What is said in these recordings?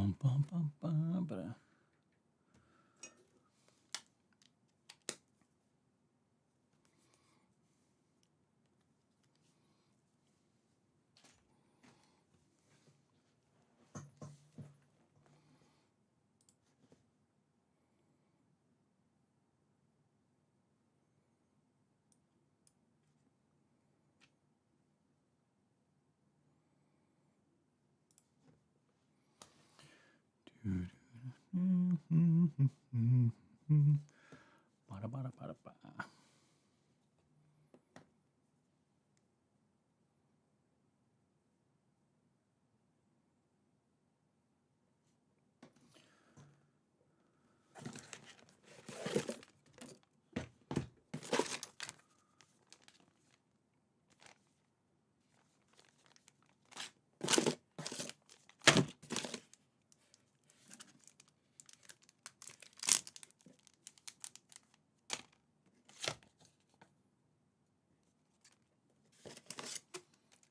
Bum, bum, bum, bum, ba-da. Ba-da-ba-da-ba-da-ba.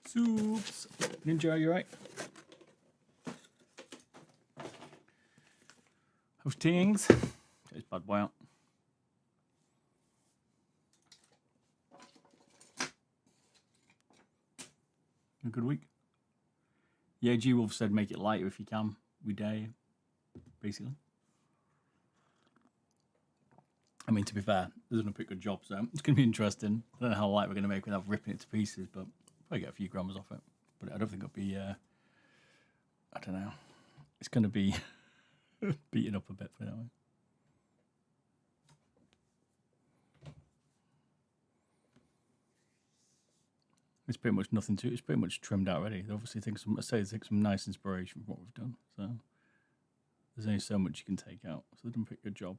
Soups. Ninja, are you right? How's things? It's bad boy out. A good week? Yeah, G-Wolf said make it lighter if you can. We dare you, basically. I mean, to be fair, they're going to pick a good job, so it's going to be interesting. I don't know how light we're going to make without ripping it to pieces, but probably get a few grams off it. But I don't think it'll be, I don't know. It's going to be beaten up a bit for that way. It's pretty much nothing to it. It's pretty much trimmed out already. They obviously take some nice inspiration from what we've done. So there's only so much you can take out. So they done a pretty good job.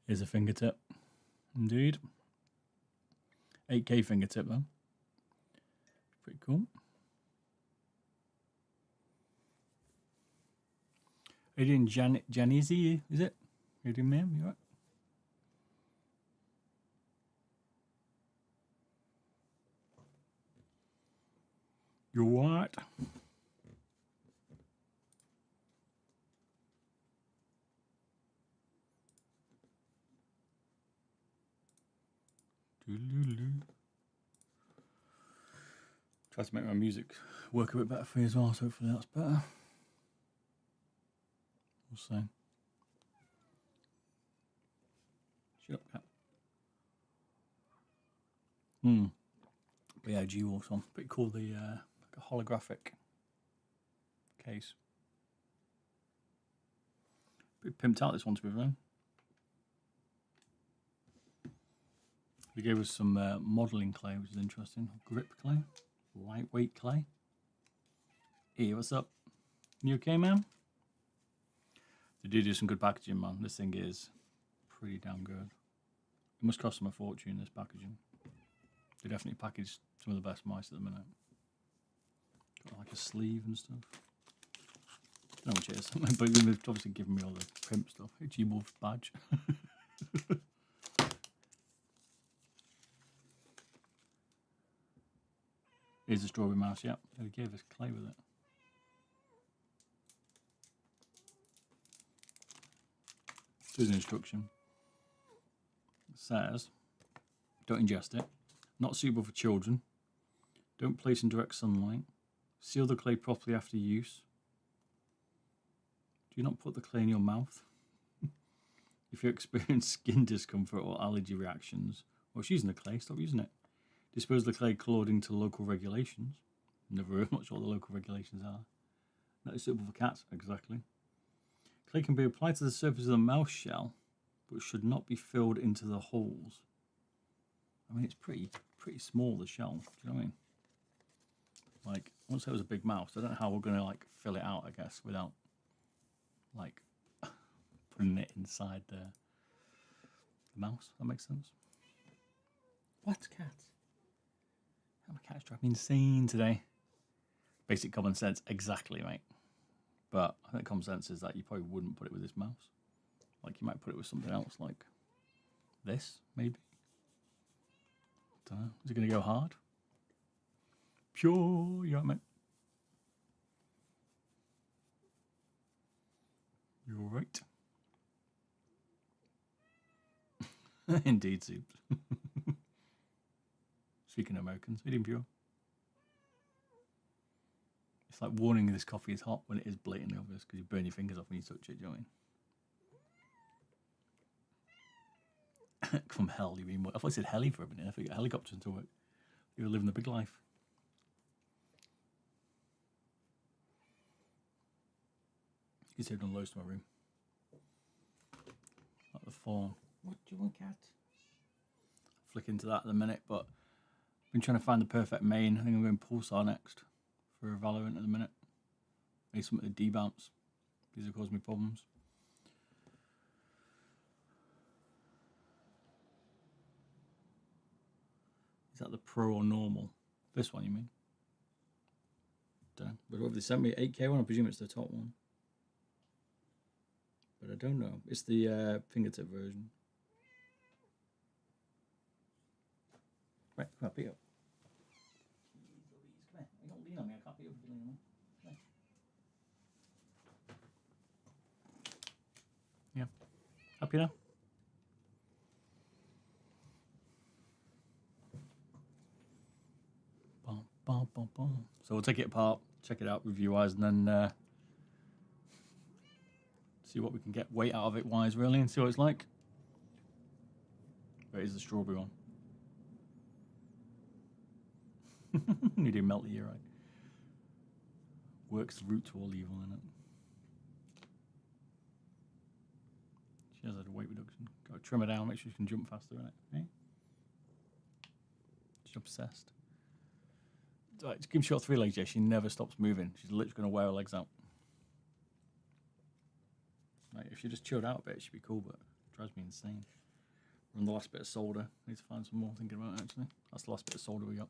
Here's a fingertip. Indeed. 8K fingertip though. Pretty cool. Are you doing Janizzi, is it? You're doing ma'am, you right? You're what? Try to make my music work a bit better for you as well, so hopefully that's better. We'll see. Shut up, cat. But yeah, G-Wolf's on. Pretty cool, the like a holographic case. Pretty pimped out, this one, to be fair. They gave us some modelling clay, which is interesting. Grip clay, lightweight clay. Hey, what's up? You okay, man? They do some good packaging, man. This thing is pretty damn good. It must cost them a fortune, this packaging. They definitely package some of the best mice at the minute. Got like a sleeve and stuff. I don't know which it is, but they've obviously given me all the pimp stuff. G-Wolf badge. Here's a strawberry mouse, yeah. They gave us clay with it. Here's an instruction. It says, don't ingest it. Not suitable for children. Don't place in direct sunlight. Seal the clay properly after use. Do not put the clay in your mouth. If you experience skin discomfort or allergy reactions, or using the clay, stop using it. Dispose the clay according to local regulations. Never heard much what the local regulations are. Not suitable for cats, exactly. Clay can be applied to the surface of the mouse shell, but should not be filled into the holes. I mean, it's pretty small, the shell. Do you know what I mean? Like, once it was a big mouse, I don't know how we're going to, like, fill it out, I guess, without, like, putting it inside the mouse. That makes sense. What, cat? My cat's driving me insane today. Basic common sense, exactly, mate. But I think common sense is that you probably wouldn't put it with this mouse. Like, you might put it with something else, like this, maybe. Dunno. Is it going to go hard? Pure, you right, mate? You're right. Indeed, soups. Speaking of Americans, eating pure. It's like warning this coffee is hot when it is blatantly obvious because you burn your fingers off when you touch it, do you know what I mean? From hell, you mean what? I thought I said heli for a minute. I think helicopters to work. You were living the big life. You can see I've done loads to my room. Like the fawn. What do you want, cat? I'll flick into that in a minute, but I've been trying to find the perfect main. I think I'm going Pulsar next for Valorant at the minute. Need something to debounce. These are causing me problems. Is that the pro or normal? This one, you mean? Don't know. But whatever they sent me, 8K one, I presume it's the top one. But I don't know. It's the fingertip version. Right, come on, pick it up. Come here. You don't lean on me. I can't pick it up if you lean on me. Come here. Yeah. Happy now? Bum, bum, bum, bum. So we'll take it apart, check it out review-wise, and then see what we can get weight out of it wise, really, and see what it's like. Where is the strawberry one? You do melt the ear, right? Works the root to all evil, in it. She has had a weight reduction. Got to trim her down, make sure she can jump faster, innit? Eh? She's obsessed. Right, just give shot 3 legs, yeah. She never stops moving. She's literally going to wear her legs out. Right, if she just chilled out a bit, she'd be cool, but it drives me insane. We're on the last bit of solder. Need to find some more, thinking about it, actually. That's the last bit of solder we got.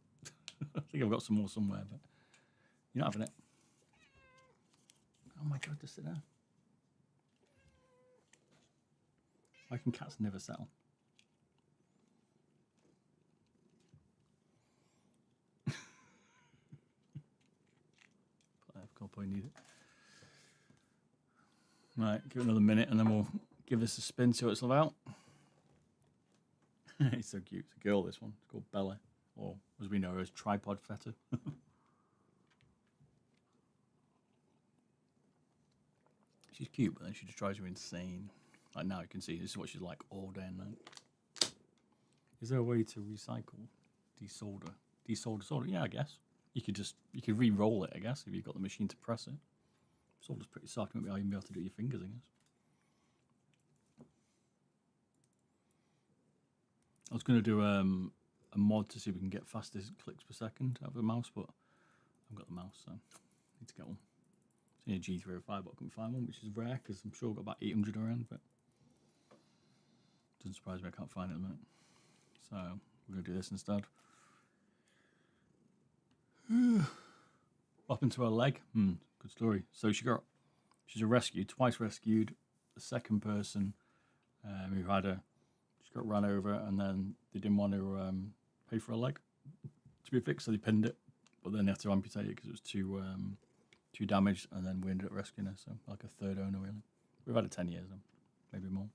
I think I've got some more somewhere, but you're not having it. Oh my god, just sit down. Why can cats never settle? I'll probably need it. Right, give it another minute and then we'll give this a spin, see what it's about. It's so cute. It's a girl, this one. It's called Bella, or as we know her as Tripod Feta. She's cute, but then she just drives you insane. Like now you can see this is what she's like all day and night. Is there a way to recycle, desolder solder? Yeah, I guess. You could re-roll it, I guess, if you've got the machine to press it. Solder's pretty soft. You won't even be able to do it with your fingers, I guess. I was going to do a mod to see if we can get fastest clicks per second out of the mouse, but I haven't got the mouse, so I need to get one. It's only a G305, but I couldn't find one, which is rare because I'm sure I've got about 800 around, but it doesn't surprise me I can't find it at the minute. So we're going to do this instead. What happened to her leg? Good story. So she's a rescue, twice rescued. The second person who had her, she got run over, and then they didn't want to pay for her leg to be fixed, so they pinned it. But then they had to amputate it because it was too damaged, and then we ended up rescuing her. So like a third owner, really. We've had it 10 years, then, maybe more.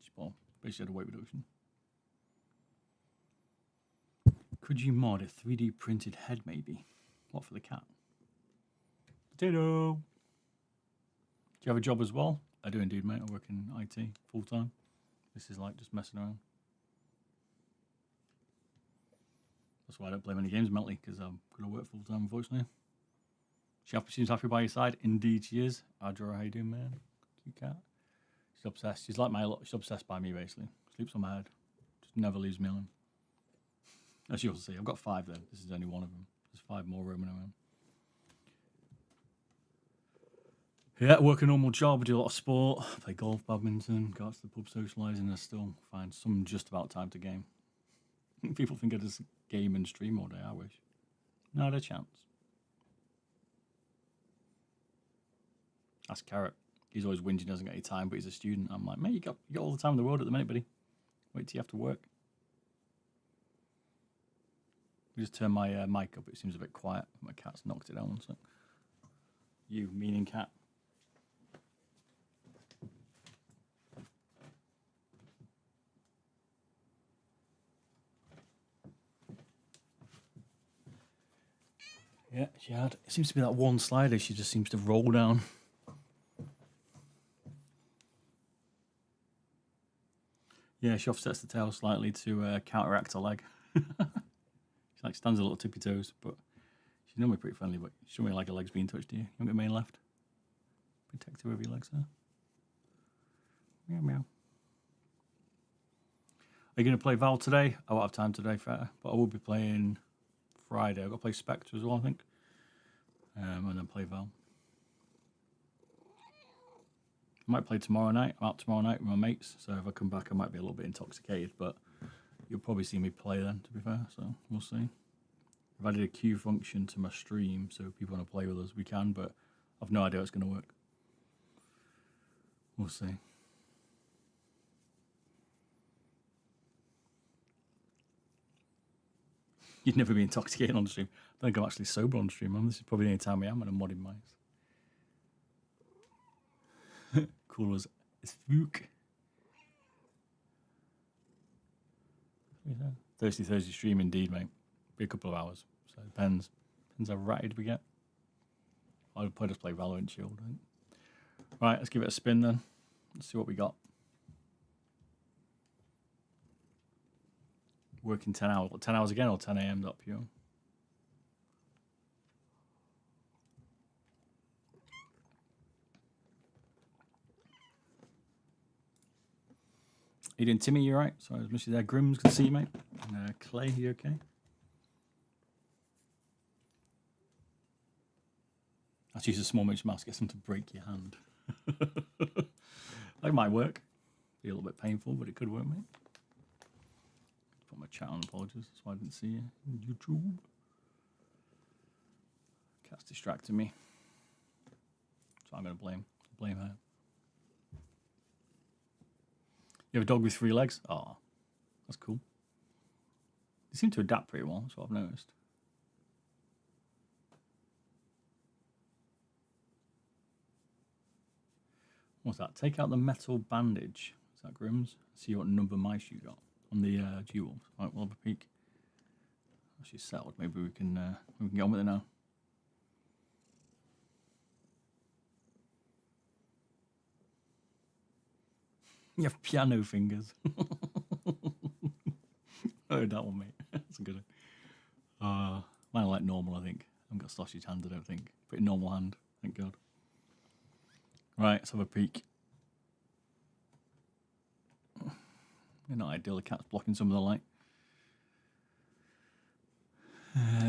She's born. Basically had a weight reduction. Could you mod a 3D printed head, maybe? What, for the cat? Potato! Do you have a job as well? I do indeed, mate. I work in IT full-time. This is like just messing around. That's why I don't play many games, mentally, because I'm going to work full-time, unfortunately. She seems happy by your side. Indeed she is. Adra, how you doing, man? Cute cat. She's obsessed. She's like she's obsessed by me, basically. Sleeps on my head. Just never leaves me alone. As you'll see, I've got 5 then. This is only one of them. There's 5 more roaming around. Yeah, work a normal job, do a lot of sport, play golf, badminton, go out to the pub socialising, I still find some just about time to game. People think I just game and stream all day, I wish. Not a chance. Ask Carrot. He's always whinging, he doesn't get any time, but he's a student. I'm like, mate, you got all the time in the world at the minute, buddy. Wait till you have to work. me just turn my mic up. It seems a bit quiet. My cat's knocked it down. So. You, meaning cat. Yeah, she had. It seems to be that one slider she just seems to roll down. Yeah, she offsets the tail slightly to counteract her leg. She like stands a little tippy toes, but she's normally pretty friendly. But she doesn't really like her legs being touched. Do you? You want to get main left? Protective of your legs there. Meow meow. Are you going to play Val today? I won't have time today, fair, but I will be playing Friday. I've got to play Spectre as well, I think, and then play Val. I might play tomorrow night. I'm out tomorrow night with my mates, so if I come back, I might be a little bit intoxicated, but you'll probably see me play then, to be fair, so we'll see. I've added a queue function to my stream, so if people want to play with us, we can, but I've no idea how it's going to work. We'll see. You'd never be intoxicated on stream. I think I'm actually sober on stream, man. This is probably the only time I am when I'm modding mice. Cool as fuck. Thirsty Thursday stream indeed, mate. Be a couple of hours. So it depends. Depends how ratted we get. I'll probably just play Valorant Shield, I think. Right, let's give it a spin then. Let's see what we got. Working 10 hours. 10 hours again or 10 a.m.pure? How you doing, Timmy? You right? Sorry, I was missing there. Grims, good to see you, mate. And Clay, you okay? Let's use a small motion mouse. Get some to break your hand. That might work. Be a little bit painful, but it could work, mate. Put my chat on. Apologies. That's why I didn't see you on YouTube. Cat's distracting me. So I'm going to blame her. You have a dog with 3 legs? Oh, that's cool. They seem to adapt pretty well, that's what I've noticed. What's that? Take out the metal bandage. Is that Grimm's? See what number mice you got on the G-Wolves. Right, we'll have a peek. She's settled. Maybe we can get on with it now. You have piano fingers. I heard that one, mate. That's a good one. Mine are like normal, I think. I haven't got sausage hand, I don't think. Pretty normal hand, thank God. Right, let's have a peek. Not ideal, the cat's blocking some of the light.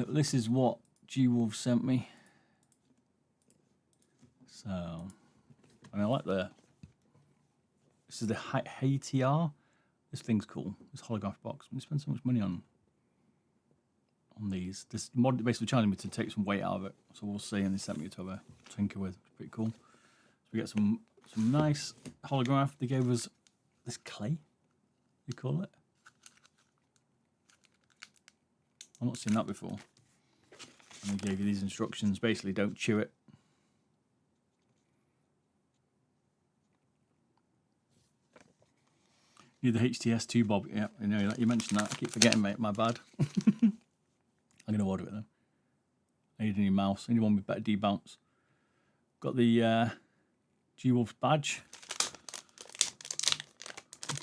This is what G-Wolf sent me. So, I mean, I like the... This is the HATI. This thing's cool. This holograph box. We spend so much money on these. This mod basically challenged me to take some weight out of it. So we'll see. And they sent me to have a tinker with. It's pretty cool. So we get some nice holograph. They gave us this clay. You call it? I've not seen that before. And they gave you these instructions. Basically, don't chew it. Need the HTS2 bob. Yeah, I know that. You mentioned that. I keep forgetting, mate. My bad. I'm going to order it, though. I need a new mouse. I need one with better debounce. Got the G-Wolf badge.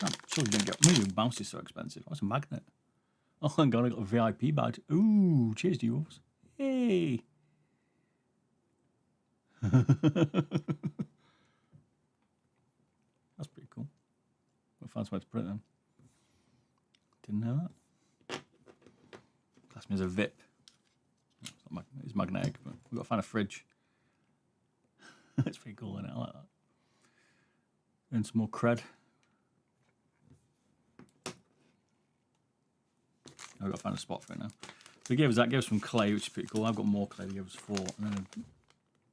I'm sure you don't get... Maybe the mouse is so expensive. That's a magnet. Oh, thank God, I got a VIP badge. Ooh, cheers, G-Wolves. Hey! That's pretty cool. I'll find somewhere to put it then. Didn't know that. Class me as a VIP. It's magnetic, but we've got to find a fridge. It's pretty cool, isn't it? I like that. And some more cred. I've got to find a spot for it now. So he gave us that, gave us some clay, which is pretty cool. I've got more clay, they gave us 4. And then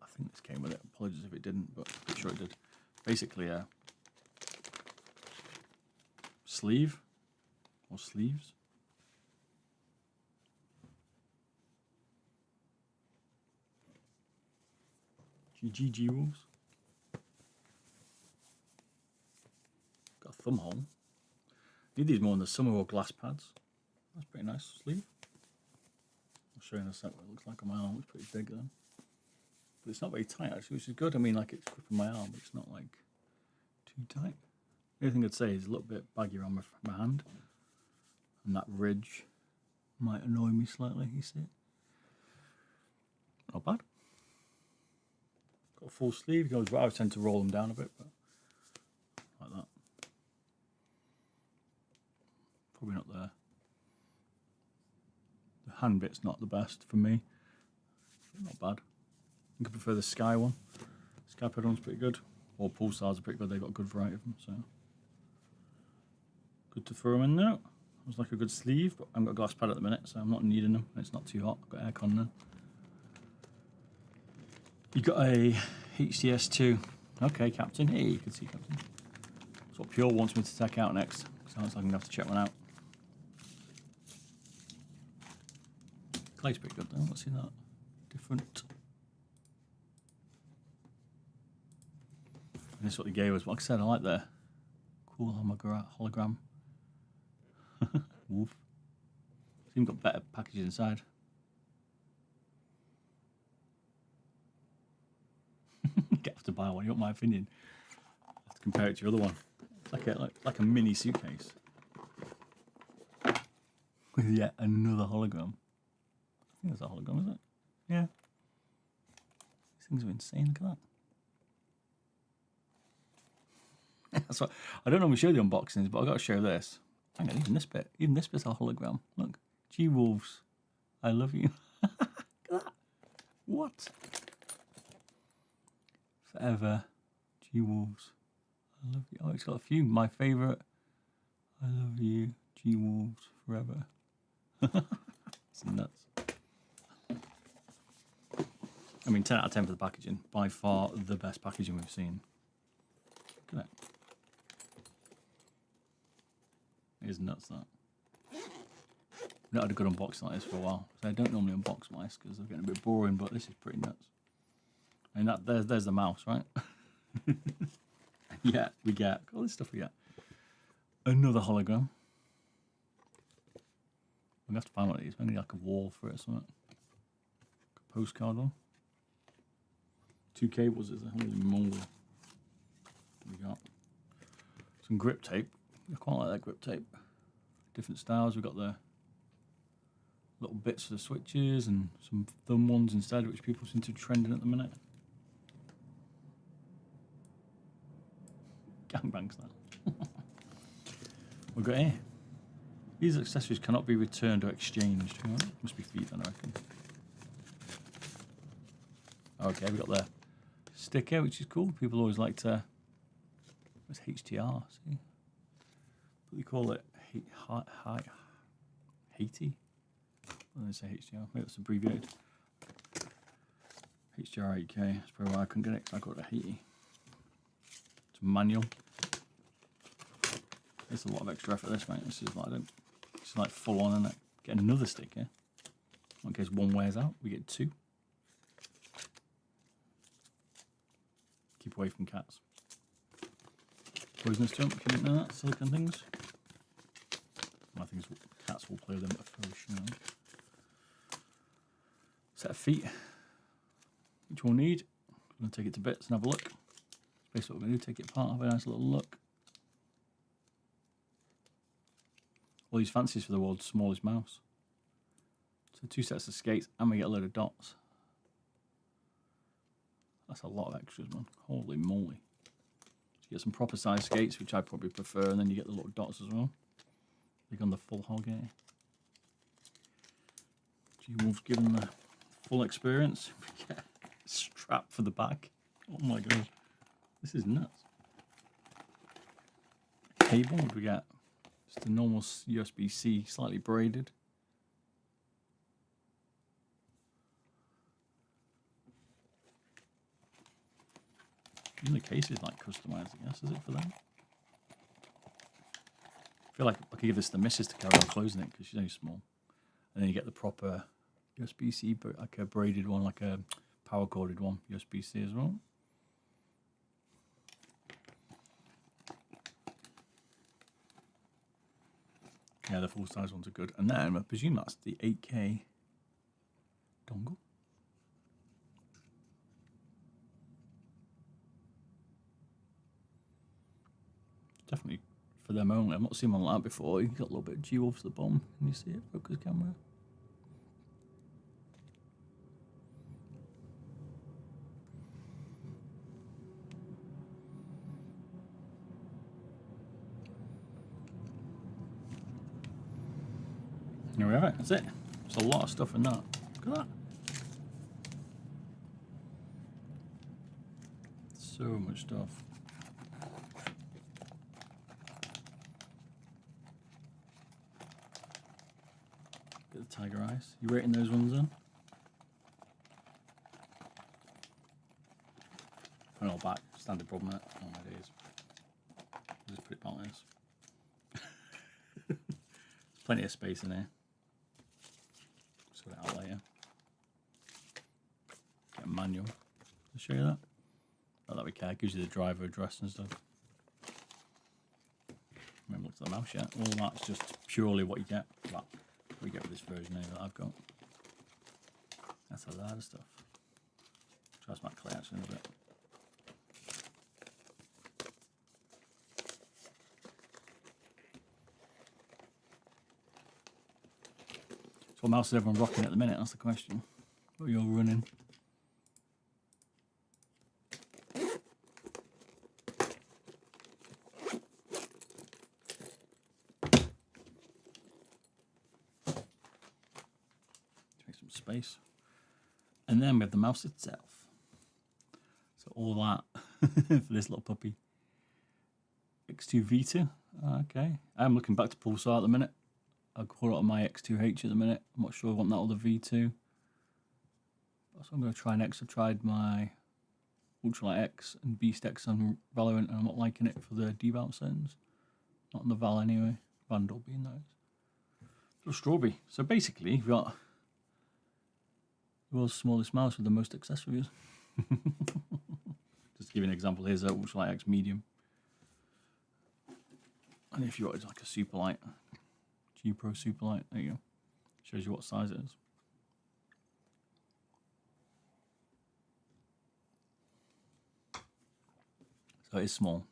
I think this came with it. Apologies if it didn't, but I'm pretty sure it did. Basically, sleeve or sleeves. GG Wolves. Got a thumb hole. Need these more in the summer or glass pads. That's pretty nice sleeve. I'll show you in a sec what it looks like on my arm. It's pretty big then. But it's not very tight actually, which is good. I mean, like it's gripping my arm, but it's not like too tight. The only thing I'd say is a little bit baggy around my hand. And that ridge might annoy me slightly, you see it? Not bad. Got a full sleeve, goes right. I tend to roll them down a bit, but like that. Probably not there. The hand bit's not the best for me. Not bad. I think I prefer the Sky one. Sky Ped one's pretty good. Or Pulsars are pretty good, they've got a good variety of them, so. Good to throw them in there. Looks like a good sleeve, but I haven't got a glass pad at the minute, so I'm not needing them. It's not too hot, I've got aircon now. You got a HCS2. Okay, Captain. Hey, you can see Captain. That's what Pure wants me to take out next. Sounds like I'm going to have to check one out. Clay's pretty good though. Let's see that. Different. And this is what they gave us. Like I said, I like the cool hologram. Wolf. It's even got better packages inside. You have to buy one. You want my opinion? I have to compare it to your other one. It's like a mini suitcase with yet another hologram. I think that's a hologram, is it? Yeah. These things are insane. Look at that. That's what I don't normally show the unboxings, but I've got to show this. Hang on, even this bit's a hologram. Look, G Wolves, I love you. Look at that. What? Forever, G Wolves, I love you. Oh, it's got a few. My favourite, I love you, G Wolves, forever. It's nuts. I mean, 10 out of 10 for the packaging. By far the best packaging we've seen. Look at it. It is nuts, that. I've not had a good unboxing like this for a while. So I don't normally unbox mice because they're getting a bit boring, but this is pretty nuts. I mean, there's the mouse, right? Yeah, we get all this stuff we get. Another hologram. We have to find one of these. We need like a wall for it or something. A postcard one. 2 cables is a holy moly. We got some grip tape. I quite like that grip tape. Different styles. We've got the little bits for the switches and some thumb ones instead, which people seem to be trending at the minute. Gangbangs now. We've got here. These accessories cannot be returned or exchanged. Right? Must be feet then, I reckon. Okay, we've got the sticker, which is cool. People always like to. It's HTR, see? What do you call it? HATI? When they say HTR, maybe it's abbreviated. HTR 8K. That's probably why I couldn't get it. I got a HATI. It's a manual. There's a lot of extra effort. This, mate. This is like it's like full on, isn't it? Get another sticker. In case one wears out, we get 2. Keep away from cats. Poisonous jump, you didn't know that? Silicone things. I think cats will play with them at first, you know. Set of feet. Which we'll need. I'm going to take it to bits and have a look. That's basically what we're going to do. Take it apart, have a nice little look. All these fancies for the world's smallest mouse. So 2 sets of skates and we get a load of dots. That's a lot of extras, man. Holy moly. So you get some proper size skates, which I probably prefer, and then you get the little dots as well. Big on the full hog here. G-Wolf's given the full experience. We get a strap for the back. Oh my god. This is nuts. Cable, what do we get? Just a normal USB-C, slightly braided. Even the case is like customized, I guess, is it for them? I feel like I could give this to the missus to carry on closing it because she's only small. And then you get the proper USB-C, like a braided one, like a power corded one, USB-C as well. Yeah, the full size ones are good. And then I presume that's the 8K dongle. Definitely for them only. I've not seen one like that before. You've got a little bit of G-Wolf to the bottom. Can you see it? Focus camera. There we have it. That's it. There's a lot of stuff in that. Look at that. So much stuff. Get the tiger eyes. You rating those ones then? Put it all back. Standard problem, that. Oh my days. Just put it back like this. There's plenty of space in here. Sort it out later. Get a manual. I'll show you that. Not that we care. It gives you the driver address and stuff. I haven't looked at the mouse yet. All that's just purely what you get. Well, what you get with this version here that I've got. That's a lot of stuff. Try to smack clay actually in a bit. So what mouse is everyone rocking at the minute? That's the question. What are you all running? Space. And then we have the mouse itself. So all that for this little puppy. X2 V2. Okay. I'm looking back to Pulsar at the minute. I've got a lot of my X2H at the minute. I'm not sure I want that other V2. So I'm going to try next. I've tried my Ultralight X and Beast X on Valorant, and I'm not liking it for the deval settings. Not on the Val anyway. Vandal being those. Little strawberry. So basically, we've got the world's smallest mouse with the most accessories. Just to give you an example, here's a Ultralight X Medium. And if you wanted like a Superlight, G Pro Superlight, there you go. Shows you what size it is. So it is small.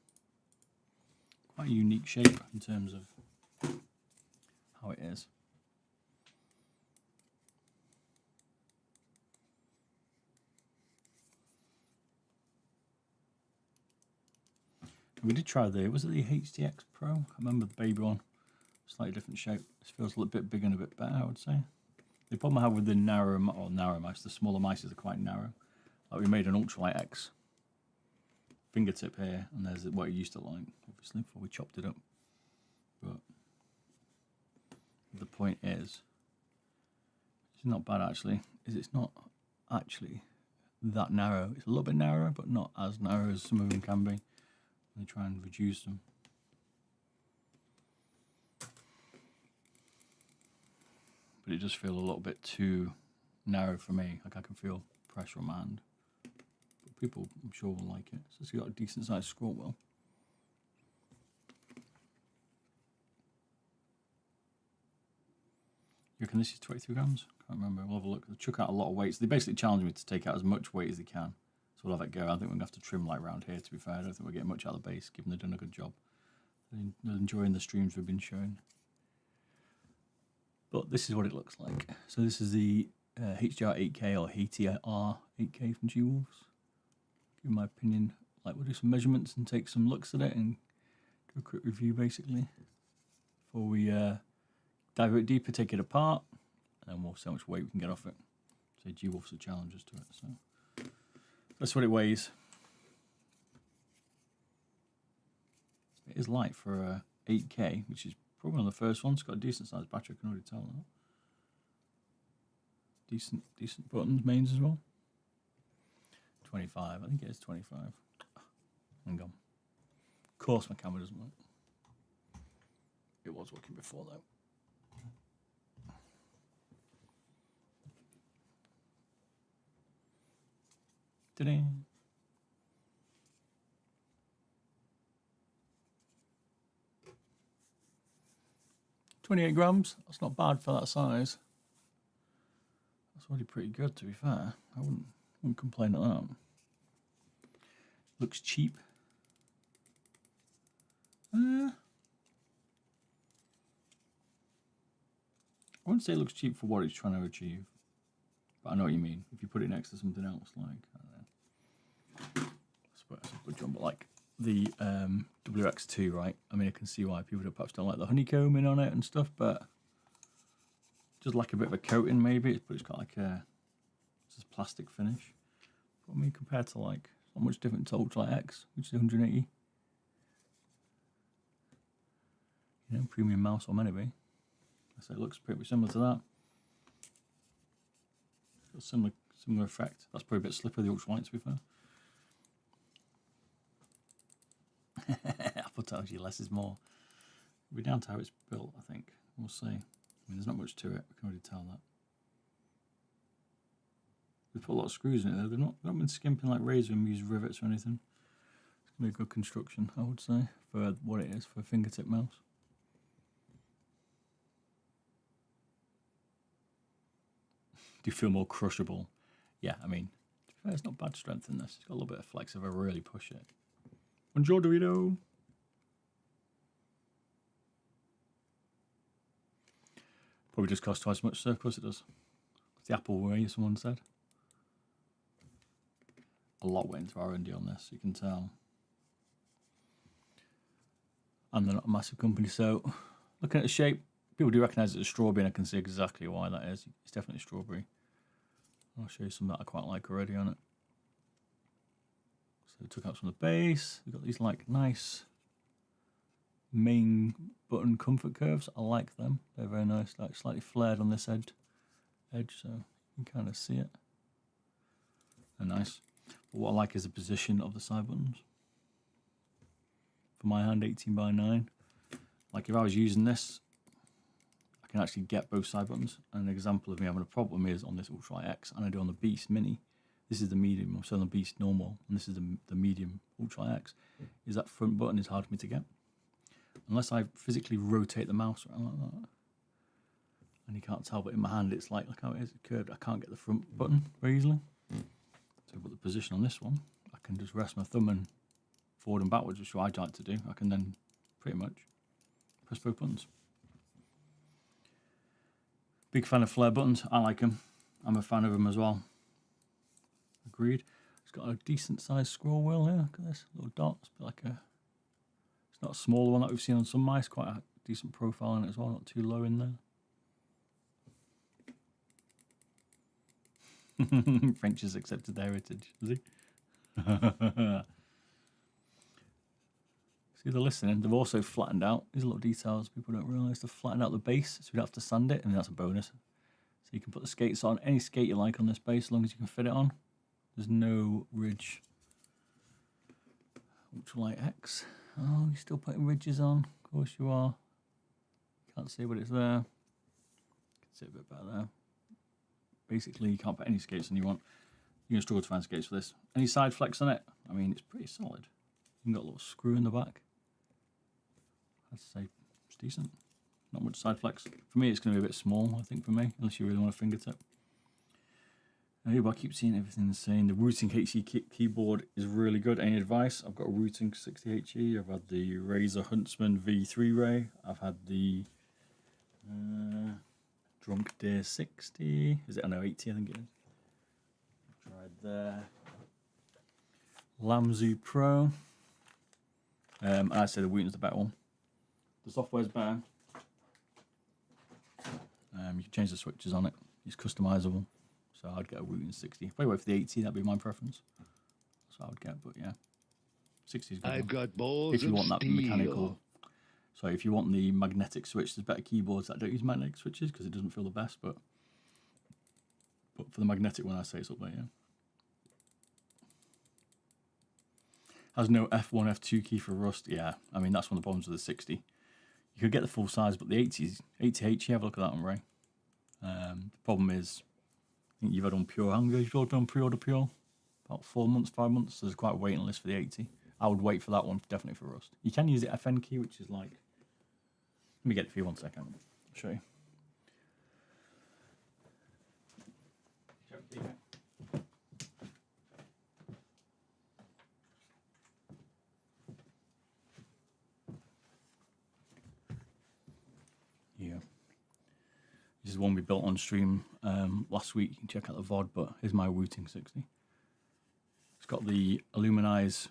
Quite a unique shape in terms of how it is. We did try was it the HTX Pro? I remember the baby one. Slightly different shape. This feels a little bit bigger and a bit better, I would say. The problem I have with the narrow mice, the smaller mice are quite narrow. Like we made an Ultralight X fingertip here, and there's what it used to like, obviously, before we chopped it up. But the point is, it's not bad actually, it's not actually that narrow. It's a little bit narrow, but not as narrow as some of them can be. They try and reduce them. But it does feel a little bit too narrow for me. Like I can feel pressure on my hand. But people, I'm sure, will like it. So it's got a decent sized scroll wheel. You reckon this is 23 grams? Can't remember. We'll have a look. They chuck out a lot of weights. They basically challenge me to take out as much weight as they can. So we'll have it go. I think we're going to have to trim like around here, to be fair. I don't think we're getting much out of the base, given they've done a good job. They're enjoying the streams we've been showing. But this is what it looks like. So this is the HDR 8K or HATI 8K from G-Wolves. Give my opinion. Like we'll do some measurements and take some looks at it and do a quick review basically. Before we dive a bit deeper, take it apart, and then we'll see how much weight we can get off it. So G-Wolves are challenges to it. So that's what it weighs. It is light for a 8K, which is probably one of the first ones. It's got a decent sized battery, I can already tell that. Decent buttons, mains as well. 25, I think it is 25. Hang on. Of course my camera doesn't work. It was working before though. Ta-da. £28 grams. That's not bad for that size. That's already pretty good, to be fair. I wouldn't complain at that. Looks cheap. I wouldn't say it looks cheap for what it's trying to achieve, but I know what you mean. If you put it next to something else, like, I don't know, I suppose, but like the WX2, right? I mean, I can see why people perhaps don't like the honeycombing on it and stuff, but just like a bit of a coating maybe, but it's got like a just plastic finish. But I mean, compared to like, not much different to Ultralight X, which is 180. You know, premium mouse or maybe. So it looks pretty similar to that. It's got similar effect. That's probably a bit slippery, the Ultralight, to be fair. Apple tells you less is more. It'll be down to how it's built, I think. We'll see. I mean, there's not much to it. We can already tell that. We've put a lot of screws in it, though. They've not been skimping like razor and used rivets or anything. It's going to be a good construction, I would say, for what it is, for a fingertip mouse. Do you feel more crushable? Yeah, I mean, to be fair, it's not bad strength in this. It's got a little bit of flex if I really push it. Bonjour, Dorito. Probably just costs twice as much, so of course it does. It's the Apple way, someone said. A lot went into R&D on this, you can tell. And they're not a massive company, so looking at the shape, people do recognise it as strawberry, and I can see exactly why that is. It's definitely strawberry. I'll show you some that I quite like already on it. So we took out some of the base. We've got these like nice main button comfort curves. I like them. They're very nice, like slightly flared on this edge, so you can kind of see it. They're nice. But what I like is the position of the side buttons. For my hand, 18:9. Like if I was using this, I can actually get both side buttons. And an example of me having a problem is on this Ultralight X, and I do on the Beast Mini. This is the medium. I'm selling the Beast normal, and this is the medium Ultralight X. Is that front button is hard for me to get unless I physically rotate the mouse around like that. And you can't tell, but in my hand it's like, look how it is curved. I can't get the front button very easily. So put the position on this one. I can just rest my thumb and forward and backwards, which is what I like to do. I can then pretty much press both buttons. Big fan of flare buttons. I like them. I'm a fan of them as well. Agreed. It's got a decent sized scroll wheel here. Look at this little dot. It's like a. It's not a smaller one that we've seen on some mice. Quite a decent profile in it as well. Not too low in there. French has accepted their heritage, has he? See, they're listening. They've also flattened out. These little details people don't realise. They've flattened out the base, so we don't have to sand it, and that's a bonus. So you can put the skates on, any skate you like on this base, as long as you can fit it on. There's no ridge. Ultralight X. Oh, you're still putting ridges on. Of course you are. Can't see, but it's there. You can see it a bit better there. Basically, you can't put any skates on you want. You're going to struggle to find skates for this. Any side flex on it? I mean, it's pretty solid. You've got a little screw in the back. I'd say it's decent. Not much side flex. For me, it's going to be a bit small, I think, for me, unless you really want a fingertip. But I keep seeing everything the same. The Routing HE keyboard is really good. Any advice? I've got a Routing 60HE. I've had the Razer Huntsman V3 Ray. I've had the Drunk Deer 60. Is it? I know, 80, I think it is. Tried there. Lamzu Pro. I'd say the Wooten's the better one. The software's better. You can change the switches on it. It's customizable. So I'd get a Wooten 60. If I wait for the 80, that'd be my preference. That's what I would get, but yeah. 60 is good. I've got balls if you want that steel. mechanical. So if you want the magnetic switch, there's better keyboards that don't use magnetic switches because it doesn't feel the best, but for the magnetic one, I say it's up there, yeah. Has no F1, F2 key for Rust. Yeah, I mean, that's one of the problems with the 60. You could get the full size, but the 80H, have a look at that one, Ray. The problem is, I think you've had on Pure. How long ago you've done pre-order Pure? about 4 months, 5 months. So there's quite a waiting list for the 80. I would wait for that one, definitely for Rust. You can use the FN key, which is like... Let me get it for you 1 second. I'll show you. Yeah. This is one we built on stream last week. You can check out the VOD, but here's my Wooting 60. It's got the Illuminize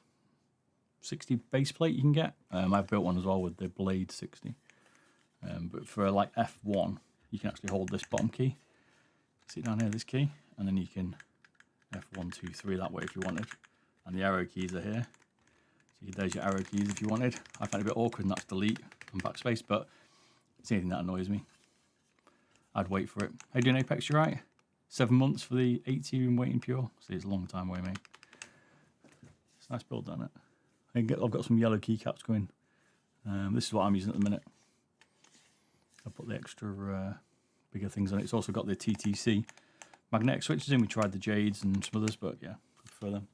60 base plate you can get. I've built one as well with the Blade 60. But for like F1, you can actually hold this bottom key. See down here, this key, and then you can F1, 2, 3 that way if you wanted. And the arrow keys are here. So there's your arrow keys if you wanted. I find it a bit awkward, and that's delete and backspace, but it's anything that annoys me. I'd wait for it. How you doing, Apex? You right? 7 months for the 80 you've been waiting pure. See, it's a long time away, mate. It's a nice build, isn't it? I've got some yellow keycaps going. This is what I'm using at the minute. I put the extra bigger things on it. It's also got the TTC magnetic switches in. We tried the Jades and some others, but yeah, I prefer them.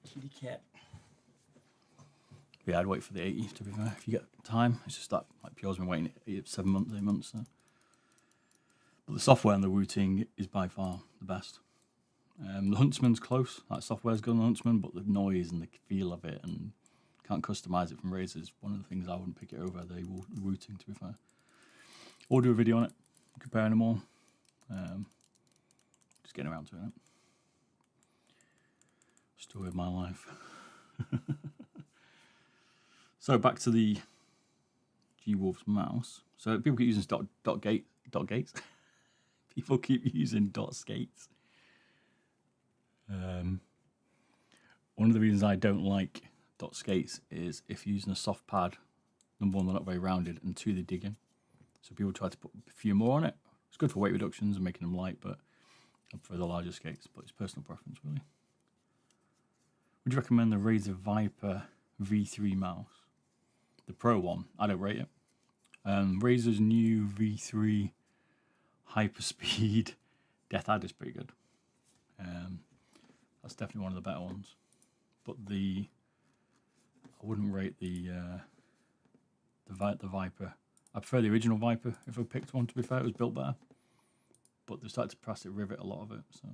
Kitty cat. Yeah, I'd wait for the 80 to be fair. If you get time, it's just that like Pure's been waiting 7 months, 8 months. So. But the software on the Wooting is by far the best. The Huntsman's close. That software's good on the Huntsman, but the noise and the feel of it and can't customize it from Razer is one of the things I wouldn't pick it over the Wooting, to be fair. Or do a video on it, comparing them all. Just getting around to it. Story of my life. So back to the G-Wolf's mouse. So people keep using dot gates. People keep using dot skates. One of the reasons I don't like dot skates is if you're using a soft pad, number one, they're not very rounded, and two, they dig in. So people try to put a few more on it. It's good for weight reductions and making them light, but I prefer the larger skates, but it's personal preference, really. Would you recommend the Razer Viper V3 mouse? The Pro one, I don't rate it. Razer's new V3 Hyperspeed Death Adder is pretty good. That's definitely one of the better ones. But I wouldn't rate the Viper. I prefer the original Viper. If I picked one, to be fair, it was built better. But they started to plastic rivet a lot of it. So.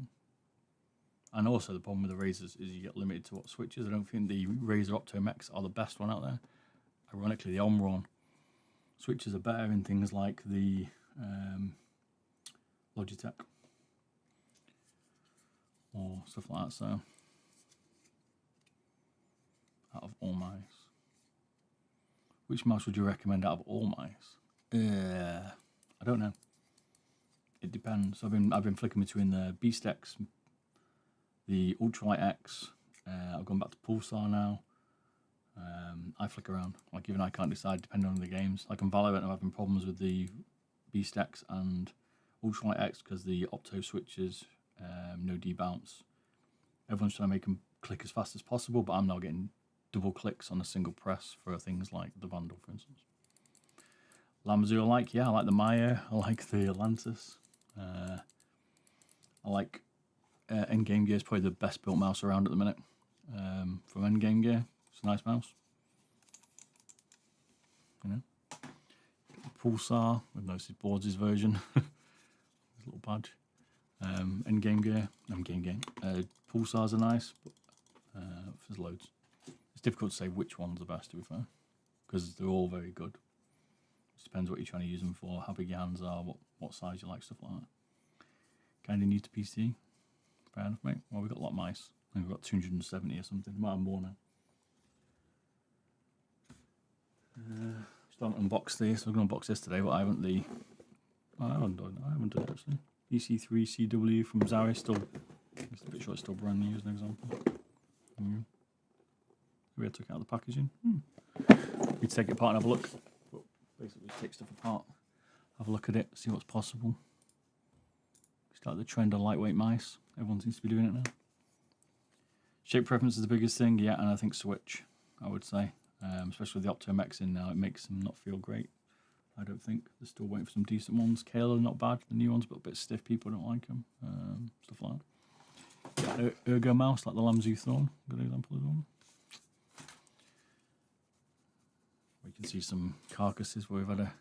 And also the problem with the Razers is you get limited to what switches. I don't think the Razer Optome X are the best one out there. Ironically, the Omron switches are better in things like the Logitech or stuff like that. So, out of all mice, which mouse would you recommend out of all mice? I don't know. It depends. I've been flicking between the Beast X, the Ultralight X. I've gone back to Pulsar now. I flick around. Like even I can't decide depending on the games. Like on Valorant, I'm having problems with the Beast X and Ultralight X because the Opto switches, no debounce. Everyone's trying to make them click as fast as possible, but I'm now getting double clicks on a single press for things like the Vandal, for instance. Lamazoo I like, yeah, I like the Maya, I like the Atlantis. I like Endgame Gear is probably the best built mouse around at the minute. From Endgame Gear, it's a nice mouse. You know, Pulsar with Notice Boards' version. His little badge. Endgame Gear, Pulsars are nice, but there's loads. It's difficult to say which one's the best, to be fair, because they're all very good. It depends what you're trying to use them for, how big your hands are, what size you like, stuff like that. Kind of new to PC. Fair enough, mate. Well, we've got a lot of mice. I think we've got 270 or something. Might have more now. Still haven't unboxed this. I was going to unbox this today, but I haven't done it actually. EC3CW from Zari. Still, just a bit sure it's still brand new as an example. Maybe I took it out of the packaging. We take it apart and have a look. But basically, take stuff apart. have a look at it, see what's possible. Start the trend on lightweight mice. Everyone seems to be doing it now. Shape preference is the biggest thing, yeah, and I think switch, I would say. Especially with the Opto-Mechs in now, it makes them not feel great. I don't think. They're still waiting for some decent ones. Kale are not bad, the new ones, but a bit stiff. People don't like them. Stuff like that. Yeah, Ergo mouse, like the Lamzu Thorn. Good example of one. We can see some carcasses where we've had a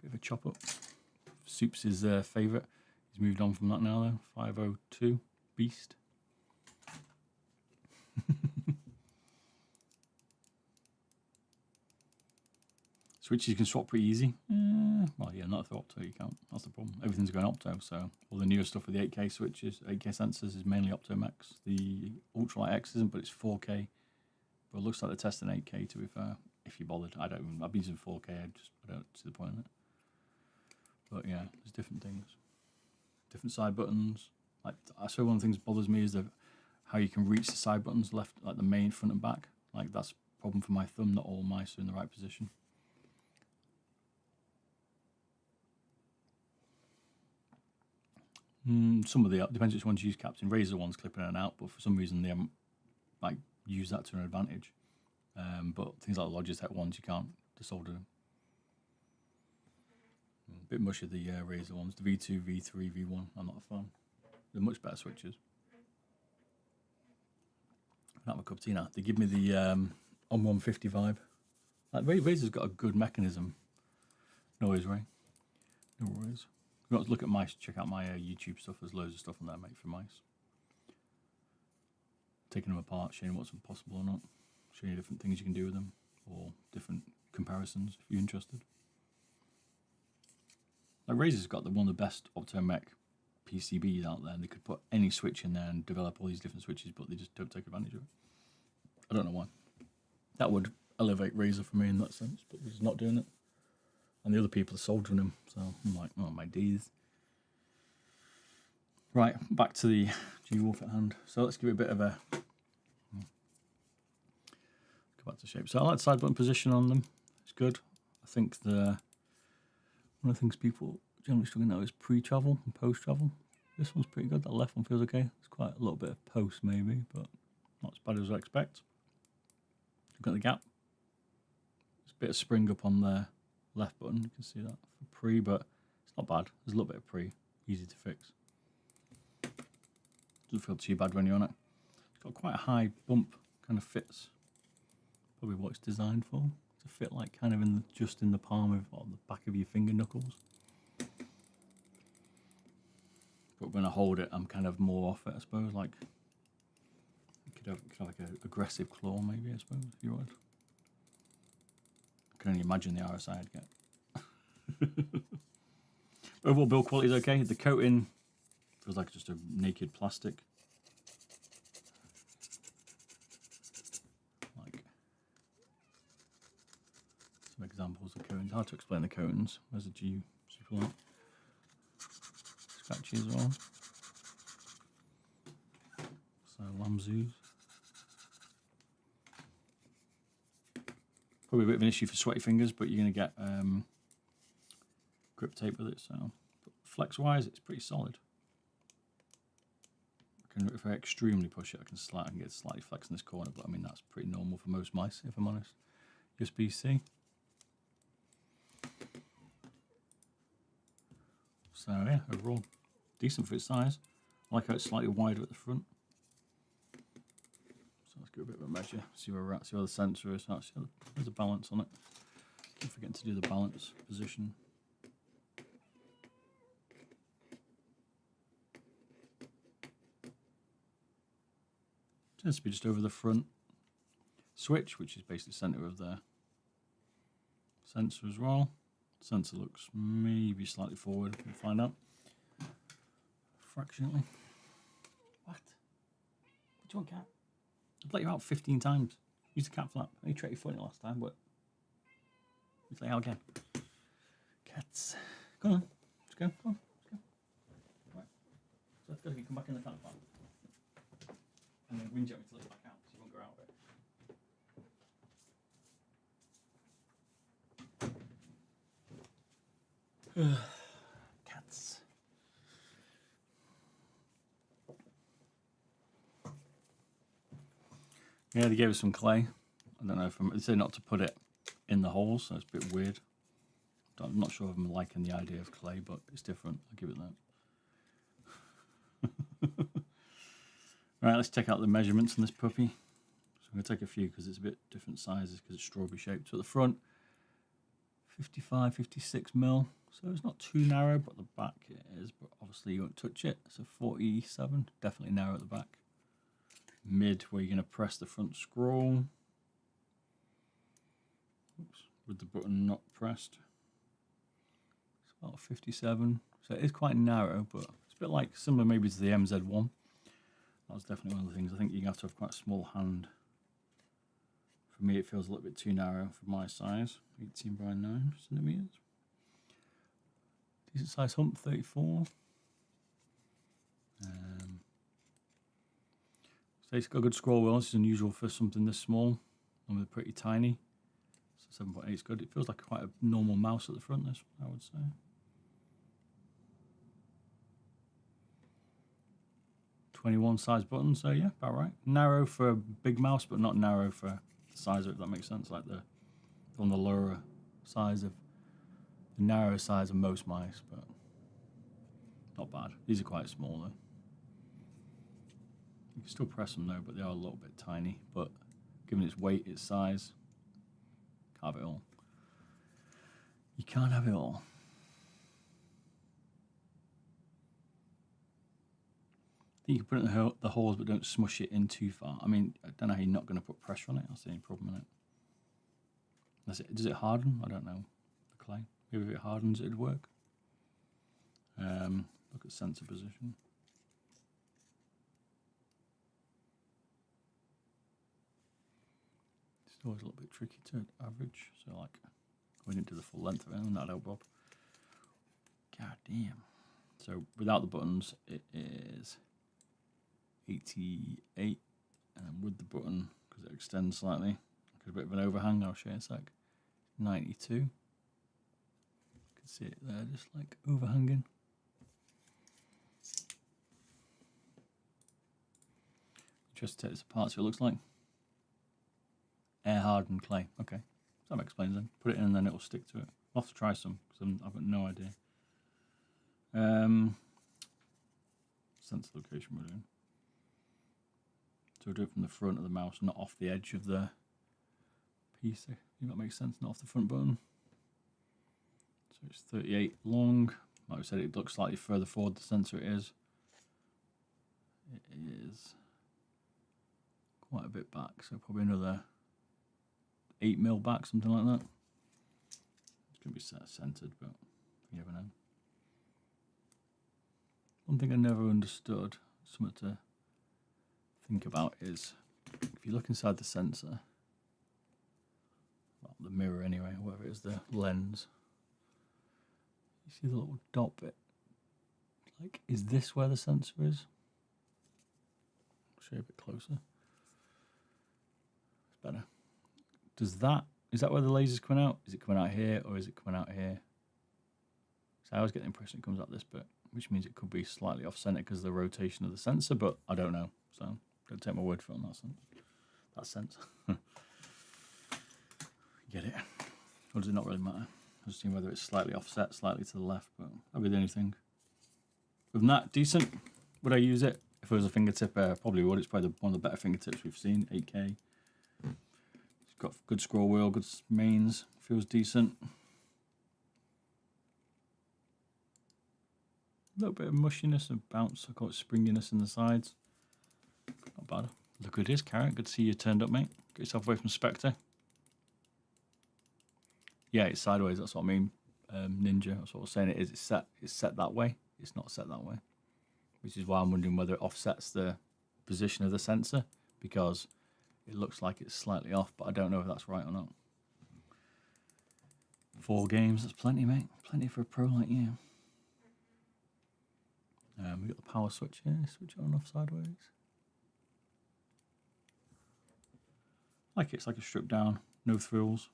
bit of a chop up. Soup's his favourite. He's moved on from that now though. 502 Beast. Switches you can swap pretty easy. Well, yeah, not for Opto, you can't. That's the problem. Everything's going Opto, so all the newer stuff with the 8K switches, 8K sensors is mainly Opto-Mechs. The Ultralight X isn't, but it's 4K. But it looks like they're testing 8K to be fair, if you bothered. I've been using 4K, I don't see the point in it. But yeah, there's different things. Different side buttons. Like, I swear one of the things that bothers me is how you can reach the side buttons left, like the main, front and back. Like, that's a problem for my thumb, not all mice are in the right position. Some of the, depends which ones you use, Captain. Razor ones clip in and out, but for some reason they haven't like used that to an advantage. But things like the Logitech ones, you can't desolder them. A bit mushy the Razor ones. The V2, V3, V1, I'm not a fan. They're much better switches. Not my cup of tea now. They give me the on 150 vibe. Like, Razor's got a good mechanism. No worries, Ray. No worries. If you want to look at mice, check out my YouTube stuff. There's loads of stuff on there made for mice. Taking them apart, showing what's possible or not. Showing you different things you can do with them. Or different comparisons if you're interested. Like, Razor's got one of the best Opto-Mech PCBs out there. And they could put any switch in there and develop all these different switches, but they just don't take advantage of it. I don't know why. That would elevate Razor for me in that sense, but they're just not doing it. And the other people are soldering them, so I'm like, oh my days. Right, back to the G-Wolf at hand. So let's give it a bit of a... Go back to shape. So I like the side button position on them. It's good. I think one of the things people generally struggle now is pre-travel and post-travel. This one's pretty good. That left one feels okay. It's quite a little bit of post maybe, but not as bad as I expect. Look at the gap. There's a bit of spring up on the left button. You can see that for pre, but it's not bad. There's a little bit of pre. Easy to fix. Doesn't feel too bad when you're on it. It's got quite a high bump. Kind of fits. Probably what it's designed for. To fit like kind of just in the palm of, or the back of your finger knuckles. But when I hold it, I'm kind of more off it, I suppose. Like, you could have like an aggressive claw, maybe, I suppose, if you would. I can only imagine the RSI I'd get. Overall build quality is okay. The coating feels like just a naked plastic. Like some examples of coatings. Hard to explain the coatings. There's a G Superlight. Scratchy as well. So Lamzus. Probably a bit of an issue for sweaty fingers, but you're going to get grip tape with it. So, but flex wise, it's pretty solid. If I extremely push it, I can get slightly flex in this corner, but I mean that's pretty normal for most mice, if I'm honest. USB-C. So yeah, overall decent for its size. I like how it's slightly wider at the front. So let's give it a bit of a measure, see where we're at, see where the sensor is. Actually, there's a balance on it. Keep forgetting to do the balance position. Tends to be just over the front switch, which is basically the center of the sensor as well. Sensor looks maybe slightly forward. We'll find out. Fractionally. What? What do you want, cat? I've let you out 15 times. Use the cat flap. I only tried your foot in it last time, but let's let you out again. Cats. Go on. Let's go. Come on. Let's go. Right. So let's go. You come back in the cat flap. And then whinge at me to let you back out, so you won't go out of it. Cats. Yeah, they gave us some clay. I don't know if they say not to put it in the holes, so it's a bit weird. I'm not sure if I'm liking the idea of clay, but it's different. I'll give it that. Right, let's check out the measurements on this puppy. So I'm going to take a few because it's a bit different sizes because it's strawberry shaped. So at the front, 55, 56 mil. So it's not too narrow, but the back it is. But obviously you won't touch it. So 47, definitely narrow at the back. Mid, where you're going to press the front scroll. Oops, with the button not pressed. It's about 57. So it is quite narrow, but it's a bit like similar maybe to the MZ1. That was definitely one of the things. I think you have to have quite a small hand. For me, it feels a little bit too narrow for my size. 18 by 9 centimeters. Decent size hump, 34. So it's got good scroll wheels. It's unusual for something this small. And they're pretty tiny. So 7.8 is good. It feels like quite a normal mouse at the front, this I would say. .21 size button, so yeah, about right. Narrow for a big mouse, but not narrow for the size of it, if that makes sense. Like on the lower size of the narrow size of most mice, but not bad. These are quite small though. You can still press them though, but they are a little bit tiny. But given its weight, its size, can't have it all. You can't have it all. I think you can put it in the holes, but don't smush it in too far. I mean, I don't know how you're not going to put pressure on it. That's the only problem in it. Does it harden? I don't know. The clay. Maybe if it hardens, it'd work. Look at sensor position. It's always a little bit tricky to average. So like, we didn't do the full length of it, and that'd help Bob. God damn. So without the buttons, it is 88, and with the button, because it extends slightly, like a bit of an overhang, I'll show you in a sec, 92. You can see it there, just like overhanging. Just take this apart, so it looks like air hardened clay. Okay, so that explains then. Put it in and then it will stick to it. I'll have to try some, because I've got no idea. Sensor location we're doing. So we'll do it from the front of the mouse, not off the edge of the piece. I think that makes sense, not off the front button. So it's 38 long. Like I said, it looks slightly further forward the sensor it is. It is quite a bit back, so probably another 8 mil back, something like that. It's going to be centered, but you never know. One thing I never understood, something to think about, is if you look inside the sensor, well, the mirror anyway, whatever it is, the lens, you see the little dot bit? Like, is this where the sensor is? I'll show you a bit closer. It's better. Is that where the laser's coming out? Is it coming out here, or is it coming out here? So I always get the impression it comes out this bit, which means it could be slightly off center because of the rotation of the sensor, but I don't know. So don't take my word for it in that sense. Get it? Or does it not really matter? I just see whether it's slightly offset, slightly to the left, but that'll be the only thing. Other than that, decent. Would I use it? If it was a fingertip, probably would. It's probably one of the better fingertips we've seen. 8K. It's got good scroll wheel, good mains. Feels decent. A little bit of mushiness and bounce. I call it springiness in the sides. Not bad. Look who it is, Carrot. Good to see you turned up, mate. Get yourself away from Spectre. Yeah, it's sideways. That's what I mean. Ninja. That's what I was saying. It is. It's set that way. It's not set that way. Which is why I'm wondering whether it offsets the position of the sensor, because it looks like it's slightly off, but I don't know if that's right or not. 4 games. That's plenty, mate. Plenty for a pro like you. We've got the power switch here, switch it on off sideways. It's like a stripped down, no thrills.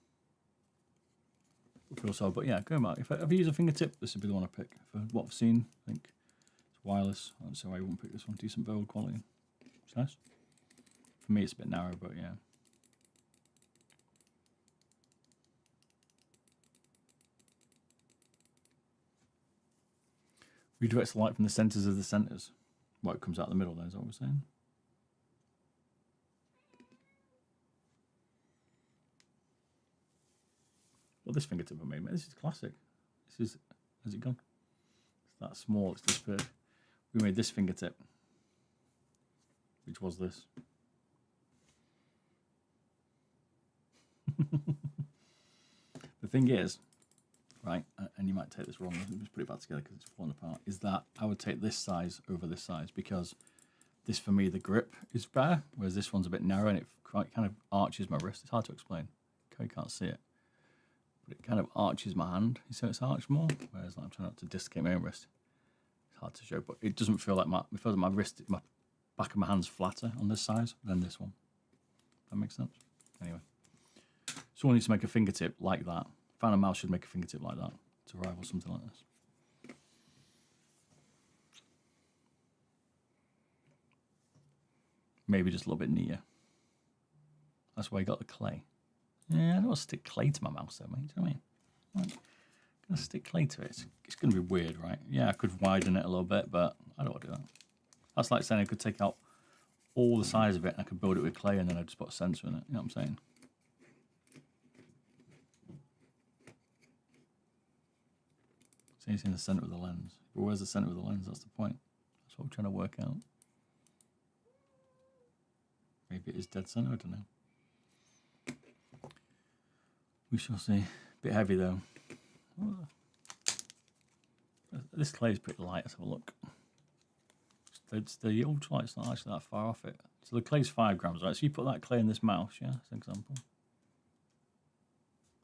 feel so. But yeah, going back, if I use a fingertip, this would be the one I pick. For what I've seen, I think it's wireless. So I wouldn't pick this one. Decent build quality. It's nice. For me, it's a bit narrow, but yeah. Redirects the light from the centers of the centers. Well, it comes out the middle then, is that what we're saying? Well, this fingertip I made, mate, this is classic. This is, has it gone? It's that small, it's disappeared. We made this fingertip, which was this. The thing is, right, and you might take this wrong, let me just put it back together because it's falling apart, is that I would take this size over this size because this, for me, the grip is better, whereas this one's a bit narrow and it kind of arches my wrist. It's hard to explain. Okay, you can't see it. But it kind of arches my hand. You see it's arched more? Whereas like, I'm trying not to dislocate my own wrist. It's hard to show, but it doesn't feel like it feels like my wrist, my back of my hand's flatter on this size than this one. That makes sense? Anyway. Someone needs to make a fingertip like that. Found a mouse should make a fingertip like that to rival something like this. Maybe just a little bit neater. That's why you got the clay. Yeah, I don't want to stick clay to my mouse though, mate. Do you know what I mean? Like, I'm going to stick clay to it. It's going to be weird, right? Yeah, I could widen it a little bit, but I don't want to do that. That's like saying I could take out all the size of it and I could build it with clay and then I'd just put a sensor in it. You know what I'm saying? See, it's in the center of the lens. But where's the center of the lens? That's the point. That's what we're trying to work out. Maybe it is dead center, I don't know. We shall see. A bit heavy though. Oh. This clay is pretty light. Let's have a look. The ultralight's not actually that far off it. So the clay's 5 grams, right? So you put that clay in this mouse, yeah, as an example.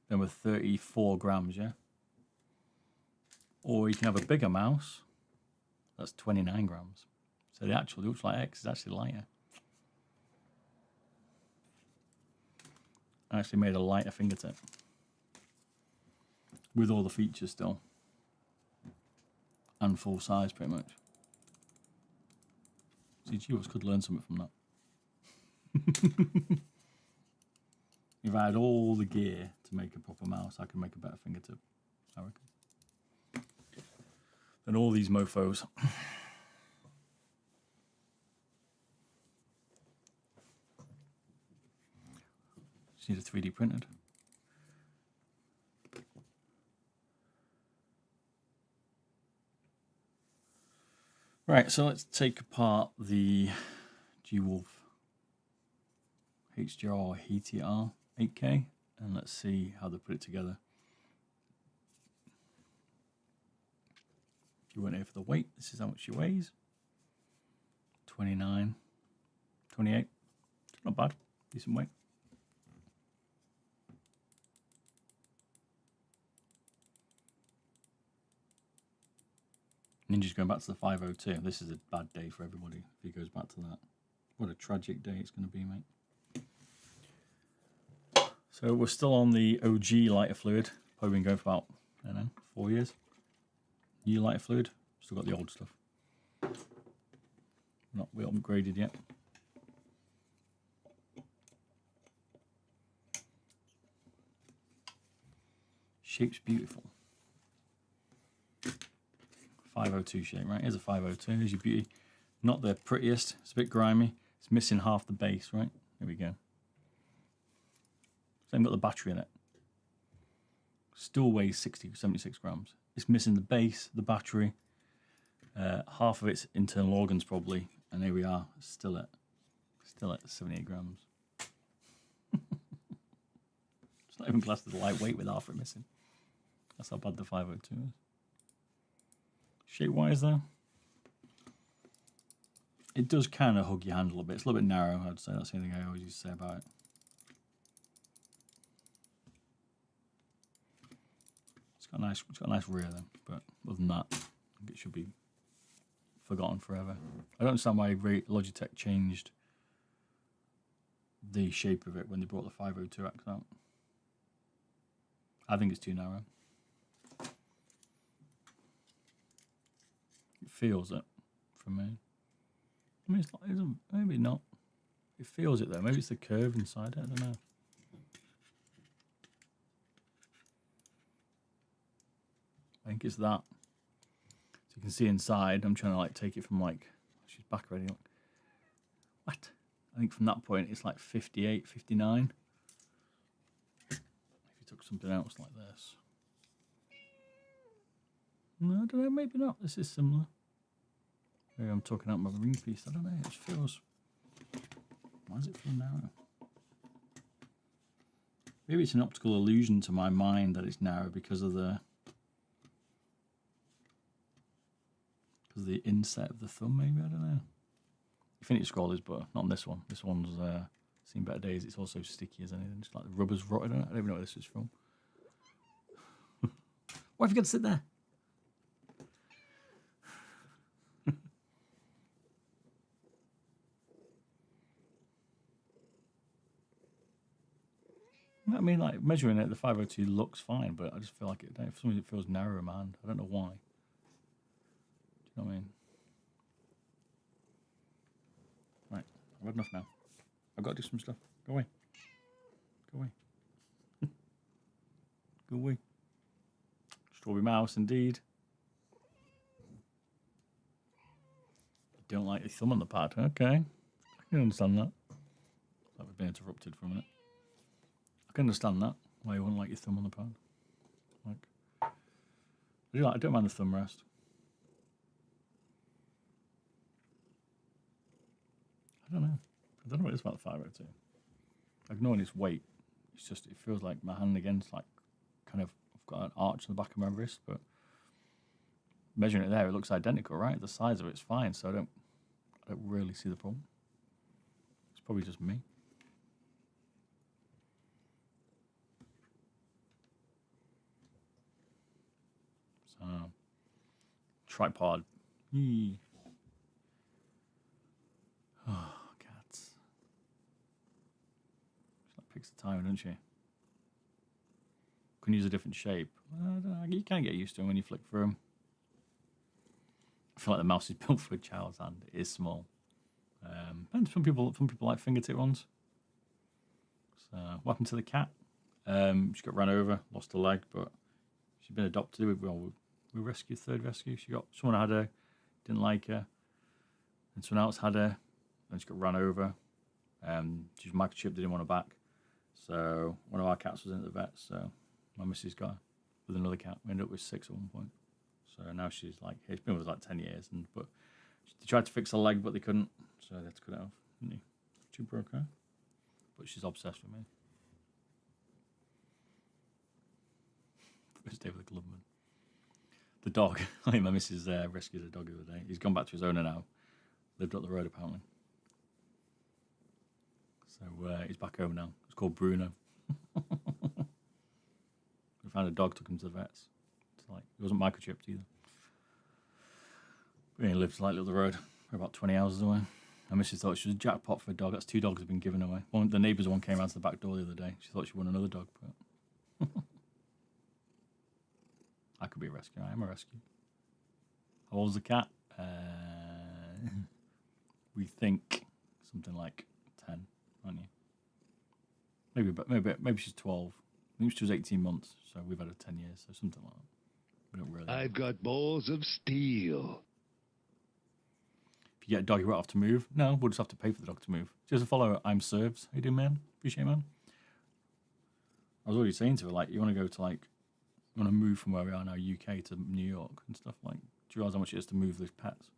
Then with 34 grams, yeah. Or you can have a bigger mouse. That's 29 grams. So the Ultralight X is actually lighter. I actually made a lighter fingertip with all the features still and full size pretty much. See, GWOS could learn something from that. If I had all the gear to make a proper mouse, I could make a better fingertip, I reckon. Than all these mofos. Just need a 3D printed. Right, so let's take apart the GWolf HDR HATI 8K and let's see how they put it together. If you weren't here for the weight, this is how much she weighs. 29, 28, not bad, decent weight. Ninja's going back to the 502. This is a bad day for everybody if he goes back to that. What a tragic day it's going to be, mate. So we're still on the OG lighter fluid. Probably been going for about, I don't know, 4 years. New lighter fluid. Still got the old stuff. Not we haven't upgraded yet. Shape's beautiful. 502 shape, right? Here's a 502. Here's your beauty. Not the prettiest. It's a bit grimy. It's missing half the base, right? There we go. Same got the battery in it. Still weighs 76 grams. It's missing the base, the battery, half of its internal organs probably, and here we are, still at 78 grams. It's not even classed as lightweight with half of it missing. That's how bad the 502 is. Shape-wise though, it does kind of hug your hand a little bit. It's a little bit narrow, I'd say. That's the only thing I always used to say about it. It's got a nice rear though, but other than that, I think it should be forgotten forever. I don't understand why Logitech changed the shape of it when they brought the 502X out. I think it's too narrow. feels it for me. I mean, maybe not. It feels it though. Maybe it's the curve inside it. I don't know. I think it's that. So you can see inside. I'm trying to like take it from like. She's back already. Look. What? I think from that point it's like 58, 59. If you took something else like this. No, I don't know. Maybe not. This is similar. Maybe I'm talking out my ring piece. I don't know. It just feels. Why does it feel narrow? Maybe it's an optical illusion to my mind that it's narrow because of the inset of the thumb. Maybe I don't know. Infinity Scroll is, but not on this one. This one's seen better days. It's also sticky as anything. Just like the rubber's rotted on it. I don't even know where this is from. Why have you got to sit there? I mean, like measuring it, the 502 looks fine, but I just feel like for some reason it feels narrow in my hand. I don't know why. Do you know what I mean? Right, I've had enough now. I've got to do some stuff. Go away. Go away. Go away. Strawberry mouse, indeed. You don't like your thumb on the pad? Okay. I can understand that. Like we've been interrupted for a minute. I can understand that. Why you wouldn't like your thumb on the pad. Like, I don't mind the thumb rest. I don't know. I don't know what it is about the 502. Ignoring its weight, it's just, it feels like my hand against like kind of, I've got an arch on the back of my wrist, but measuring it there, it looks identical, right? The size of it's fine, so I don't really see the problem. It's probably just me. So, tripod. Yee. Oh, cats. She like picks the timer, doesn't she? Can use a different shape. I don't know, you can get used to them when you flick through them. I feel like the mouse is built for a child's hand. It is small. And some people like fingertip ones. So, what happened to the cat? She got ran over, lost her leg, but she's been adopted. We rescued, third rescue. Someone had her, didn't like her, and someone else had her, and she got run over. She was microchipped, didn't want her back. So one of our cats was in at the vet. So my missus got her with another cat. We ended up with 6 at one point. So now she's like, it's been with us like 10 years, but they tried to fix her leg, but they couldn't. So they had to cut it off. Didn't they? She broke her. But she's obsessed with me. First day with the Gloveman. The dog, my missus rescued a dog the other day. He's gone back to his owner now. Lived up the road apparently. So he's back home now. It's called Bruno. We found a dog, took him to the vets. It's like, he wasn't microchipped either. But he lives slightly up the road. We're about 20 hours away. My missus thought she was a jackpot for a dog. That's 2 dogs have been given away. The neighbour's one came around to the back door the other day. She thought she won another dog, but I could be a rescue. I am a rescue. How old's the cat? We think something like 10, aren't you? Maybe she's 12. I think she was 18 months, so we've had her 10 years, so something like that. We don't really. I've got balls of steel. If you get a dog, you won't have to move. No, we'll just have to pay for the dog to move. Just a follow. I'm serves. How you doing, man? Appreciate it, man. I was already saying to her, like, you want to go to like. You want to move from where we are now, UK, to New York and stuff. Like, do you realise how much it is to move these pets?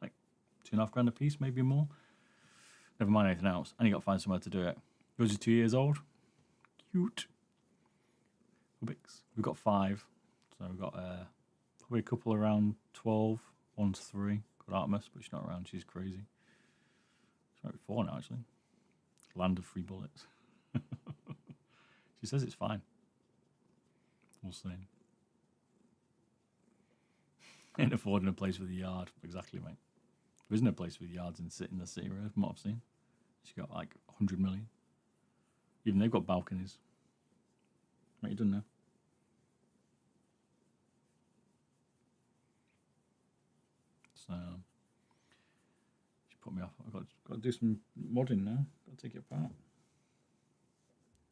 Like, $2.5 a piece, maybe more. Never mind anything else. And you got to find somewhere to do it. Yours is 2 years old. Cute. Rubik's. We've got 5. So we've got probably a couple around 12. One's 3. Called Artemis, but she's not around. She's crazy. She might be 4 now, actually. Land of free bullets. She says it's fine. We'll see. Ain't affording a place with a yard. Exactly, mate. There isn't a place with yards in the city, right? From what I've seen. She's got like 100 million. Even they've got balconies. What you done now? So she put me off. I've got to do some modding now. Got to take it apart.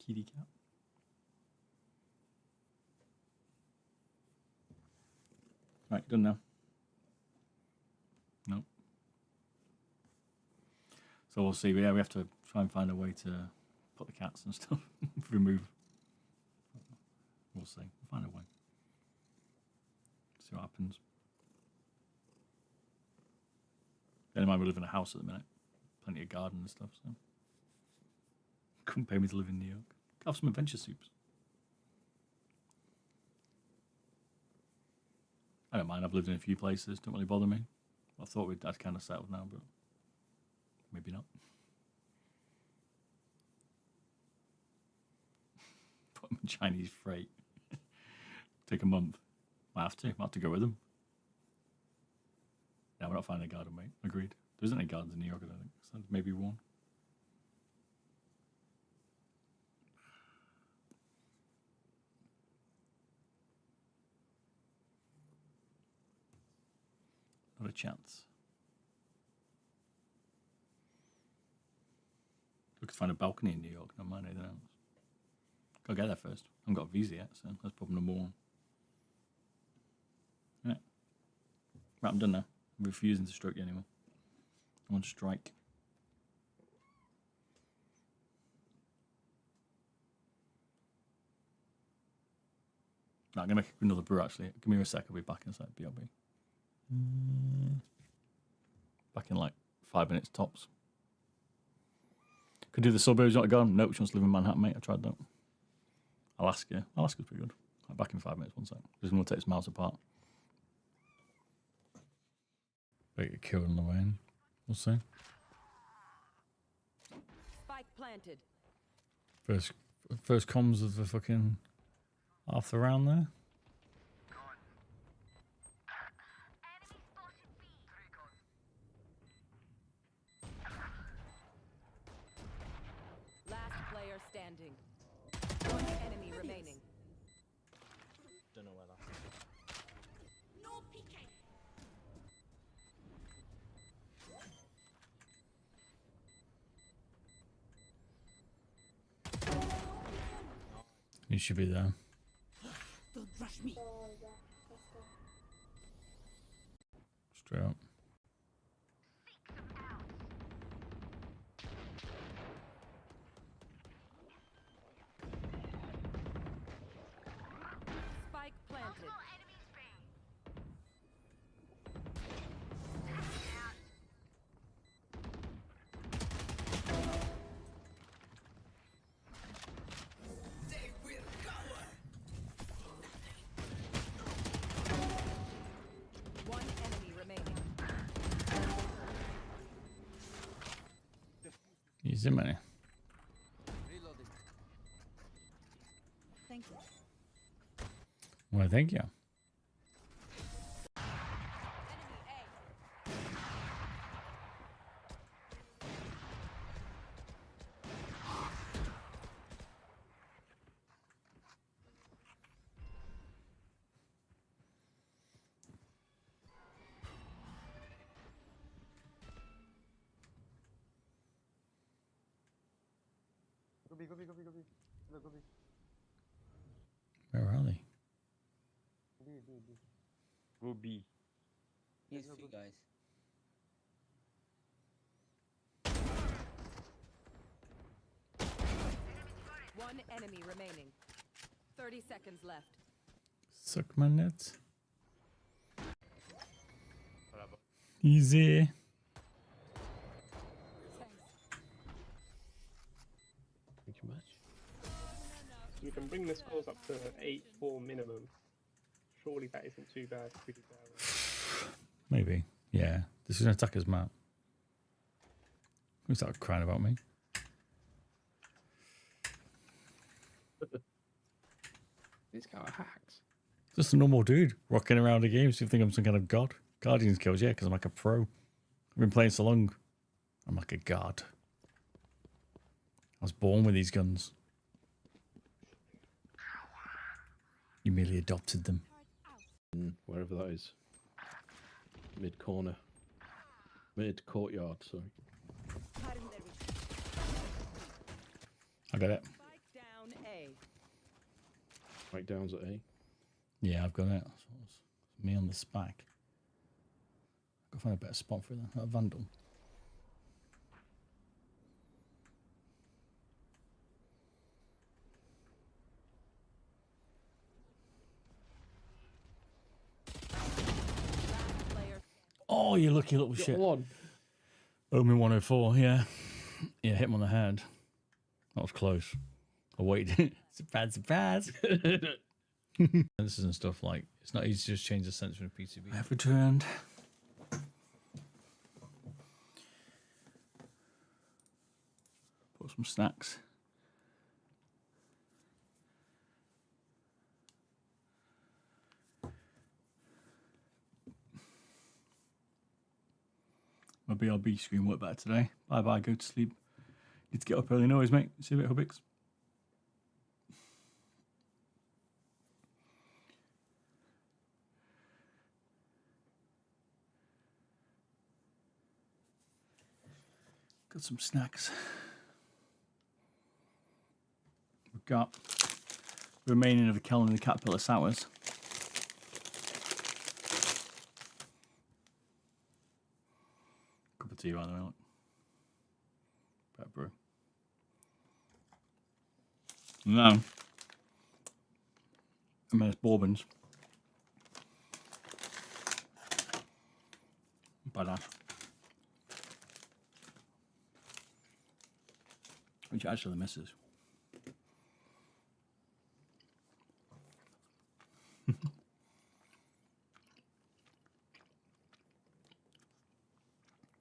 Kitty cat. Right, done now. Nope. So we'll see. Yeah, we have to try and find a way to put the cats and stuff. Remove. We'll see. We'll find a way. See what happens. Then I might live in a house at the minute. Plenty of garden and stuff, so couldn't pay me to live in New York. Have some adventure soups. I don't mind. I've lived in a few places. Don't really bother me. I thought I'd kind of settled now, but maybe not. Put them in Chinese freight. Take a month. Might have to go with them. Yeah, we're not finding a garden, mate. Agreed. There isn't any gardens in New York, I don't think. So maybe one. Not a chance. We could find a balcony in New York, not mind anything else. Gotta get there first. I haven't got a visa yet, so that's problem number one. Right. Right, I'm done now. I'm refusing to stroke you anymore. I'm on strike. No, I'm gonna make another brew actually. Give me a sec, I'll be back in a sec. BRB. Back in like 5 minutes tops. Could do the suburbs, not gone. Nope, she wants to live in Manhattan, mate. I tried that. Alaska. Alaska's pretty good. Right, back in 5 minutes, 1 sec. Just gonna take this mouse apart. Better get killed on the way in. We'll see. Spike planted. First comms of the fucking half the round there. Last player standing. One enemy remaining. Don't know where that. No peeking. You should be there. Don't rush me. Straight up. Spike planted. One enemy remaining. Easy money. Thank you. Well, thank you. Go B, go B, go B, go B. Look, go B. Where are they? B, B, B. Go B. Here's no for you good. guys. One enemy remaining. 30 seconds left. Suck my nuts. Bravo. Easy. Thank you much. You can bring the scores up to 8-4 minimum. Surely that isn't too bad. Pretty bad. Maybe. Yeah. This is an attacker's map. Who started crying about me? This guy hacks. Just a normal dude rocking around a game. So you think I'm some kind of god? Guardians kills, yeah, because I'm like a pro. I've been playing so long. I'm like a god. I was born with these guns. You merely adopted them. Wherever that is. Mid corner. Mid courtyard, sorry. I got it. Spike down A. Right down's at A. Yeah, I've got it. So it's me on the spike. Go find a better spot for that. A vandal. Player Oh, you lucky little Got shit. one. Omen 104, yeah. Yeah, hit him on the head. That was close. I waited. Surprise, surprise. Sensors and stuff like it's not easy to just change the sensor in a PCB. I have returned. Put some snacks. My BRB screen worked better today. Bye bye, go to sleep. Need to get up early noise, mate. See you later, Hubbix. Got some snacks. We've got remaining of the Kellan and the Caterpillar sours. Cup of tea, by the way. Look. Better brew. Now, I mean, it's bourbons. Badass. Which actually misses.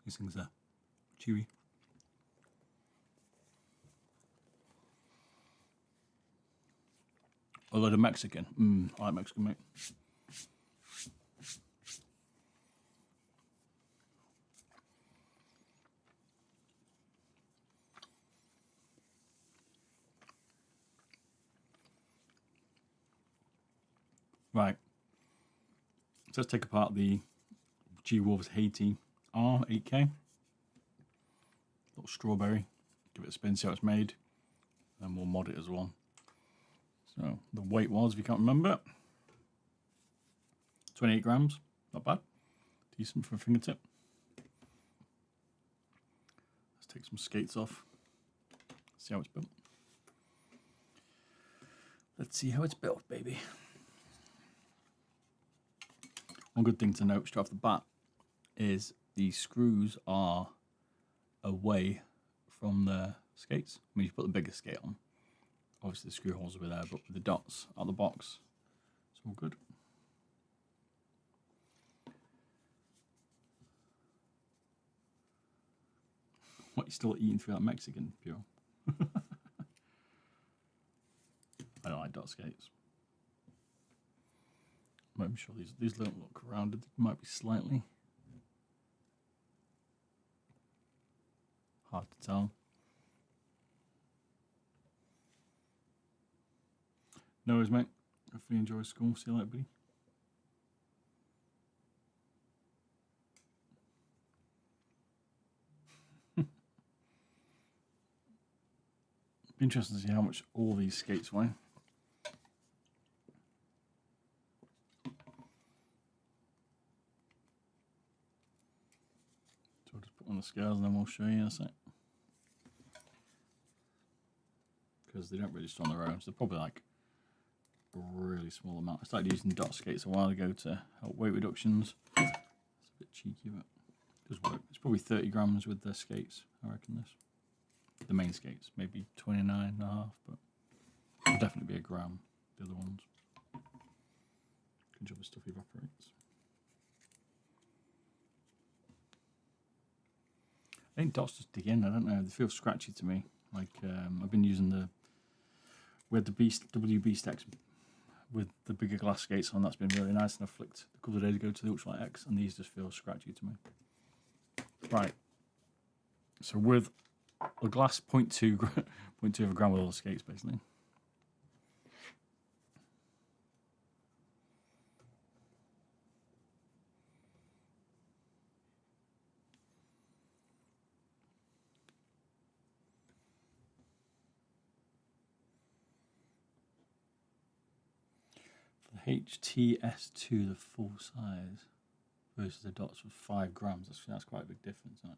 These things are chewy. A lot of Mexican. I like Mexican, mate. Right. So let's take apart the G-Wolves HATI R8K. Little strawberry. Give it a spin, see how it's made. And we'll mod it as well. So the weight was, if you can't remember, 28 grams. Not bad. Decent for a fingertip. Let's take some skates off. See how it's built. Let's see how it's built, baby. One good thing to note straight off the bat is the screws are away from the skates. I mean, you put the bigger skate on. Obviously, the screw holes will be there, but with the dots out of the box, it's all good. What, you still eating through that Mexican, Pure? I don't like dot skates. I'm sure these don't look rounded. They might be slightly hard to tell. No worries, mate. Hopefully you enjoy school. See you later, buddy. Be interesting to see how much all these skates weigh. So I'll just put on the scales and then we'll show you in a sec. Because they don't really store on their own, so they're probably like a really small amount. I started using dot skates a while ago to help weight reductions. It's a bit cheeky, but it does work. It's probably 30 grams with the skates, I reckon this. The main skates, maybe 29.5, but it'll definitely be a gram, the other ones. Good job the stuff evaporates. I think dots just dig in, I don't know, they feel scratchy to me. Like, I've been using we had the WB stacks with the bigger glass skates on, that's been really nice, and I flicked a couple of days ago to the Ultralight X, and these just feel scratchy to me. Right, so with a glass 0.2 of a gram with all the skates, basically. HTS2, the full size, versus the dots with 5 grams. That's quite a big difference, isn't it?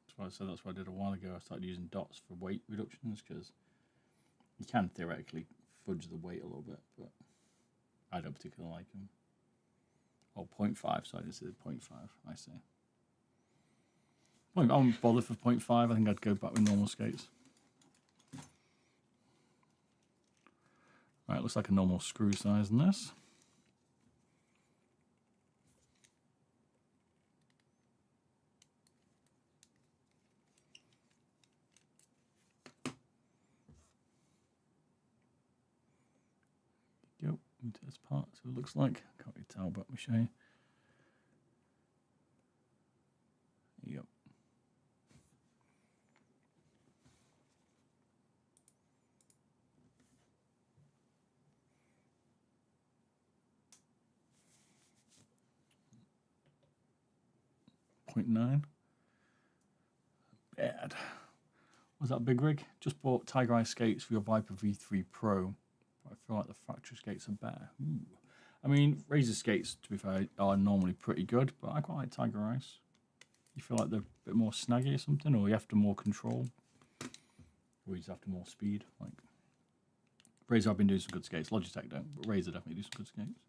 That's why I said that's what I did a while ago. I started using dots for weight reductions because you can theoretically fudge the weight a little bit, but I don't particularly like them. Oh, 0.5, so I just did 0.5, I see. I won't bother for 0.5, I think I'd go back with normal skates. Right, looks like a normal screw size in this. Go into this part, so it looks like. Can't really tell, but let me show you. There you go. .9. Bad. Was that big rig? Just bought Tiger Eye skates for your Viper V3 Pro. I feel like the factory skates are better. Ooh. I mean, Razor skates, to be fair, are normally pretty good, but I quite like Tiger Eyes. You feel like they're a bit more snaggy or something, or you have to more control, or you just have to more speed. Like Razor, I've been doing some good skates. Logitech don't, but Razor definitely do some good skates.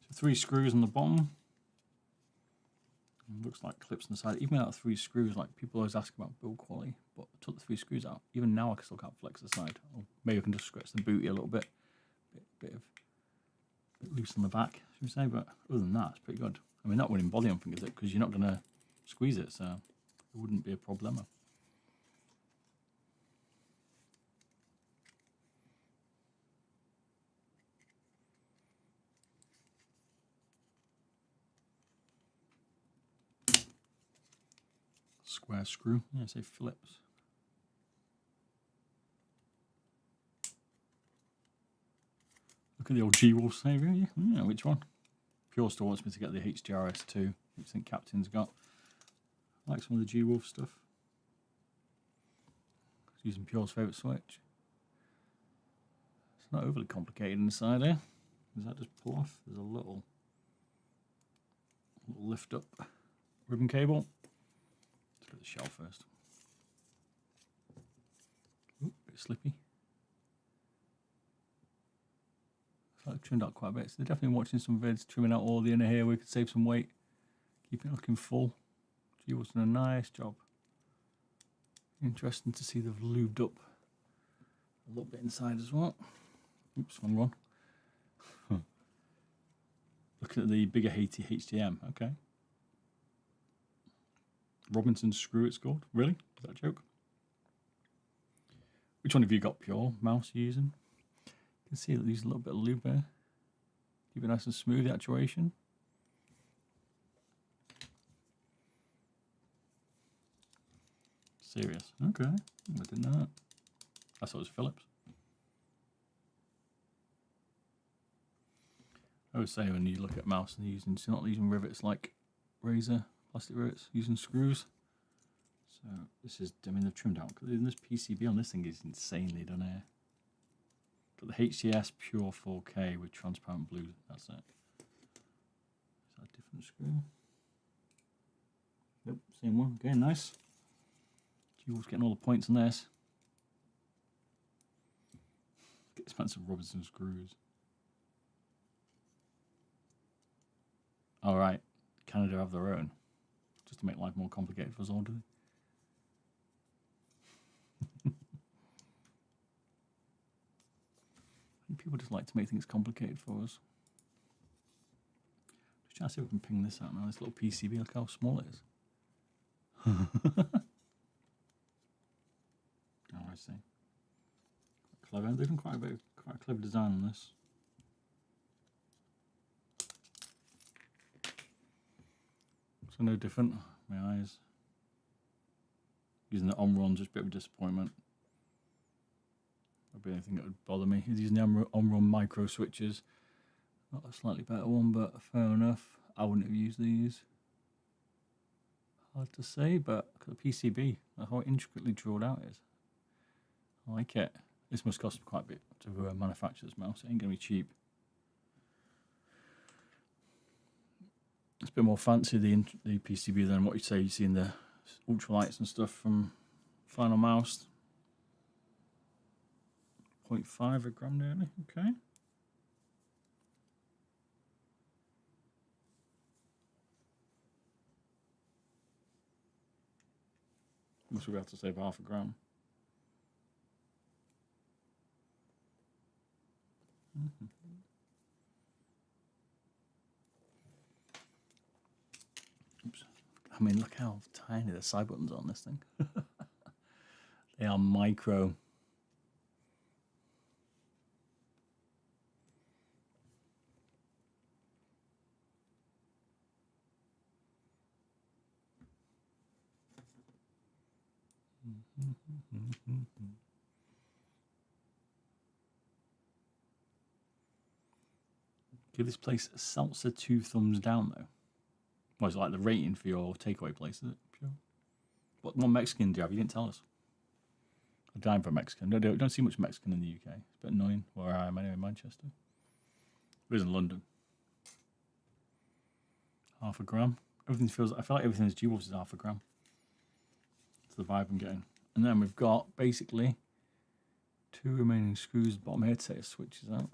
So 3 screws on the bottom. Looks like clips on the side. Even out of 3 screws, like people always ask about build quality, but I took the 3 screws out. Even now, I still can't flex the side. Or maybe I can just scratch the booty a little bit, bit loose on the back, should we say? But other than that, it's pretty good. I mean, that wouldn't bother anything, is it? Because you're not going to squeeze it, so it wouldn't be a problem. Square screw. Yeah, say Phillips. Look at the old G-Wolf saver. Yeah, which one? Pure still wants me to get the HDRS2, which I think Captain's got. I like some of the G-Wolf stuff. Using Pure's favourite switch. It's not overly complicated inside here. Does that just pull off? There's a little lift up ribbon cable. Let's get the shell first. Ooh, bit slippy. So I've trimmed out quite a bit. So they're definitely watching some vids, trimming out all the inner here. We could save some weight, keep it looking full. G-Wolf's done a nice job. Interesting to see they've lubed up a little bit inside as well. Oops, wrong one. Looking at the bigger HATI HDM. Okay. Robinson screw it's called. Really? Is that a joke? Which one have you got pure mouse using? You can see that there's a little bit of lube there. Keep it nice and smooth, the actuation. Serious. Okay. I didn't know that. I thought it was Phillips. I always say when you look at mouse and you're not using rivets like Razor, plastic rivets, using screws. So this is, I mean, they've trimmed out. This PCB on this thing is insanely done here. Got the HCS Pure 4K with transparent blue. That's it. Is that a different screw? Yep, same one. Okay, nice. G-Wolf's getting all the points on this. Get expensive Robinson screws. All right, Canada have their own, just to make life more complicated for us all, do they? People just like to make things complicated for us. Just trying to see if we can ping this out now. This little PCB, look how small it is. Oh, I see. Quite clever. They've done quite a clever design on this. So no different. My eyes. Using the Omron, just a bit of a disappointment. That'd be anything that would bother me. He's using the Omron micro switches. Not a slightly better one, but fair enough. I wouldn't have used these. Hard to say, but look at the PCB, how intricately drawn out it is. I like it. This must cost quite a bit to manufacture this mouse. It ain't going to be cheap. It's a bit more fancy, the PCB, than what you say you see in the ultralights and stuff from Final Mouse. 0.5 a gram nearly, okay. Must be able to save half a gram. Oops. I mean, look how tiny the side buttons are on this thing. They are micro. Give this place a Seltzer 2 thumbs down, though. Well, it's like the rating for your takeaway place, is it? Sure. What Mexican do you have? You didn't tell us. I'm dying for Mexican. Don't see much Mexican in the UK. It's a bit annoying where I am anyway, in Manchester. It is in London. Half a gram. Everything feels. I feel like everything is G-Wolves is half a gram. That's the vibe I'm getting. And then we've got basically 2 remaining screws at the bottom here to take the switches out.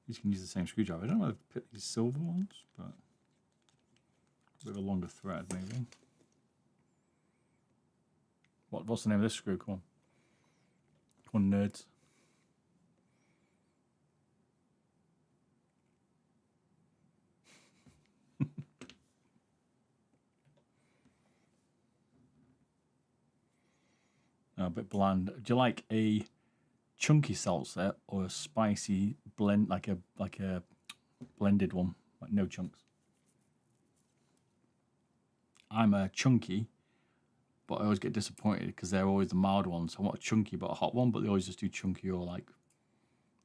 You can use the same screwdriver. I don't know if I pick these silver ones, but a bit of a longer thread maybe. What's the name of this screw? Come on, nerds. A bit bland. Do you like a chunky seltzer or a spicy blend, like a blended one, like no chunks? I'm a chunky, but I always get disappointed because they're always the mild ones. I want a chunky but a hot one, but they always just do chunky or like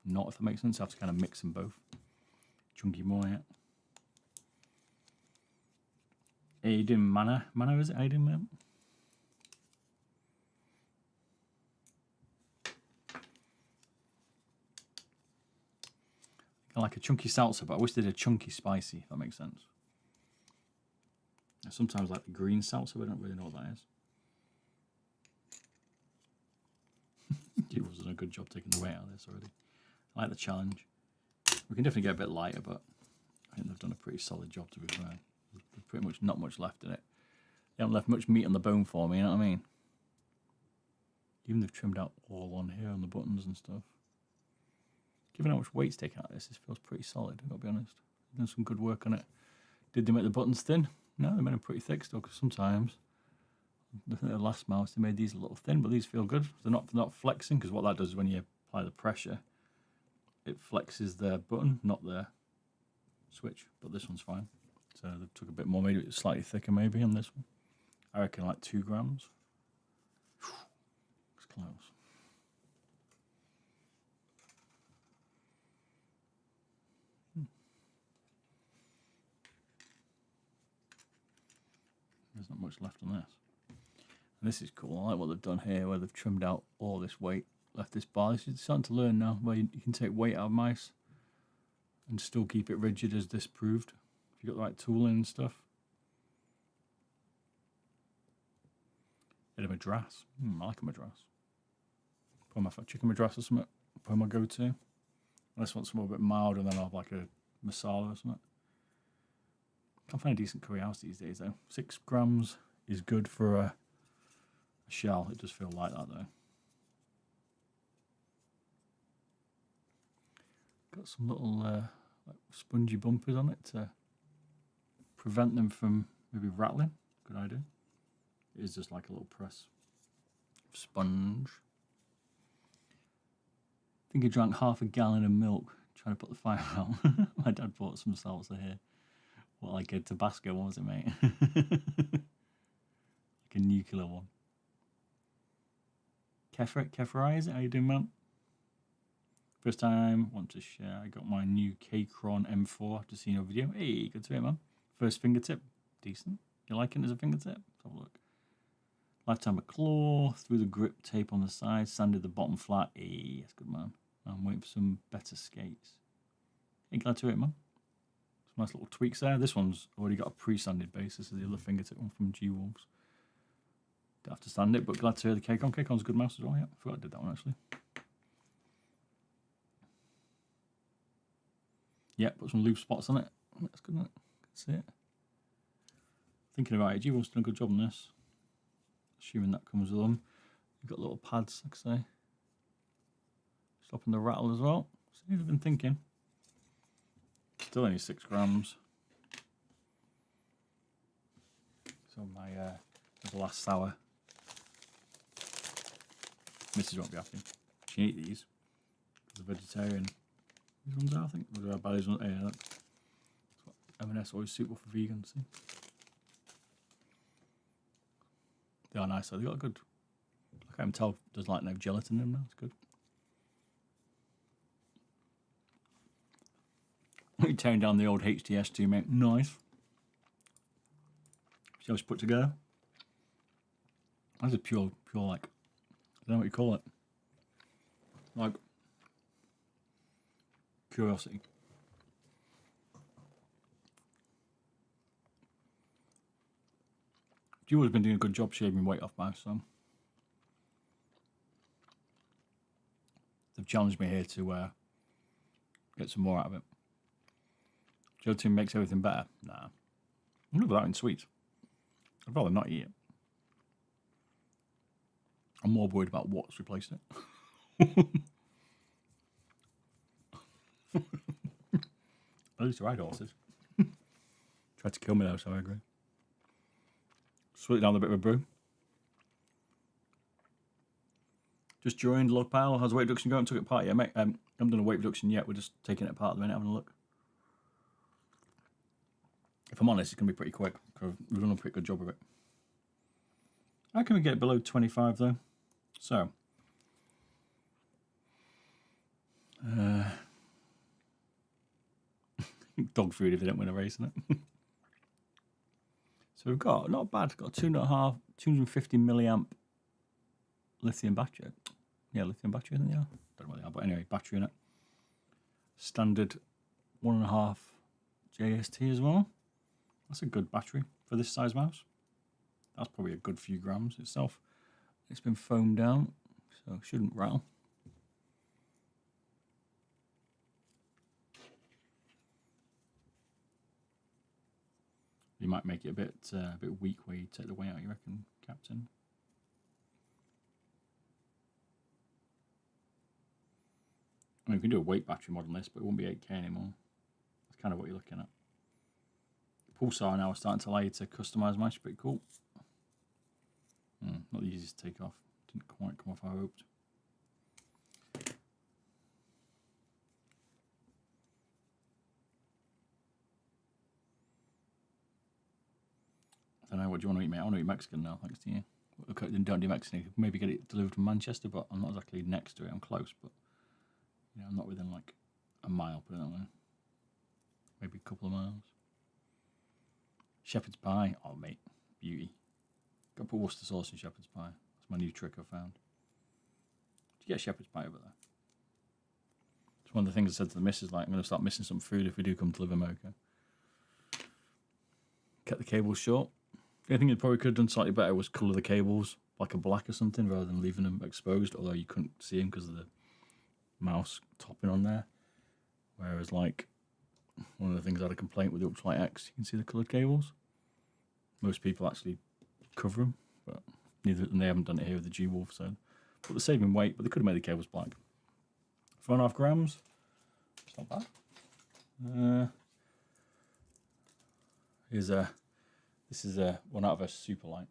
not, if that makes sense. I have to kind of mix them both. Chunky more, yeah. Aiden Mana is it Aiden, man? I like a chunky seltzer, but I wish they did a chunky spicy, if that makes sense. I sometimes like the green seltzer, but I don't really know what that is. G-Wolves has done a good job taking the weight out of this already. I like the challenge. We can definitely get a bit lighter, but I think they've done a pretty solid job, to be fair. There's pretty much not much left in it. They haven't left much meat on the bone for me, you know what I mean? Even they've trimmed out all on here on the buttons and stuff. Given how much weight's taken out of this feels pretty solid, I've got to be honest. They've done some good work on it. Did they make the buttons thin? No, they made them pretty thick still, because sometimes, I think the last mouse, they made these a little thin, but these feel good. They're not flexing, because what that does is when you apply the pressure, it flexes the button, not the switch, but this one's fine. So they took a bit more, made it slightly thicker maybe on this one. I reckon like 2 grams. It's close. There's not much left on this. And this is cool. I like what they've done here, where they've trimmed out all this weight, left this bar. This is starting to learn now, where you can take weight out of mice and still keep it rigid, as this proved. If you've got the right tooling and stuff. Bit of madras. I like a madras. Put my chicken madras or something. Put my go-to. I just want something a bit mild, and then I'll have like a masala or something. Can't find a decent curry house these days though. 6 grams is good for a shell. It does feel like that though. Got some little like spongy bumpers on it to prevent them from maybe rattling. Good idea. It is just like a little press sponge. I think I drank half a gallon of milk trying to put the fire out. My dad bought some salsa here. What, like a Tabasco one, was it, mate? Like a nuclear one. Kefir, is it? How you doing, man? First time, want to share. I got my new K-Cron M4 after seeing your video. Hey, good to hear, man. First fingertip, decent. You liking it as a fingertip? Let's have a look. Lifetime of claw, through the grip tape on the side, sanded the bottom flat. Hey, that's good, man. I'm waiting for some better skates. Hey, glad to hear it, man. Some nice little tweaks there. This one's already got a pre-sanded base. This is the other fingertip one from G-Wolves. Don't have to sand it, but glad to hear the K-Con. K-Con's a good mouse as well, yeah. I forgot I did that one, actually. Yeah, put some loose spots on it. That's good, isn't it? Can see it. Thinking about it, G-Wolves done a good job on this. Assuming that comes with them. You've got little pads, like I say. Stopping the rattle as well. See, I've been thinking. Still only 6 grams. So my the last sour. Mrs. won't be happy. She can eat these. She's a vegetarian. These ones are, I think. Those are these ones. Yeah, that's what M&S always suitable for vegans. See? They are nice though. They got a good. I can't even tell. There's like no gelatin in them now. It's good. You tearing down the old HTS too, mate. Nice. See how it's put together? That's a pure like, I don't know what you call it. Like, curiosity. Jules been doing a good job shaving weight off mouse, so they've challenged me here to get some more out of it. Gelatin makes everything better. Nah. I'm not that in sweets. I'd rather not eat it. I'm more worried about what's replaced it. I used to ride horses. Tried to kill me though, so I agree. Sweet down a bit of a brew. Just joined log pile. How's the weight reduction going? Took it apart yet, mate. I haven't done a weight reduction yet. We're just taking it apart at the minute, having a look. If I'm honest, it's going to be pretty quick, because we've done a pretty good job of it. How can we get it below 25, though? So. Dog food if they don't win a race, isn't it? So we've got, not bad, got 250 milliamp lithium battery. Yeah, lithium battery, I think they are. Don't know what they are, but anyway, battery in it. Standard 1.5 JST as well. That's a good battery for this size mouse. That's probably a good few grams itself. It's been foamed down, so it shouldn't rattle. You might make it a bit weak where you take the weight out, you reckon, Captain? I mean, we can do a weight battery mod on this, but it won't be 8K anymore. That's kind of what you're looking at. Pulsar now is starting to allow you to customize mice, pretty cool. Not the easiest to take off. Didn't quite come off how I hoped. I don't know, what do you want to eat, mate? I want to eat Mexican now, thanks to you. Look, don't do Mexican. You could maybe get it delivered from Manchester, but I'm not exactly next to it. I'm close, but you know, I'm not within like a mile, put it that way. Maybe a couple of miles. Shepherd's pie. Oh, mate. Beauty. Got to put Worcester sauce in shepherd's pie. That's my new trick I've found. Did you get shepherd's pie over there? It's one of the things I said to the missus, like, I'm going to start missing some food if we do come to live in America. Kept the cables short. The only thing you probably could have done slightly better was colour the cables like a black or something rather than leaving them exposed, although you couldn't see them because of the mouse topping on there. Whereas, like, one of the things I had a complaint with the Ultralight X, you can see the coloured cables. Most people actually cover them, but neither and they haven't done it here with the G-Wolf, so. But they're saving weight, but they could have made the cables black. 4.5 grams. It's not bad. This is one out of a super light.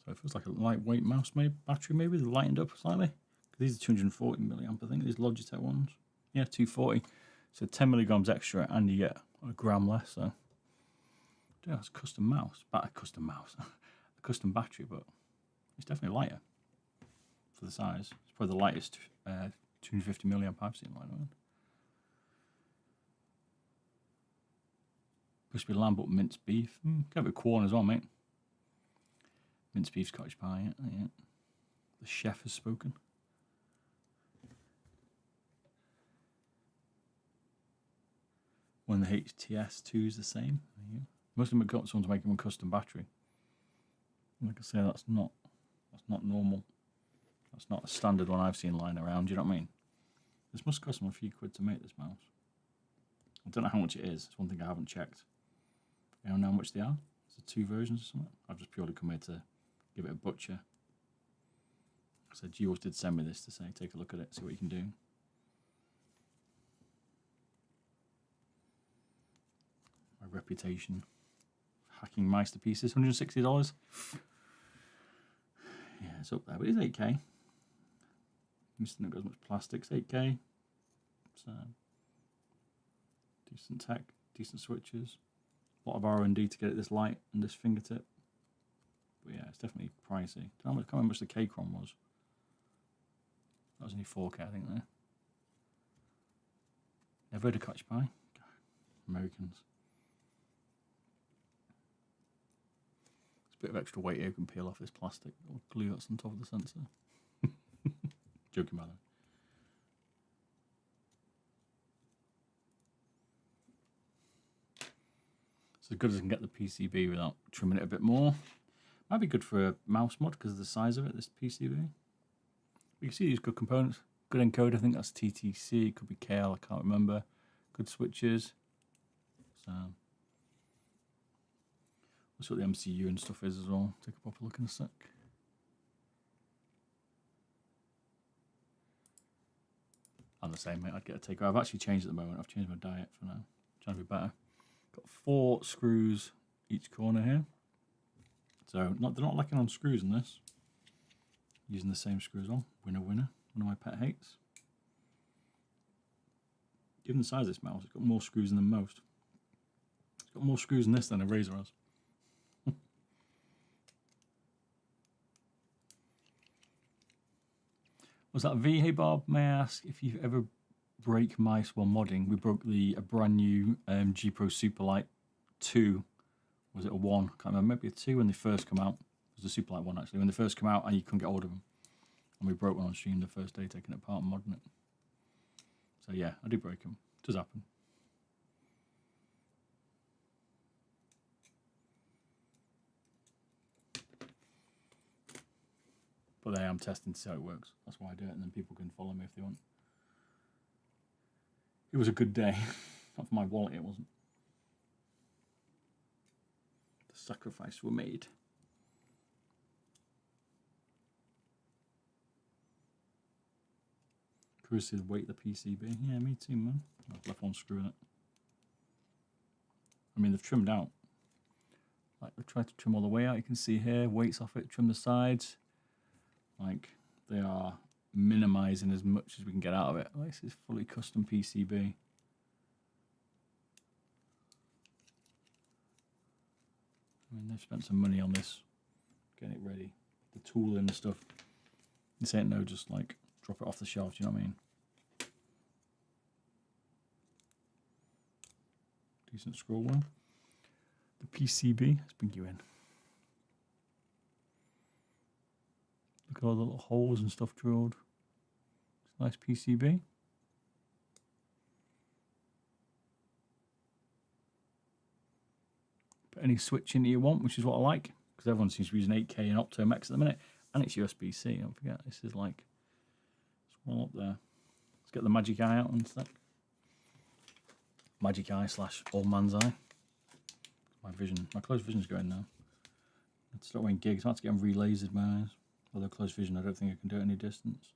So it feels like a lightweight mouse battery maybe. They're lightened up slightly. These are 240 milliamp, I think. These Logitech ones. Yeah, 240. So 10 milligrams extra, and you get a gram less. So yeah, it's a custom mouse. A custom battery, but it's definitely lighter for the size. It's probably the lightest 250 milliamp I've seen lying around. Supposed to be lamb, but minced beef. Get a bit of corn as well, mate. Minced beef, Scottish pie. Yeah. The chef has spoken. When the HTS2 is the same. Yeah. Most of them have got someone to make them a custom battery. Like I say, that's not normal. That's not a standard one I've seen lying around. Do you know what I mean? This must cost them a few quid to make this mouse. I don't know how much it is. It's one thing I haven't checked. You don't know how much they are? Is it 2 versions or something? I've just purely come here to give it a butcher. So Geos did send me this to say, take a look at it, see what you can do. My reputation. Hacking mice to pieces, $160. Yeah, it's up there, but it's 8K. It's not got as much plastics, 8K. So, decent tech, decent switches. A lot of R&D to get it this light and this fingertip. But yeah, it's definitely pricey. I can't remember how much the K-Cron was. That was only 4K, I think, there. Never heard of Scottish pie. Americans. It's a bit of extra weight here. You can peel off this plastic or glue that's on top of the sensor. Joking about that. So as good as I can get the PCB without trimming it a bit more. Might be good for a mouse mod because of the size of it, this PCB. You can see these good components. Good encode, I think that's TTC, it could be KL, I can't remember. Good switches. So that's what the MCU and stuff is as well. Take a proper look in a sec. I'm the same, mate. I'd get a takeaway. I've actually changed at the moment. I've changed my diet for now. Trying to be better. Got 4 screws each corner here. So they're not lacking on screws in this. Using the same screws on. Winner, winner. One of my pet hates. Given the size of this mouse, it's got more screws than most. It's got more screws in this than a Razer has. Was that V? Hey Bob, may I ask if you ever break mice while modding? We broke a brand new G Pro Superlight 2. Was it a 1? I can't remember. Maybe a 2 when they first come out. It was a Superlight 1 actually. When they first come out and you couldn't get hold of them. And we broke one on stream the first day, taking it apart and modding it. So yeah, I do break them. It does happen. But I am testing to see how it works. That's why I do it, and then people can follow me if they want. It was a good day. Not for my wallet, it wasn't. The sacrifice were made. Curious to weight the PCB. Yeah, me too, man. I've left one screw in it. I mean, they've trimmed out. Like, they've tried to trim all the way out. You can see here, weights off it, trim the sides. Like, they are minimizing as much as we can get out of it. Like, this is fully custom PCB. I mean, they've spent some money on this, getting it ready. The tooling and stuff. This ain't no just like drop it off the shelf, do you know what I mean? Decent scroll wheel. The PCB, let's bring you in. Look at all the little holes and stuff drilled. It's a nice PCB. Put any switch in that you want, which is what I like, because everyone seems to be using 8K and Optome X at the minute, and it's USB-C. Don't forget, this is like it's all up there. Let's get the Magic Eye out in a sec. Magic Eye / Old Man's Eye. My close vision's going now. Let's start wearing gigs. I have to get them re-lasered, my eyes. Although close vision, I don't think I can do it any distance.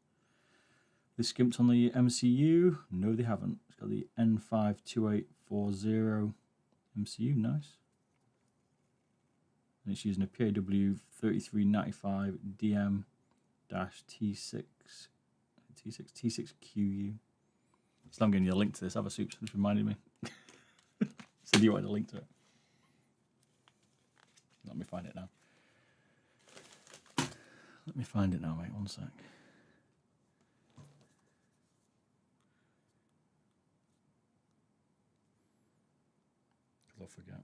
They skimped on the MCU. No, they haven't. It's got the N52840 MCU. Nice. And it's using a PAW 3395 DM-T6QU. So I'm getting you a link to this. Other soups just reminded me. Said you wanted a link to it. Let me find it now. Let me find it now, mate. One sec. I'll forget.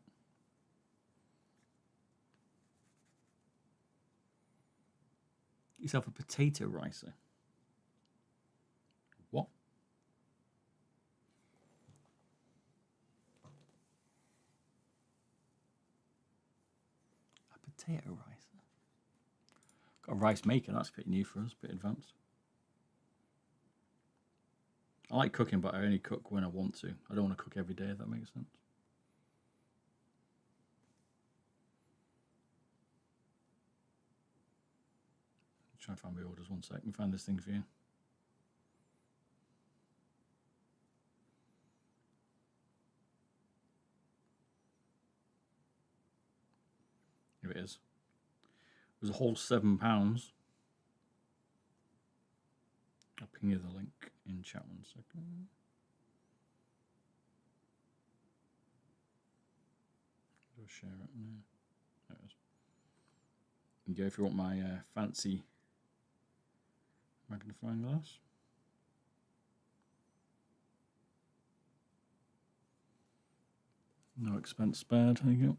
Get yourself a potato ricer. What? A potato ricer? Got a rice maker, that's pretty new for us, a bit advanced. I like cooking, but I only cook when I want to. I don't want to cook every day, if that makes sense. Try and find my orders, one sec. Let me find this thing for you. Here it is. It was a whole £7. I'll ping you the link in chat one second. I'll share it now. There it is. And go if you want my fancy magnifying glass. No expense spared. There you go.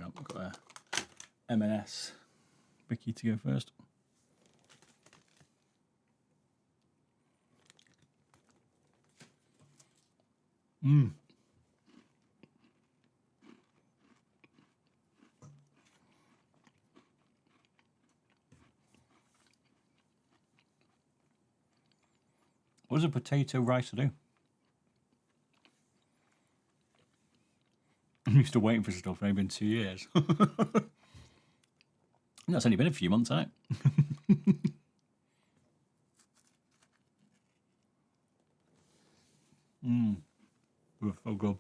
I've got a M&S Vicky to go first. What does a potato ricer do? I'm used to waiting for stuff for maybe in 2 years. That's only been a few months, hasn't it? Oh god.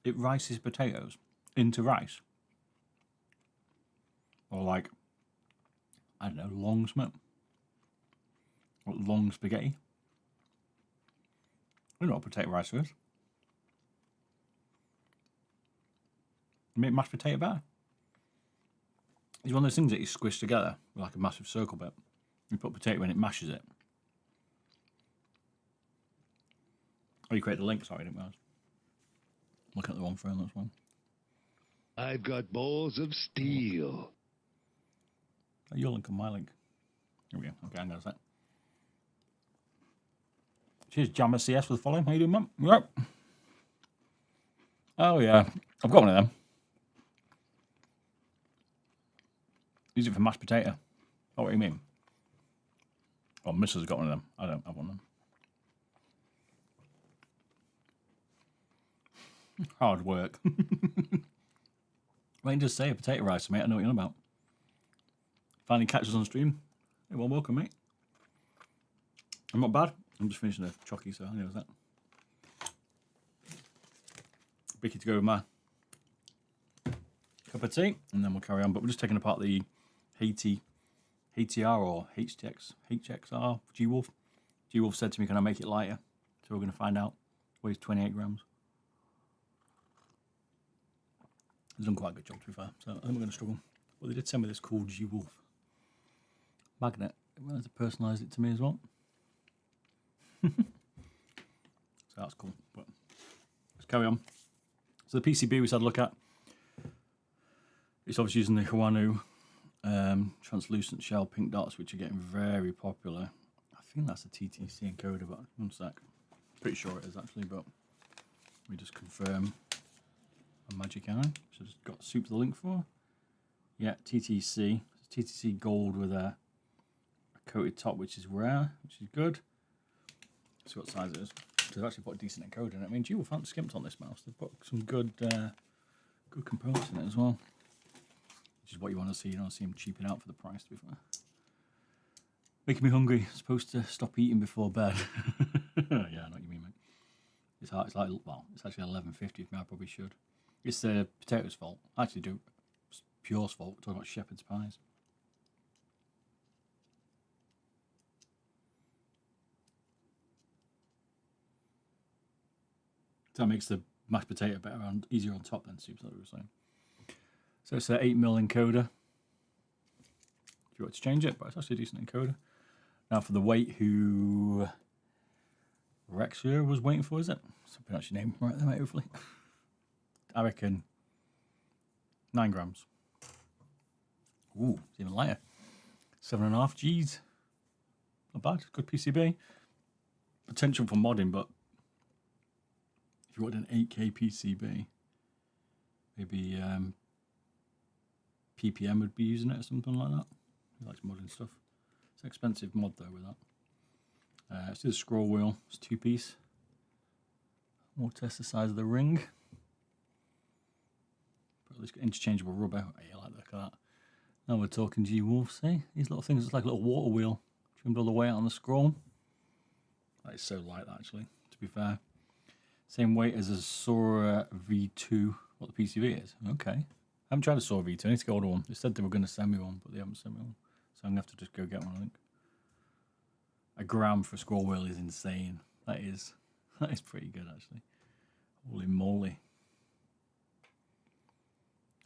It rices potatoes into rice. Or like, I don't know, long smoked. Or long spaghetti. I don't know what potato ricer is. You make mashed potato batter. It's one of those things that you squish together with like a massive circle bit. You put potato in, it mashes it. Oh, you create the link, sorry, I didn't realise. Looking at the wrong phone, that's one. I've got balls of steel. Oh, your link and my link. Here we go. Okay, hang on a sec. Cheers, Jammer CS for the following. How you doing, man? You right? Oh, yeah. I've got one of them. Use it for mashed potato. Oh, what do you mean? Oh, Mrs. has got one of them. I don't have one of them. Hard work. Why don't you just say a potato ricer, mate? I know what you're on about. Finally catch us on stream. Hey, well, welcome, mate. I'm not bad. I'm just finishing a chocky, so I know that. Bicky to go with my cup of tea, and then we'll carry on. But we're just taking apart the HATI, HTR or HXR G-Wolf. G-Wolf said to me, can I make it lighter? So we're going to find out. Weighs 28 grams. He's done quite a good job, to be fair. So I think we're going to struggle. Well, they did send me this cool G-Wolf magnet. They wanted to personalise it to me as well. So that's cool. But let's carry on. So the PCB we had a look at. It's obviously using the Huanu translucent shell pink dots, which are getting very popular. I think that's a TTC encoder, but one sec. Pretty sure it is actually, but let me just confirm a magic eye. So just got soup to the link for. Yeah, TTC. It's TTC gold with a coated top, which is rare, which is good. See what size it is. They've actually put a decent encoder in it. I mean, G-Wolf haven't skimped on this mouse. They've put some good good components in it as well. Which is what you want to see. You don't want to see them cheaping out for the price, to be fair. Making me hungry. Supposed to stop eating before bed. Yeah, I know what you mean, mate. It's hard. It's like, well, it's actually 11:50 for me. I probably should. It's the potatoes' fault. I actually do. It's Pure's fault. We're talking about shepherd's pies. That makes the mashed potato better and easier on top than soup, that we were saying. So it's an 8mm encoder. If you want to change it, but it's actually a decent encoder. Now for the weight, who Rexia was waiting for, is it? So I pronounce your name right there, mate, hopefully. I reckon 9 grams. Ooh, it's even lighter. 7.5 Gs. Not bad. Good PCB. Potential for modding, but if you wanted an 8K PCB, maybe PPM would be using it or something like that. He likes modding stuff. It's an expensive mod though with that. It's just a scroll wheel. It's 2-piece. We'll test the size of the ring. But at least got interchangeable rubber. Oh, yeah, I like the look of that. Now we're talking G-Wolf. See? These little things, it's like a little water wheel. Trimmed all the way out on the scroll. That is so light, actually, to be fair. Same weight as a Sora V2. What the PCB is. Okay. I haven't tried a Sora V2. I need to get order one. They said they were going to send me one, but they haven't sent me one. So I'm going to have to just go get one, I think. A gram for a scroll wheel is insane. That is pretty good, actually. Holy moly.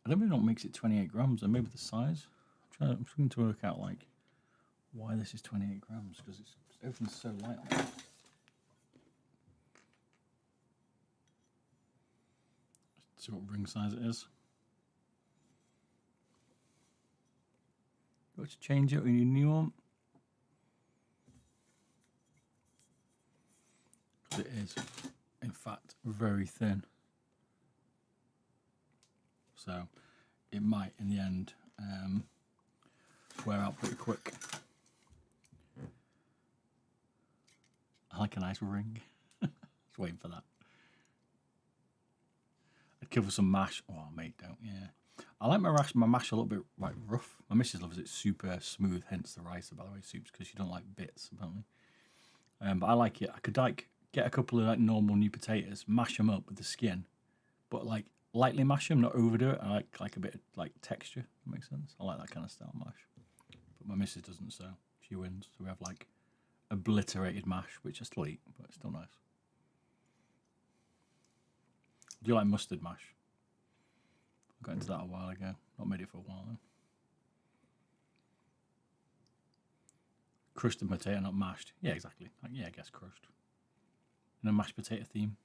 I don't really know what makes it 28 grams, or maybe the size. I'm trying to work out, like, why this is 28 grams, because everything's so light on it. Let's see what ring size it is. Got to change it when you new one. It is, in fact, very thin. So it might, in the end, wear out pretty quick. I like a nice ring. Just waiting for that. I'd kill for some mash. Oh, mate, don't. Yeah. I like my mash a little bit like rough. My missus loves it super smooth, hence the ricer, by the way, soups, because she don't like bits, apparently. But I like it. I could like get a couple of like normal new potatoes, mash them up with the skin, but like lightly mash them, not overdo it. I like a bit of like texture. That makes sense. I like that kind of style mash. But my missus doesn't, so she wins. So we have like obliterated mash, which I still eat, but it's still nice. Do you like mustard mash? I got into that a while ago. Not made it for a while though. Crushed potato, not mashed. Yeah, exactly. Like, yeah, I guess crushed. In a mashed potato theme.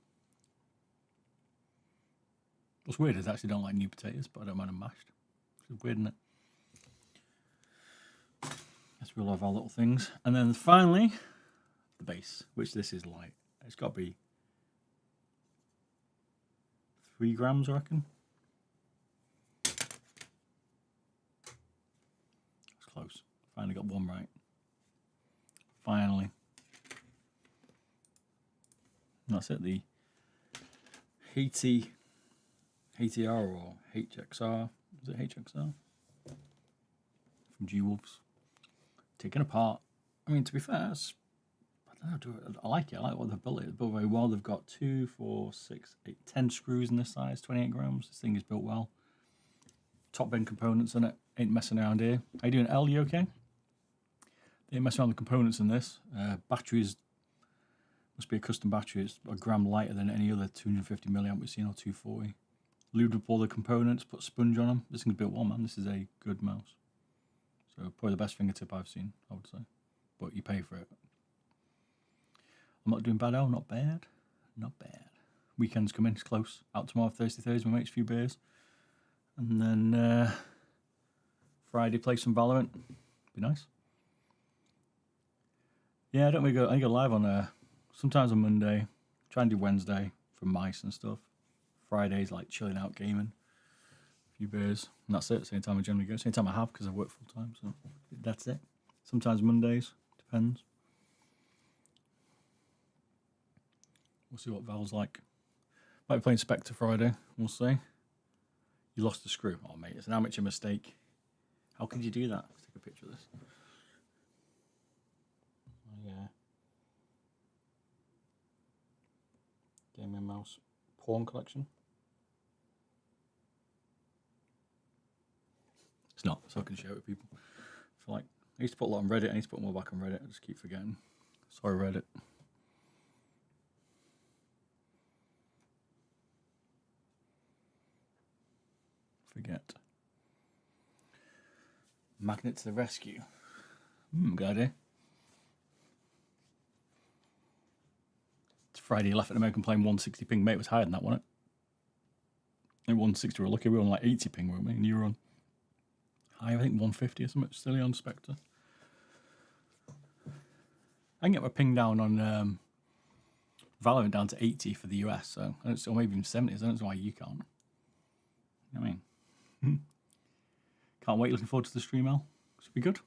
What's weird is I actually don't like new potatoes, but I don't mind them mashed. It's weird, isn't it? Guess we'll have our little things. And then finally, the base, which this is light. It's got to be 3 grams, I reckon. It's close. Finally got one right. Finally. And that's it. The HATI, HATR or HXR. Is it HXR? From G-Wolves. Taken apart. I mean, to be fair, I don't know, I like it. I like what they've built it. They've built very well. They've got 2, 4, 6, 8, 10 screws in this size, 28 grams. This thing is built well. Top end components in it. Ain't messing around here. How you doing, L? You okay? They ain't messing around with the components in this. Batteries must be a custom battery. It's a gram lighter than any other 250 milliamp we've seen, or 240. Lubed up all the components, put a sponge on them. This thing's built well, man. This is a good mouse. So probably the best fingertip I've seen, I would say. But you pay for it. I'm not doing bad, oh, not bad. Not bad. Weekends come in, it's close. Out tomorrow, Thursday, my mates, a few beers. And then Friday, play some Valorant. Be nice. Yeah, I don't really go. I go live on sometimes on Monday. Try and do Wednesday for mice and stuff. Fridays like chilling out, gaming, a few beers, and that's it. Same time I generally go. Same time I have because I work full time, so that's it. Sometimes Mondays, depends. We'll see what Val's like. Might be playing Spectre Friday. We'll see. You lost the screw. Oh mate, it's an amateur mistake. How could you do that? Let's take a picture of this. Yeah. Gaming mouse porn collection. It's not, so I can share it with people. For like, I used to put a lot on Reddit. I need to put more back on Reddit. I just keep forgetting. Sorry, Reddit. Forget. Magnet to the rescue. Good idea. It's Friday, left at American plane 160 ping. Mate, it was higher than that, wasn't it? At 160, we're lucky. We were on like 80 ping, weren't we? And you were on high, I think 150 or something, silly on Spectre. I can get my ping down on Valorant down to 80 for the US, so or maybe even 70. I don't know why you can't. You know what I mean? Can't wait. Looking forward to the stream, Al. Should be good.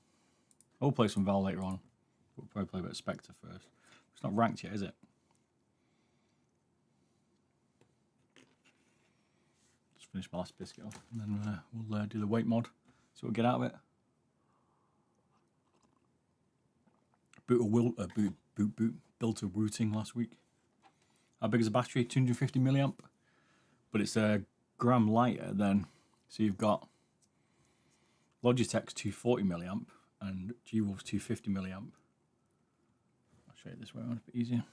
I'll play some Val later on. We'll probably play a bit of Spectre first. It's not ranked yet, is it? Just finish my last biscuit off, and then we'll do the weight mod. See what we get out of it. Built a routing last week. How big is the battery? 250 milliamp. But it's a gram lighter than. So you've got Logitech's 240 milliamp and G-Wolf's 250 milliamp. I'll show you this way around a bit easier.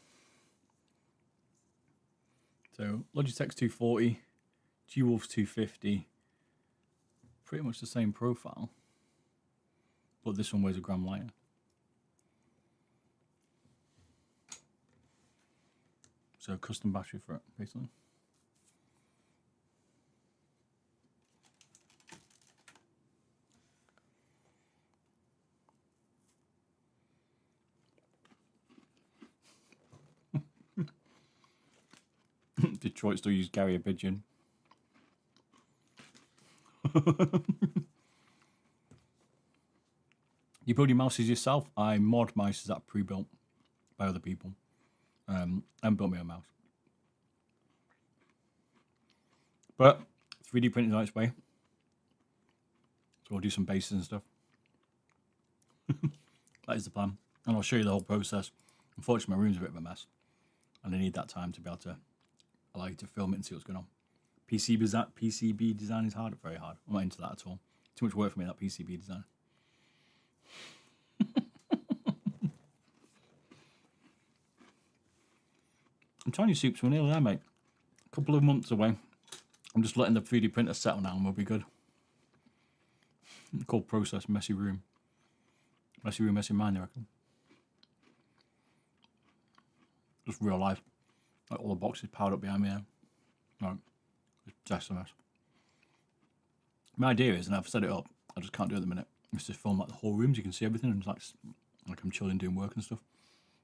So Logitech's 240, G-Wolf's 250. Pretty much the same profile. But this one weighs a gram lighter. So custom battery for it, basically. Detroit still use Gary a Pigeon. You build your mouses yourself? I mod mice that pre-built by other people. And built my own mouse. But 3D printing is on its way. So I'll do some bases and stuff. That is the plan. And I'll show you the whole process. Unfortunately, my room's a bit of a mess. And I need that time to be able to allow you to film it and see what's going on. PCB design is hard, very hard. I'm not into that at all. Too much work for me, that PCB design. I'm telling you, Soups, we're nearly there, mate. A couple of months away. I'm just letting the 3D printer settle now and we'll be good. Called process messy room. Messy room, messy mind, I reckon. Just real life. Like all the boxes piled up behind me now. No, it's just a mess. My idea is, and I've set it up, I just can't do it at the minute, is to film like the whole room so you can see everything and it's like I'm chilling doing work and stuff.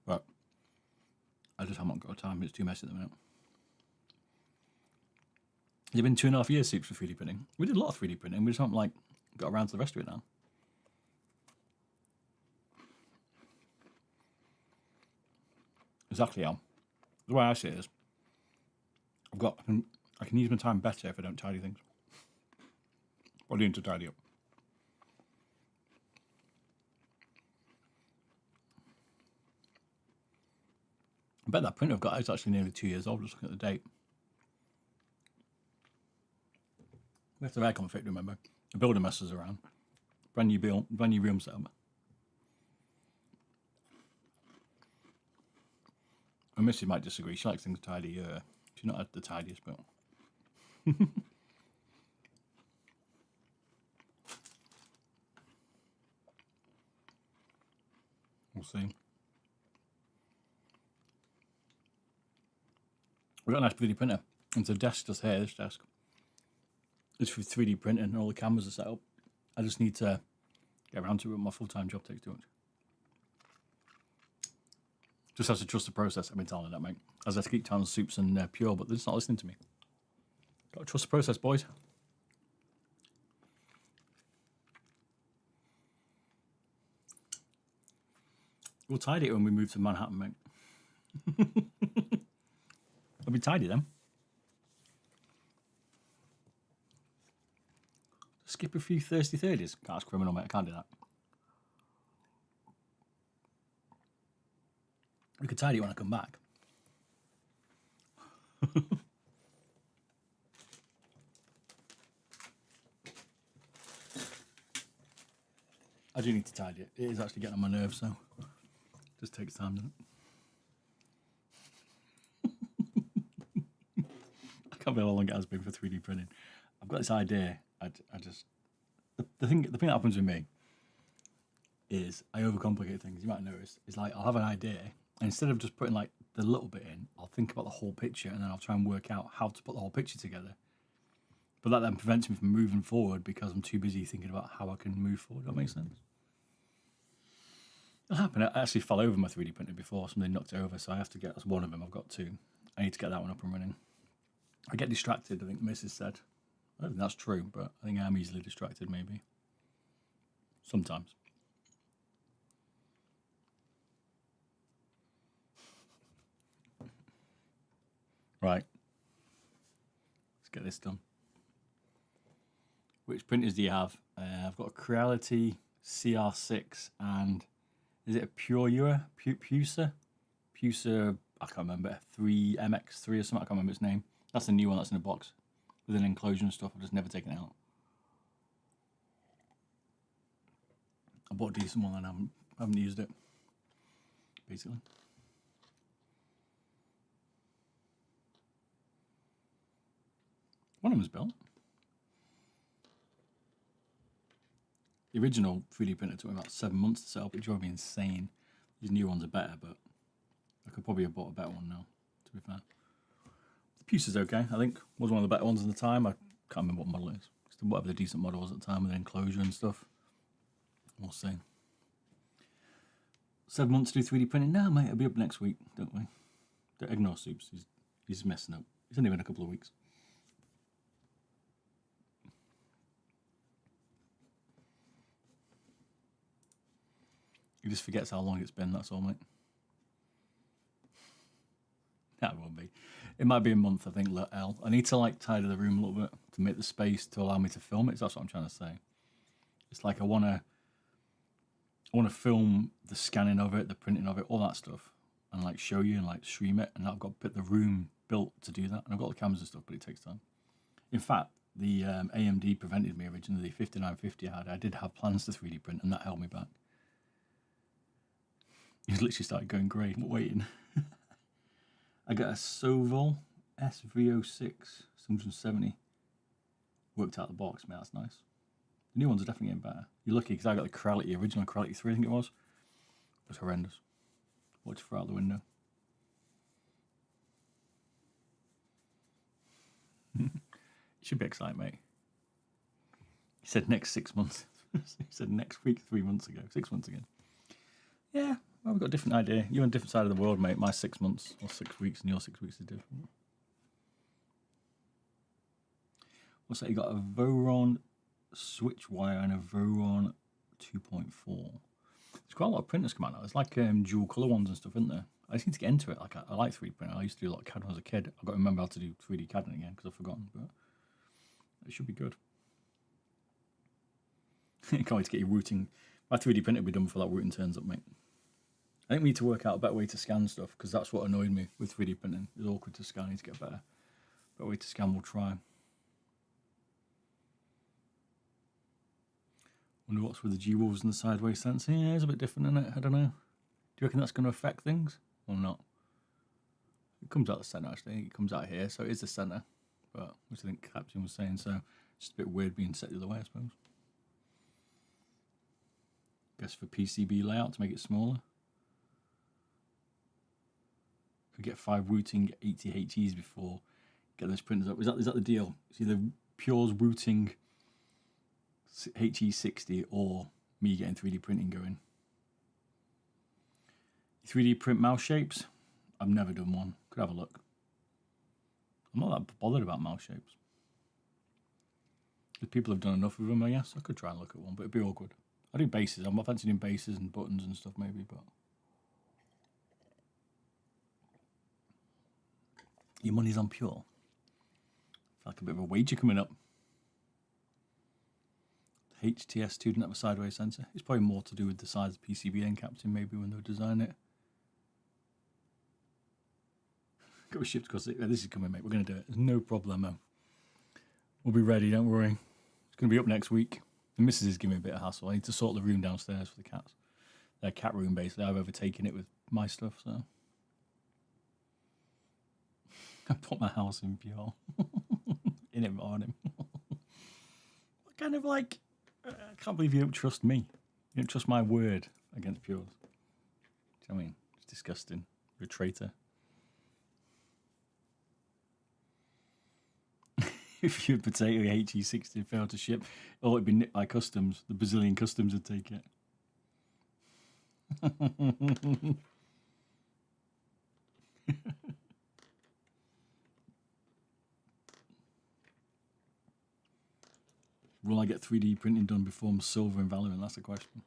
But I just haven't got time. It's too messy at the minute. It's been 2.5 years Soups for 3D printing. We did a lot of 3D printing. We just haven't like got around to the rest of it now. Exactly, Al. The way I see it is, I can use my time better if I don't tidy things. Or need to tidy up. I bet that printer I've got is actually nearly 2 years old. Just looking at the date. We have to have aircon fit, remember. The builder messes around. Brand new room setup. And Missy might disagree. She likes things tidy. She's not the tidiest, but we'll see. We've got a nice 3D printer. It's a desk just here, this desk. It's for 3D printing and all the cameras are set up. I just need to get around to it. My full-time job takes too much. Just have to trust the process. I've been telling her that, mate. As I keep telling Soups and Pure, but they're just not listening to me. Got to trust the process, boys. We'll tidy it when we move to Manhattan, mate. I'll be tidy then. Skip a few thirsty 30s. That's criminal, mate. I can't do that. We could tidy it when I come back. I do need to tidy it. It is actually getting on my nerves, so it just takes time, doesn't it? I can't believe how long it has been for 3D printing. I've got this idea. I just the thing that happens with me is I overcomplicate things. You might notice. It's like I'll have an idea, and instead of just putting like the little bit in, I'll think about the whole picture, and then I'll try and work out how to put the whole picture together. But that then prevents me from moving forward because I'm too busy thinking about how I can move forward. That makes sense. It'll happen. I actually fell over my 3D printer before. Something knocked it over, so I have to get. That's one of them. I've got two. I need to get that one up and running. I get distracted. I think Mrs. said. I don't think that's true, but I think I'm easily distracted. Maybe. Sometimes. Right. Let's get this done. Which printers do you have? I've got a Creality CR6 and is it a Pusa? Pusa, I can't remember, 3MX3 or something, I can't remember its name. That's the new one that's in a box with an enclosure and stuff. I've just never taken it out. I bought a decent one and I haven't used it, basically. One of them was built. The original 3D printer took me about 7 months to set up. It drove me insane. These new ones are better, but I could probably have bought a better one now, to be fair. The Puce is okay, I think. Was one of the better ones at the time. I can't remember what model it is. It's whatever the decent model was at the time with the enclosure and stuff. We'll see. 7 months to do 3D printing? No, mate, it'll be up next week, don't we? Don't ignore Soups. He's messing up. It's only been a couple of weeks. He just forgets how long it's been, that's all, mate. That won't be. It might be a month, I think, L. I need to, like, tidy the room a little bit to make the space to allow me to film it. So that's what I'm trying to say. It's like I want to film the scanning of it, the printing of it, all that stuff, and, like, show you and, like, stream it. And I've got the room built to do that. And I've got the cameras and stuff, but it takes time. In fact, the AMD prevented me originally, the 5950 I did have plans to 3D print, and that held me back. He's literally started going grey, waiting. I got a Sovol SV06 770. Worked out the box, man, that's nice. The new ones are definitely getting better. You're lucky because I got the Creality, original Creality 3, I think it was. It was horrendous. Watch it throw out the window. It should be exciting, mate. He said next 6 months. He said next week 3 months ago, 6 months ago. Yeah. Well, we've got a different idea. You're on a different side of the world, mate. My 6 months or 6 weeks and your 6 weeks is different. What's that? You got a Voron switch wire and a Voron 2.4. There's quite a lot of printers come out now. There's like dual colour ones and stuff, isn't there? I just need to get into it. Like I like 3D printing. I used to do a lot of CAD when I was a kid. I've got to remember how to do 3D CAD again because I've forgotten, but it should be good. Can't wait to get your routing. My 3D printer will be done before that routing turns up, mate. I think we need to work out a better way to scan stuff because that's what annoyed me with 3D printing. It's awkward to scan. I need to get a better way to scan. We'll try. Wonder what's with the G-Wolves and the sideways sensor. Yeah, it's a bit different, isn't it? I don't know. Do you reckon that's going to affect things or not? It comes out the centre, actually. It comes out here, so it is the centre. But, which I think Captain was saying, so it's just a bit weird being set the other way, I suppose. Guess for PCB layout to make it smaller. Could get 5 routing 80 HEs before get those printers up. Is that the deal? It's either Pure's routing HE60 or me getting 3D printing going. 3D print mouse shapes? I've never done one. Could have a look. I'm not that bothered about mouse shapes. If people have done enough of them, I guess I could try and look at one, but it'd be awkward. I do bases. I'm fancy doing bases and buttons and stuff maybe, but your money's on Pure. I feel like a bit of a wager coming up. HTS2 didn't have a sideways sensor. It's probably more to do with the size of the PCB end captain maybe when they were designing it. Got a shift because this is coming, mate. We're going to do it. There's no problemo. We'll be ready, don't worry. It's going to be up next week. The missus is giving me a bit of hassle. I need to sort the room downstairs for the cats. Their cat room, basically. I've overtaken it with my stuff, so. I put my house in Pure. In it on him. What kind of like, I can't believe you don't trust me. You don't trust my word against Pure's. Do you know what I mean? It's disgusting. You're a traitor. If your potato HE60 failed to ship, or it'd be nipped by customs. The Brazilian customs would take it. Will I get 3D printing done before I'm silver in Valorant? That's the question.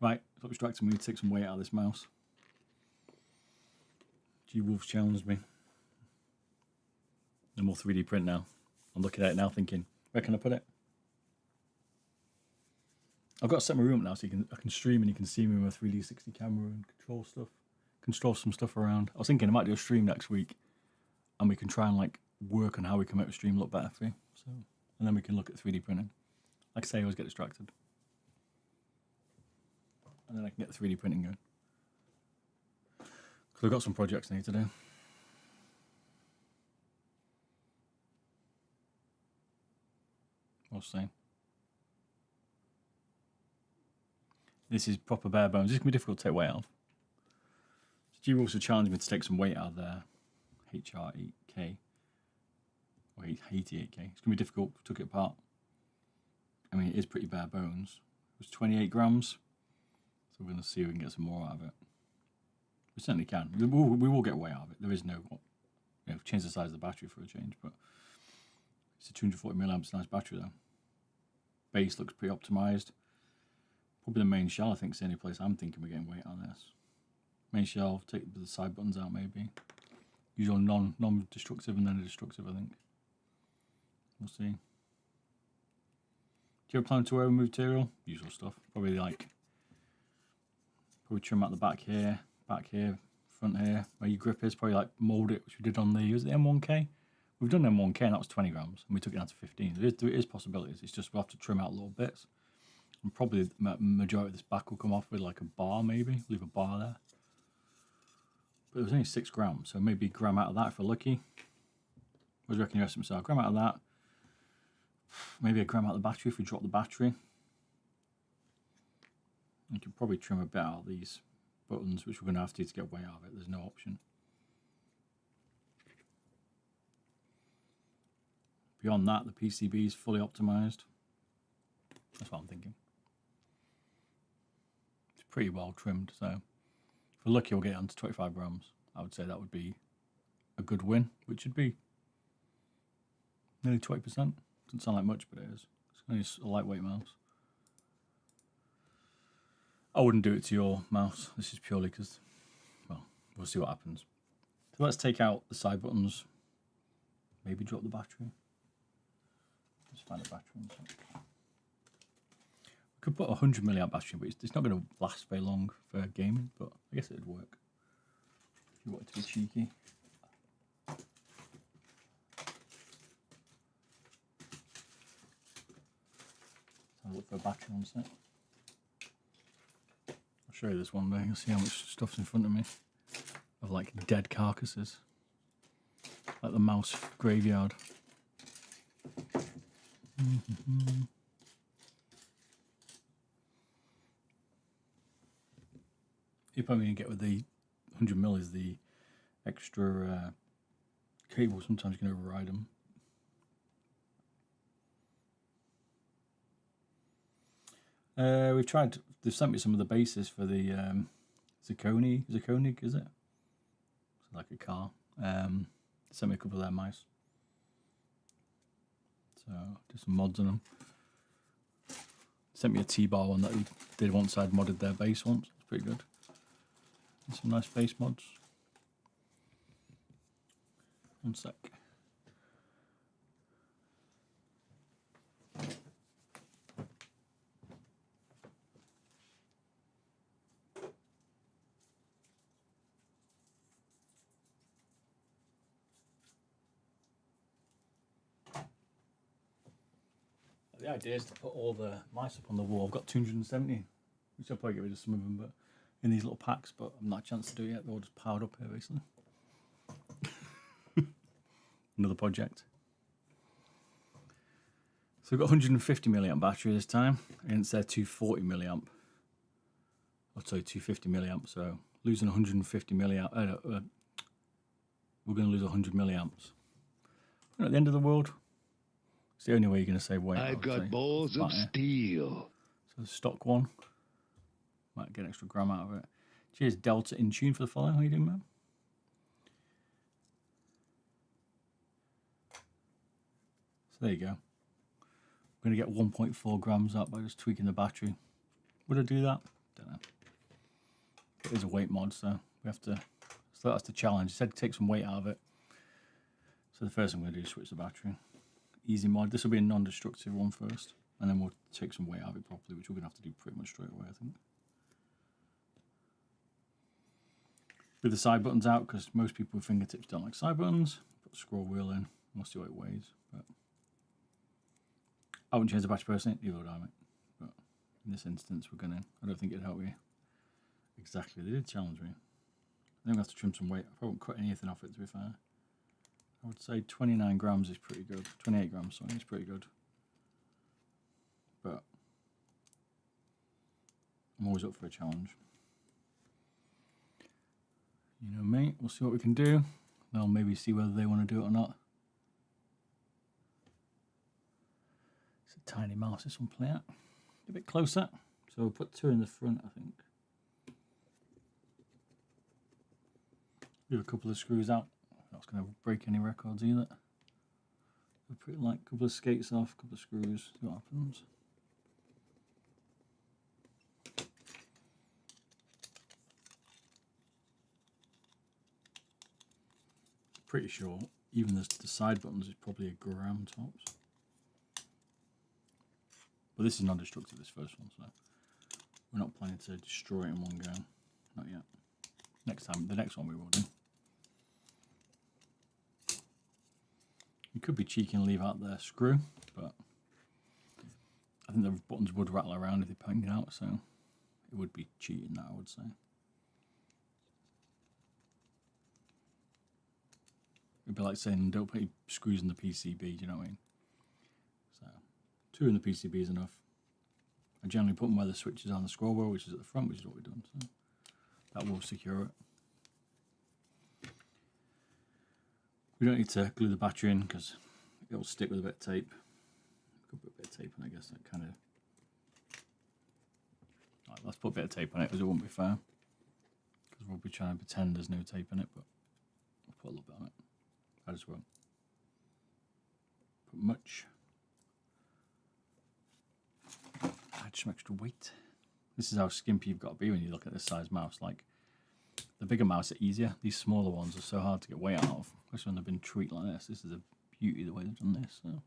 Right, stop distracting me. We need to take some weight out of this mouse. G-Wolf's challenged me. No more 3D print now. I'm looking at it now thinking, where can I put it? I've got to set my room up now so I can stream and you can see me with my 3D60 camera and control stuff. Control some stuff around. I was thinking I might do a stream next week and we can try and like work on how we can make the stream look better for you. So, and then we can look at 3D printing. Like I say, I always get distracted. And then I can get the 3D printing going. Because I've got some projects I need to do. What's saying? This is proper bare bones. This can be difficult to take weight out of. G also challenged me to take some weight out of their HR8K. Or HATI 8K. It's going to be difficult. Took it apart. I mean, it is pretty bare bones. It was 28 grams. So we're going to see if we can get some more out of it. We certainly can. We will get weight out of it. There is no, change the size of the battery for a change, but it's a 240 milliamps nice battery though. Base looks pretty optimized. Probably the main shell, I think, is the only place I'm thinking we're getting weight on this. Main shell, take the side buttons out maybe. Usual non-destructive and then a destructive, I think. We'll see. Do you ever plan to wear remove material? Usual stuff. Probably trim out the back here, front here, where your grip is. Probably like mould it, which we did on the, was it M1K? We've done M1K and that was 20 grams and we took it down to 15. There is possibilities. It's just we'll have to trim out little bits. And probably the majority of this back will come off with like a bar maybe. Leave a bar there. But it was only 6 grams, so maybe a gram out of that if we're lucky. What do you reckon the rest of them? So a gram out of that. Maybe a gram out of the battery if we drop the battery. You can probably trim a bit out of these buttons, which we're going to have to get weight out of it. There's no option. Beyond that, the PCB is fully optimized. That's what I'm thinking. It's pretty well trimmed, so if we're lucky, we'll get it on to 25 grams. I would say that would be a good win, which would be nearly 20%. Doesn't sound like much, but it is. It's only a lightweight mouse. I wouldn't do it to your mouse. This is purely because, well, we'll see what happens. So let's take out the side buttons. Maybe drop the battery. Let's find a battery in a sec. We could put a 100 milliamp battery, but it's not going to last very long for gaming, but I guess it'd work. If you wanted to be cheeky. Let's have a look for a battery on set. I'll show you this one day. You'll see how much stuff's in front of me. Of like dead carcasses. Like the mouse graveyard. You're probably going to get with the 100mm is the extra cable. Sometimes you can override them. We've tried, they've sent me some of the bases for the Zirconic, is it? It's like a car. They sent me a couple of their mice. So, do some mods on them. Sent me a T-bar one that he did once I'd modded their base once. It's pretty good. And some nice base mods. One sec. The idea is to put all the mice up on the wall. I've got 270, which I'll probably get rid of some of them, but in these little packs, but I've not had a chance to do it yet. They're all just piled up here, basically. Another project. So we've got 150 milliamp battery this time against their 240 milliamp. Or sorry, 250 milliamp. So losing 150 milliamp. We're going to lose 100 milliamps. At the end of the world. It's the only way you're going to save weight. I've got balls of steel. So the stock one. Might get an extra gram out of it. Cheers, Delta in tune for the follow. How you doing, man? So there you go. I'm going to get 1.4 grams up by just tweaking the battery. Would I do that? Don't know. It is a weight mod, so we have to. So that's the challenge. I said take some weight out of it. So the first thing I'm going to do is switch the battery. Easy mod. This will be a non-destructive one first, and then we'll take some weight out of it properly, which we're going to have to do pretty much straight away, I think. With the side buttons out, because most people with fingertips don't like side buttons. Put the scroll wheel in. We'll see what it weighs. But I wouldn't change the battery personally. Neither would I, mate. But in this instance, we're going to. I don't think it'd help you. Exactly. They did challenge me. I think we have to trim some weight. I won't cut anything off it, to be fair. I would say 29 grams is pretty good. 28 grams, sorry, is pretty good. But I'm always up for a challenge. You know me, we'll see what we can do. They'll maybe see whether they want to do it or not. It's a tiny mouse, this one play out. A bit closer. So we'll put 2 in the front, I think. Leave a couple of screws out. Not going to break any records either. We'll put like a couple of skates off, a couple of screws, see what happens. Pretty sure even the side buttons is probably a gram tops. But this is non-destructive, this first one, so we're not planning to destroy it in one go. Not yet. Next time, the next one we will do. You could be cheeky and leave out the screw, but I think the buttons would rattle around if they pointed out, so it would be cheating, that I would say. It'd be like saying don't put any screws in the PCB, do you know what I mean? So 2 in the PCB is enough. I generally put them where the switch is on the scroll wheel, which is at the front, which is what we've done, so that will secure it. We don't need to glue the battery in because it'll stick with a bit of tape. We could put a bit of tape on, I guess, that kind of. Right, let's put a bit of tape on it because it won't be fair. Because we'll be trying to pretend there's no tape in it, but we'll put a little bit on it. I just won't put much. Add some extra weight. This is how skimpy you've got to be when you look at this size mouse. Like, the bigger mouse are easier. These smaller ones are so hard to get weight out of, especially when they've been treated like this. This is a beauty the way they've done this. So,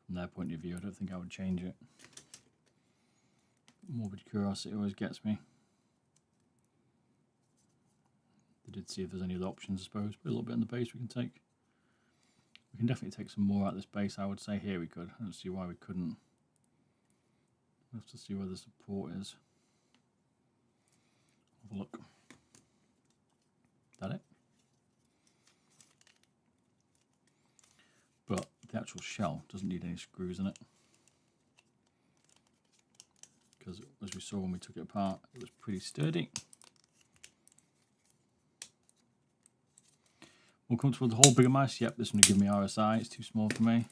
from their point of view, I don't think I would change it. Morbid curiosity always gets me. They did see if there's any other options, I suppose. Put a little bit in the base we can take. We can definitely take some more out of this base, I would say. Here we could. I don't see why we couldn't. We'll have to see where the support is. Have a look. Is that it? But the actual shell doesn't need any screws in it. Because as we saw when we took it apart, it was pretty sturdy. More comfortable with the whole bigger mouse? Yep, this one will give me RSI. It's too small for me.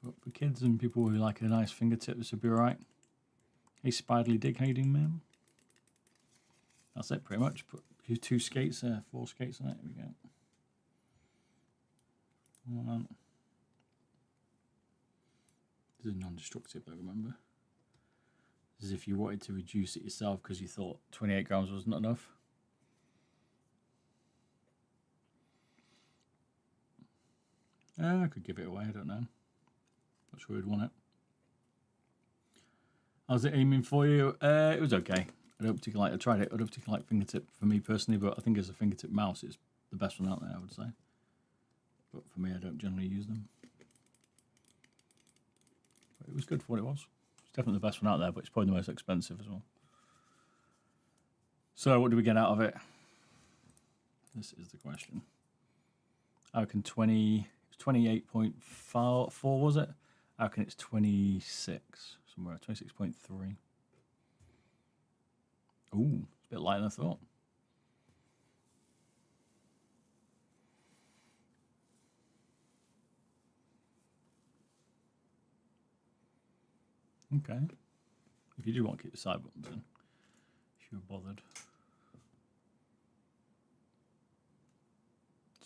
But for kids and people who like a nice fingertip, this would be alright. Hey, Spiderly Dig, how you doing, man? That's it, pretty much. Put 2 skates, 4 skates on it. Here we go. 1. This is non-destructive, though, remember? This is if you wanted to reduce it yourself because you thought 28 grams wasn't enough. I could give it away, I don't know. Not sure who'd want it. How's it aiming for you? It was okay. I don't particularly like, I tried it, I don't particularly like fingertip for me personally, but I think as a fingertip mouse, it's the best one out there, I would say. But for me, I don't generally use them. But it was good for what it was. It's definitely the best one out there, but it's probably the most expensive as well. So what do we get out of it? This is the question. I reckon 20, 28.4, was it? I reckon it's 26 somewhere, 26.3. Ooh, it's a bit lighter than I thought. Okay. If you do want to keep the side buttons in, if you're bothered.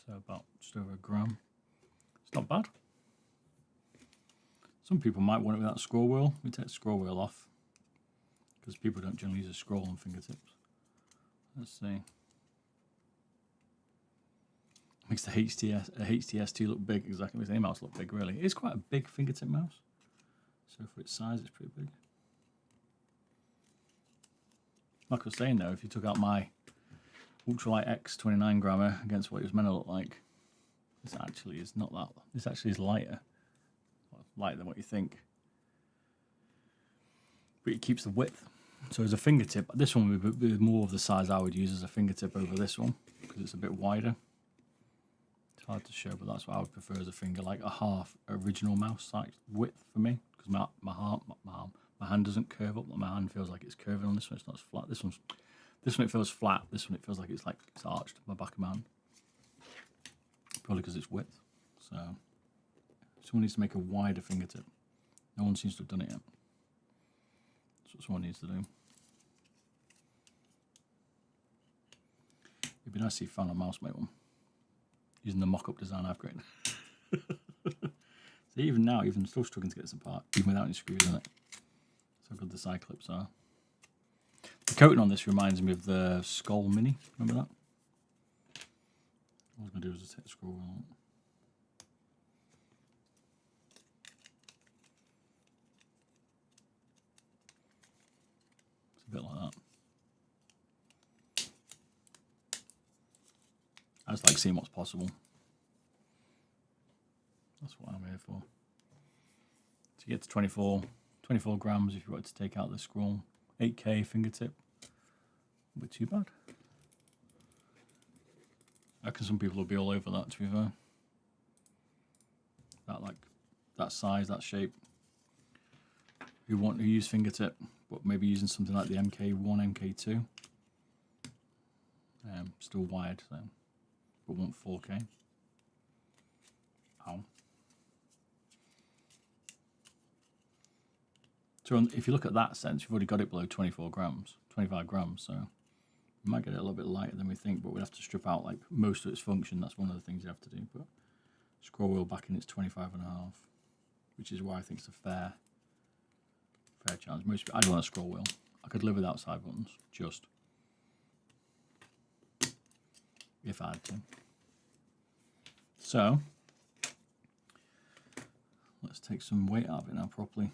So about just over a gram. It's not bad. Some people might want it without scroll wheel. We take the scroll wheel off because people don't generally use a scroll on fingertips. Let's see. Makes the HTS2 look big, exactly. Makes any mouse look big, really. It is quite a big fingertip mouse. So for its size, it's pretty big. Like I was saying though, if you took out my Ultralight X 29 grammer against what it was meant to look like, this actually is not that. This actually is lighter. Lighter than what you think. But it keeps the width. So as a fingertip, this one would be more of the size I would use as a fingertip over this one, because it's a bit wider. It's hard to show, but that's what I would prefer as a finger, like a half original mouse size width for me, because my hand doesn't curve up. My hand feels like it's curving on this one. It's not as flat. This one it feels flat. This one it feels like it's arched. My back of my hand, probably because it's width. So someone needs to make a wider fingertip. No one seems to have done it yet. That's what someone needs to do. It'd be nice to see Fan on Mouse make one using the mock-up design I've created. So even now, I'm still struggling to get this apart, even without any screws in it. So good the side clips are. The coating on this reminds me of the Skull Mini. Remember that? All I was going to do is just hit the scroll wheel on. It's a bit like that. I just like seeing what's possible. That's what I'm here for. To get to 24 grams if you wanted to take out the scroll. 8K fingertip. Not too bad. I reckon some people will be all over that, to be fair. That size, that shape. Who use fingertip, but maybe using something like the MK1, MK2. Still wired, so, but want 4K. Ow. So if you look at that sense, you've already got it below 25 grams, so we might get it a little bit lighter than we think, but we'd have to strip out like most of its function. That's one of the things you have to do. But scroll wheel back in, it's 25.5, which is why I think it's a fair challenge. I don't want a scroll wheel. I could live without side buttons, just if I had to. So let's take some weight out of it now properly.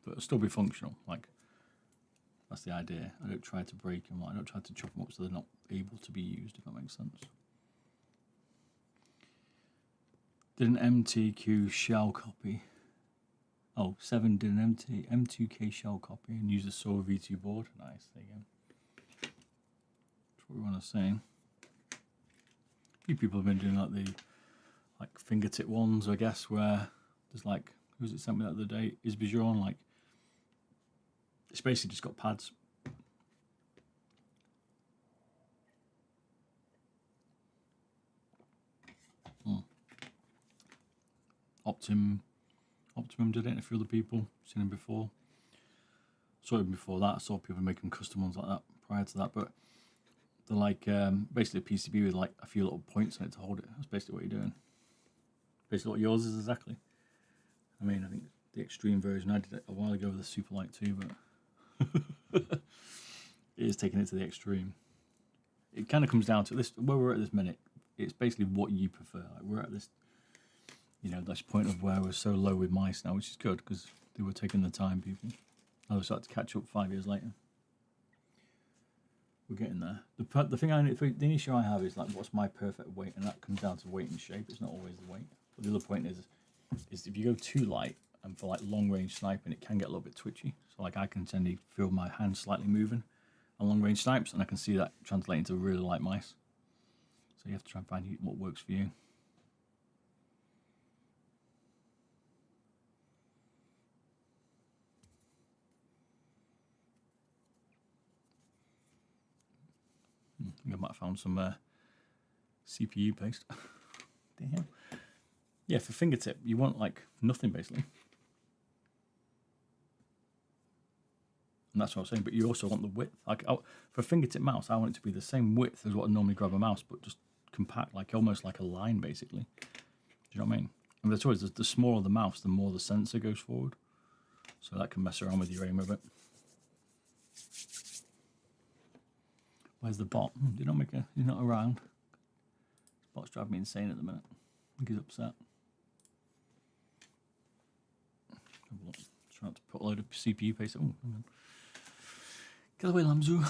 But it'll still be functional. Like, that's the idea. I don't try to break them. I don't try to chop them up so they're not able to be used, if that makes sense. Did an MTQ shell copy. Oh, 7 did an M2K shell copy and used a SOA V2 board. Nice, there you go. That's what we want to say. A few people have been doing like fingertip ones, I guess, where there's like, who was it sent me the other day? Is Bijon, like, it's basically just got pads. Optimum did it, and a few other people, seen him before. Saw him before that, I saw people making custom ones like that prior to that, but they're like basically a PCB with like a few little points on it to hold it. That's basically what you're doing. Basically what yours is exactly. I mean, I think the extreme version, I did it a while ago with the Superlight 2, but it is taking it to the extreme. It kind of comes down to this, where we're at this minute, it's basically what you prefer. Like we're at this, this point of where we're so low with mice now, which is good, because they were taking the time, people. Now they start to catch up 5 years later. We're getting there. The thing the issue I have is like, what's my perfect weight? And that comes down to weight and shape. It's not always the weight. But the other point is if you go too light, and for like long range sniping, it can get a little bit twitchy. So like I can tend to feel my hand slightly moving on long range snipes, and I can see that translating to really light mice. So you have to try and find what works for you. I might have found some CPU paste. Damn. Yeah, for fingertip, you want like nothing basically. And that's what I was saying, but you also want the width. Like for a fingertip mouse, I want it to be the same width as what I normally grab a mouse, but just compact, like almost like a line basically. Do you know what I mean? And the choice is the smaller the mouse, the more the sensor goes forward. So that can mess around with your aim a bit. Where's the bot? Did not make a. He's not around. This bot's driving me insane at the minute. I think he's upset. Trying to put a load of CPU paste. Oh, hang on. Get away, Lamzu.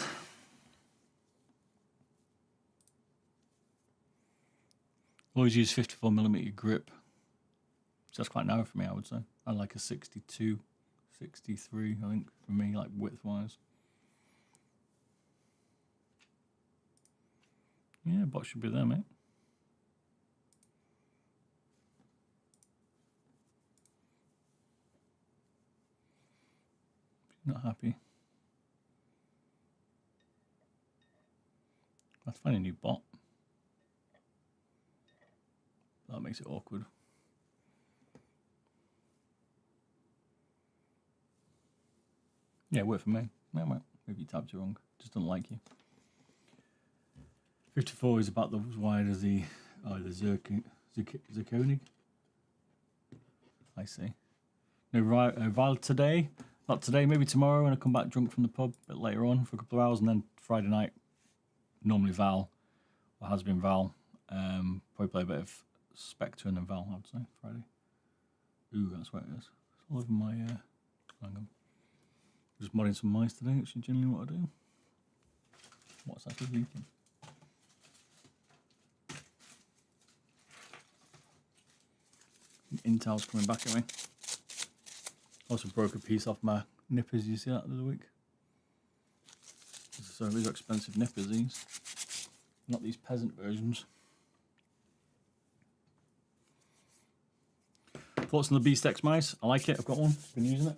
Always use 54mm grip. So that's quite narrow for me, I would say. I like a 62, 63, I think, for me, like width-wise. Yeah, bot should be there, mate. Not happy. I have to find a new bot. That makes it awkward. Yeah, work for me. Yeah, well, maybe you tapped it wrong. Just don't like you. 54 is about as wide as the zirconig. I see. No, Val today. Not today, maybe tomorrow when I come back drunk from the pub a bit later on for a couple of hours, and then Friday night, normally Val, or has been Val. Probably play a bit of Spectre and then Val, I would say, Friday. Ooh, that's where it is. It's all over my, hang on. Just modding some mice today, which is generally what I do. What's actually leaking? Intel's coming back at me. Also broke a piece off my nippers, you see that the other week? So these are expensive nippers, these. Not these peasant versions. Thoughts on the Beast X mice? I like it, I've got one, been using it.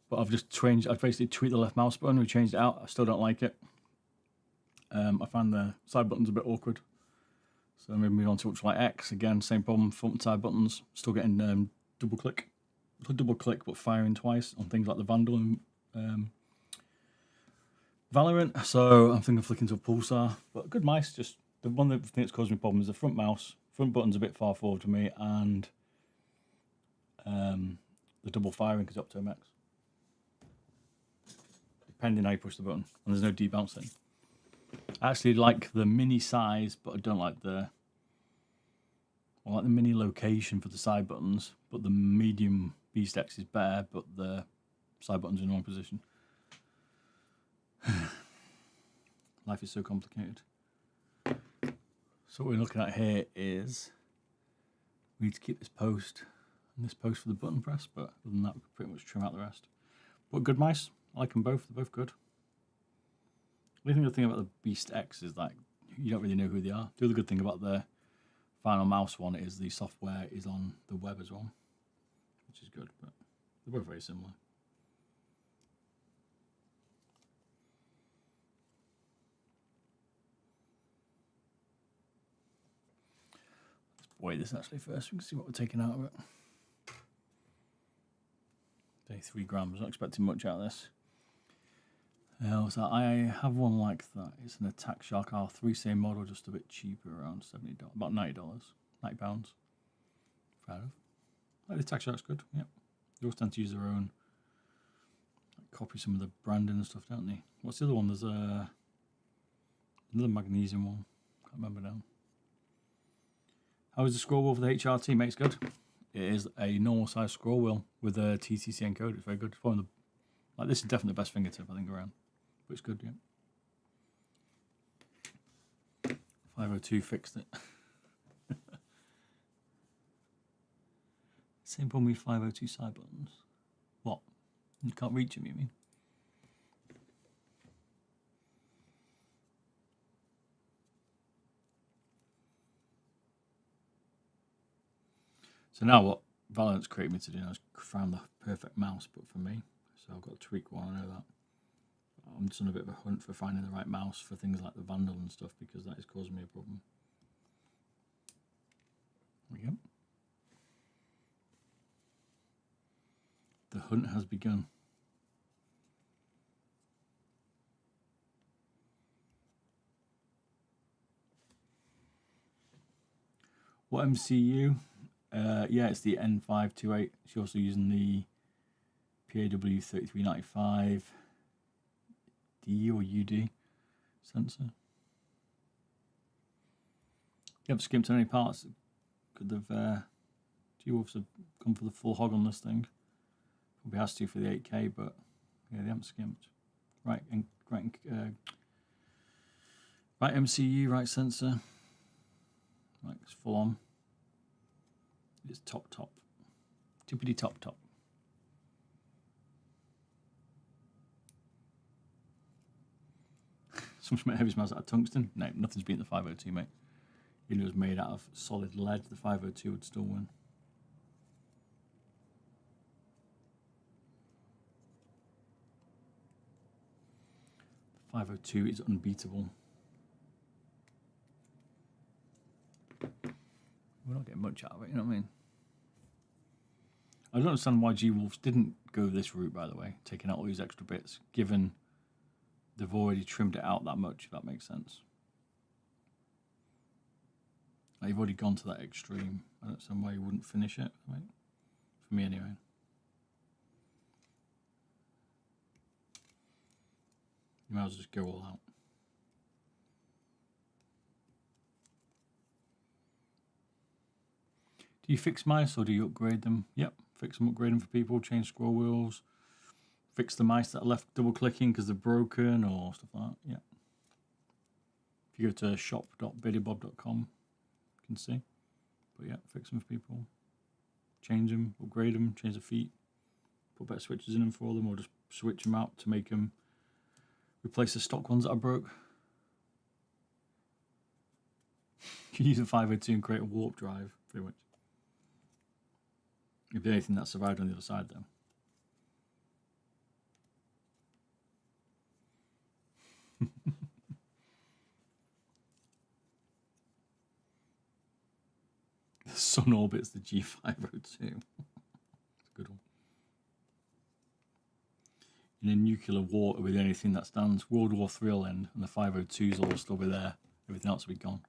But I've basically tweaked the left mouse button, we changed it out, I still don't like it. I find the side buttons a bit awkward. So maybe move on to Ultralight X, again, same problem, front side buttons, still getting double click, but firing twice on things like the Vandal and Valorant. So I'm thinking of flicking to a pulsar, but good mice. Just the one thing that's caused me problems is the front button's a bit far forward for me, and the double firing because up to MX. Depending how you push the button, and there's no debouncing. I actually like the mini size, but I don't like the mini location for the side buttons, but the medium Beast X is better, but the side buttons are in the wrong position. Life is so complicated. So what we're looking at here is we need to keep this post and this post for the button press, but other than that we can pretty much trim out the rest. But good mice, I like them both, they're both good. The only thing about the Beast X is that you don't really know who they are. The other good thing about the final mouse one is the software is on the web as well, which is good, but they're both very similar. Let's weigh this actually first, we can see what we're taking out of it. 33 grams, not expecting much out of this. So I have one like that. It's an Attack Shark R3, same model, just a bit cheaper, around $70, about $90, £90. Fair enough. The Attack Shark's good, yep. They always tend to use their own, copy some of the branding and stuff, don't they? What's the other one? There's another magnesium one. Can't remember now. How is the scroll wheel for the HRT? Mate, it's good. It is a normal size scroll wheel with a TTC encoder. It's very good. It's one of the, this is definitely the best fingertip I think around. But it's good, yeah. 502 fixed it. Same problem with 502 side buttons. What? You can't reach them, you mean? So now what Valorant's created me to do now is find the perfect mouse, but for me. So I've got to tweak one, I know that. I'm just on a bit of a hunt for finding the right mouse for things like the Vandal and stuff, because that is causing me a problem. There we go. The hunt has begun. What MCU? Yeah, it's the N528. She's also using the PAW3395 D or UD sensor. You haven't skimped on any parts. Could have G-Wolves have gone for the full hog on this thing. Probably has to for the 8K, but yeah, they haven't skimped. Right, right MCU, right sensor. Right, it's full on. It's top. Tippity top. So much heavy smells out of tungsten. No, nothing's beating the 502, mate. Even if it was made out of solid lead, the 502 would still win. The 502 is unbeatable. We're not getting much out of it, you know what I mean? I don't understand why G-Wolves didn't go this route, by the way, taking out all these extra bits, given they've already trimmed it out that much, if that makes sense. Like, you've already gone to that extreme. I don't understand why you wouldn't finish it, right? For me, anyway. You might as well just go all out. Do you fix mice or do you upgrade them? Yep, fix them, upgrade them for people, change scroll wheels, fix the mice that are left double clicking because they're broken or stuff like that. Yeah. If you go to shop.biddybob.com, you can see. But yeah, fix them for people, change them, upgrade them, change the feet, put better switches in them for them, or just switch them out to make them replace the stock ones that are broke. You can use a 502 and create a warp drive, pretty much. If there's anything that survived on the other side, though. The sun orbits the G502. It's a good one. In a nuclear war, with anything that stands, World War III will end, and the 502s will all still be there. Everything else will be gone.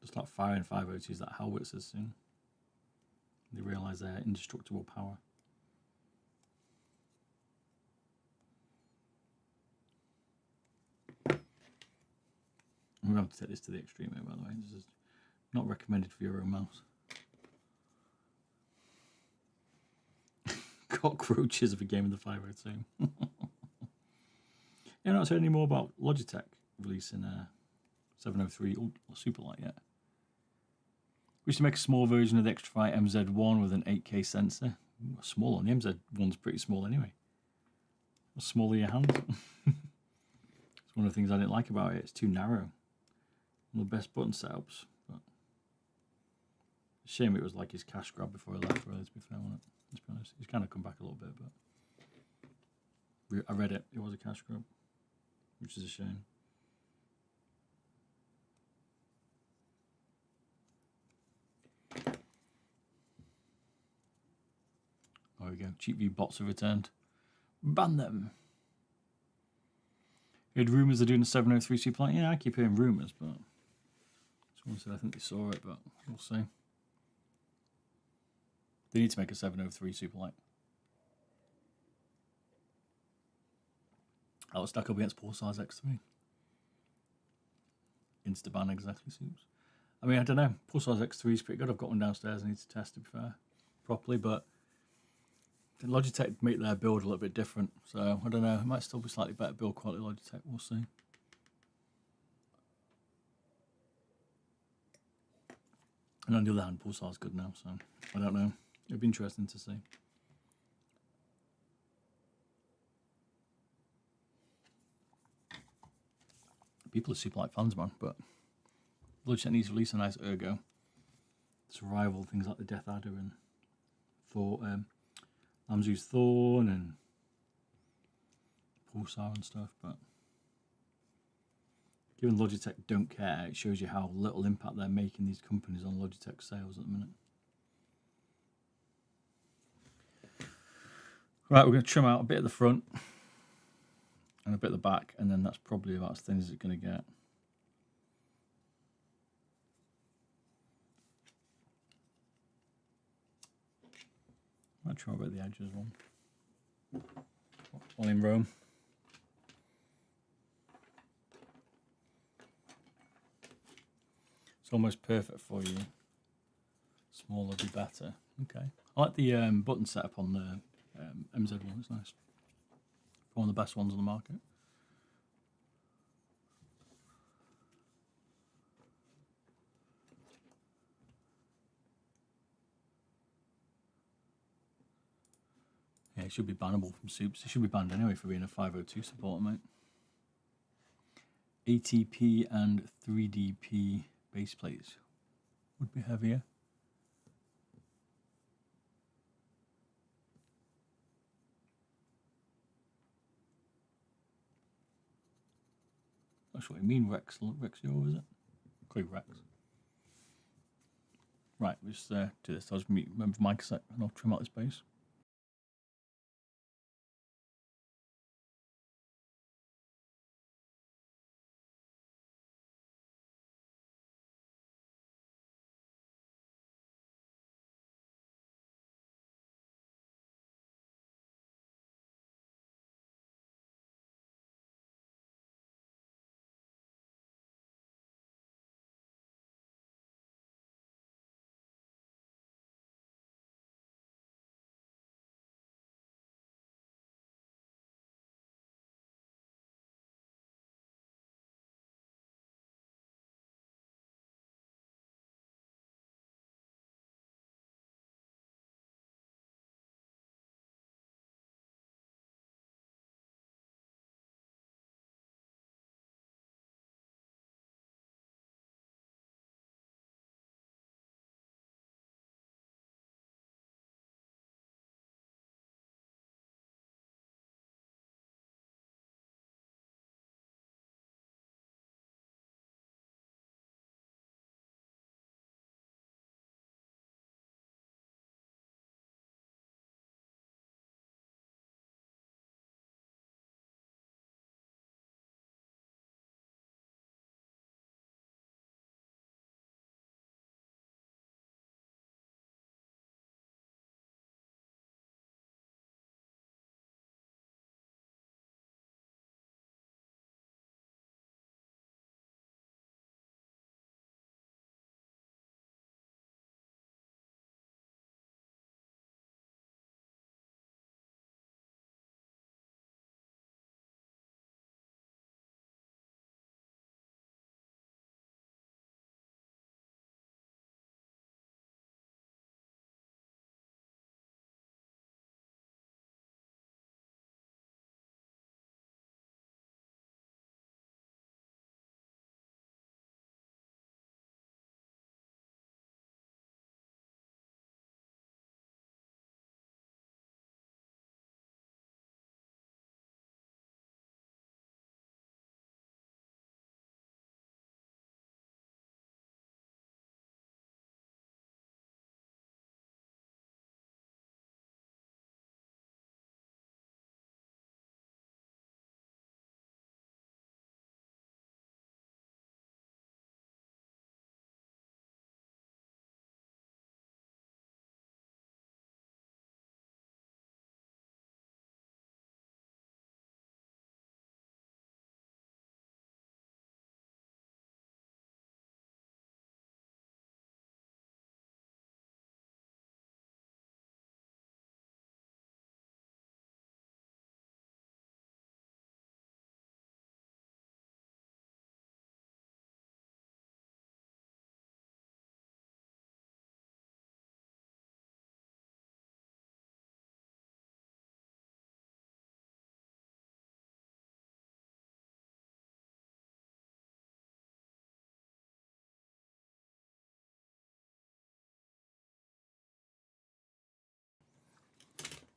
Just like firing 502s that howitzers soon. They realise their indestructible power. I'm going to have to take this to the extreme here, by the way. This is not recommended for your own mouse. Cockroaches of a game of the 502. You're not heard any more about Logitech releasing a 703 Superlight yet. We used to make a small version of the Extrafy MZ1 with an 8K sensor. A small one. The MZ1's pretty small anyway. How small are your hands? It's one of the things I didn't like about it. It's too narrow. One of the best button setups. But it's a shame it was like his cash grab before he left, really, to be fair, wasn't it? Let's be honest. He's kind of come back a little bit, but I read it. It was a cash grab, which is a shame. There we go. Cheap view bots have returned. Ban them. You heard rumours they're doing a 703 Superlight. Yeah, I keep hearing rumours, but someone said I think they saw it, but we'll see. They need to make a 703 Superlight. That'll stack up against Pulsar's X3. Instaban exactly suits. I mean, I don't know. Pulsar's X3 is pretty good. I've got one downstairs. I need to test it, to be fair, properly, but Logitech make their build a little bit different, so I don't know. It might still be slightly better build quality Logitech. We'll see. And on the other hand, Pulsar's good now, so I don't know. It'd be interesting to see. People are super like fans, man. But Logitech needs to release a nice ergo to rival things like the Death Adder and Thor, Lamzu's Thorn and Pulsar and stuff. But given Logitech don't care, it shows you how little impact they're making, these companies, on Logitech sales at the minute. Right, we're going to trim out a bit at the front and a bit at the back, and then that's probably about as thin as it's going to get. Might trim out a bit at the edges one. All in Rome. It's almost perfect for you. Smaller would be better. Okay. I like the button setup on the MZ one. It's nice. One of the best ones on the market. Yeah, it should be bannable from soups. It should be banned anyway for being a 502 supporter, mate. ATP and 3DP base plates would be heavier. That's what I mean, Rex. Rexio, is it? Craig Rex. Right, we'll just do this. I'll just remember my cassette and I'll trim out this base.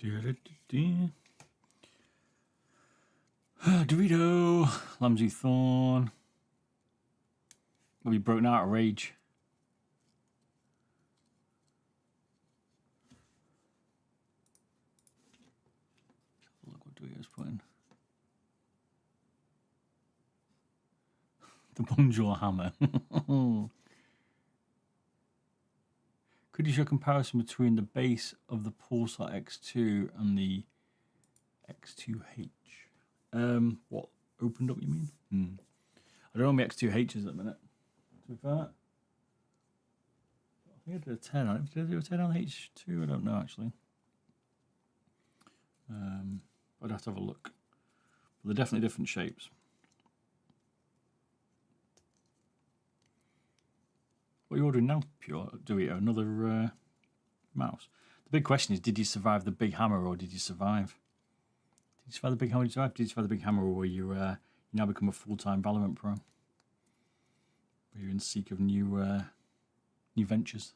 Dorito, Lamsey Thorn. Will be broken out of rage. Look what Dorito's putting. The Bonjour hammer. Could you show a comparison between the base of the Pulsar X2 and the X2H? What opened up? You mean? I don't know my X2H is at the minute. To be fair, I think I did a 10 on it. Did I do a 10 on the H2? I don't know actually. I'd have to have a look. But they're definitely different shapes. What are you ordering now, Pure? Do we another mouse? The big question is: did you survive the big hammer, or did you survive? Did you survive the big hammer? Did you survive the big hammer, or you now become a full-time Valorant pro? Or you're in seek of new ventures?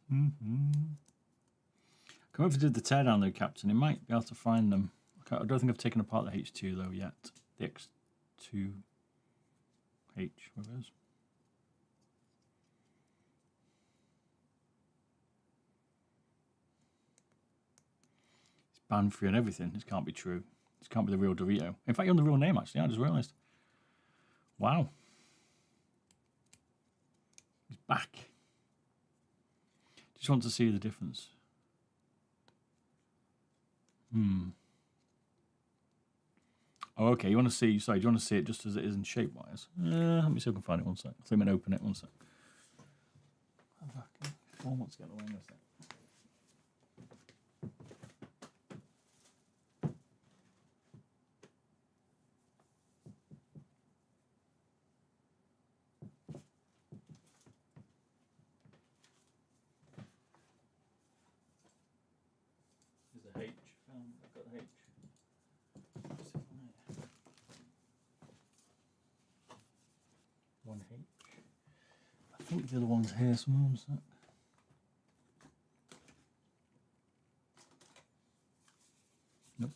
Come over to the teardown though, Captain. It might be able to find them. I don't think I've taken apart the H2 though yet. The X2H, whatever it is. It's banned free and everything. This can't be true. This can't be the real Dorito. In fact, you're on the real name actually. I just realised. Wow. He's back. Just want to see the difference. Oh, okay. You want to see? Sorry, do you want to see it just as it is in shape-wise? Let me see if I can find it. One sec. Let me open it. One sec. What's getting away in a sec? There's a H. I've got the H. One H. I think the other one's here somewhere. One sec. Nope.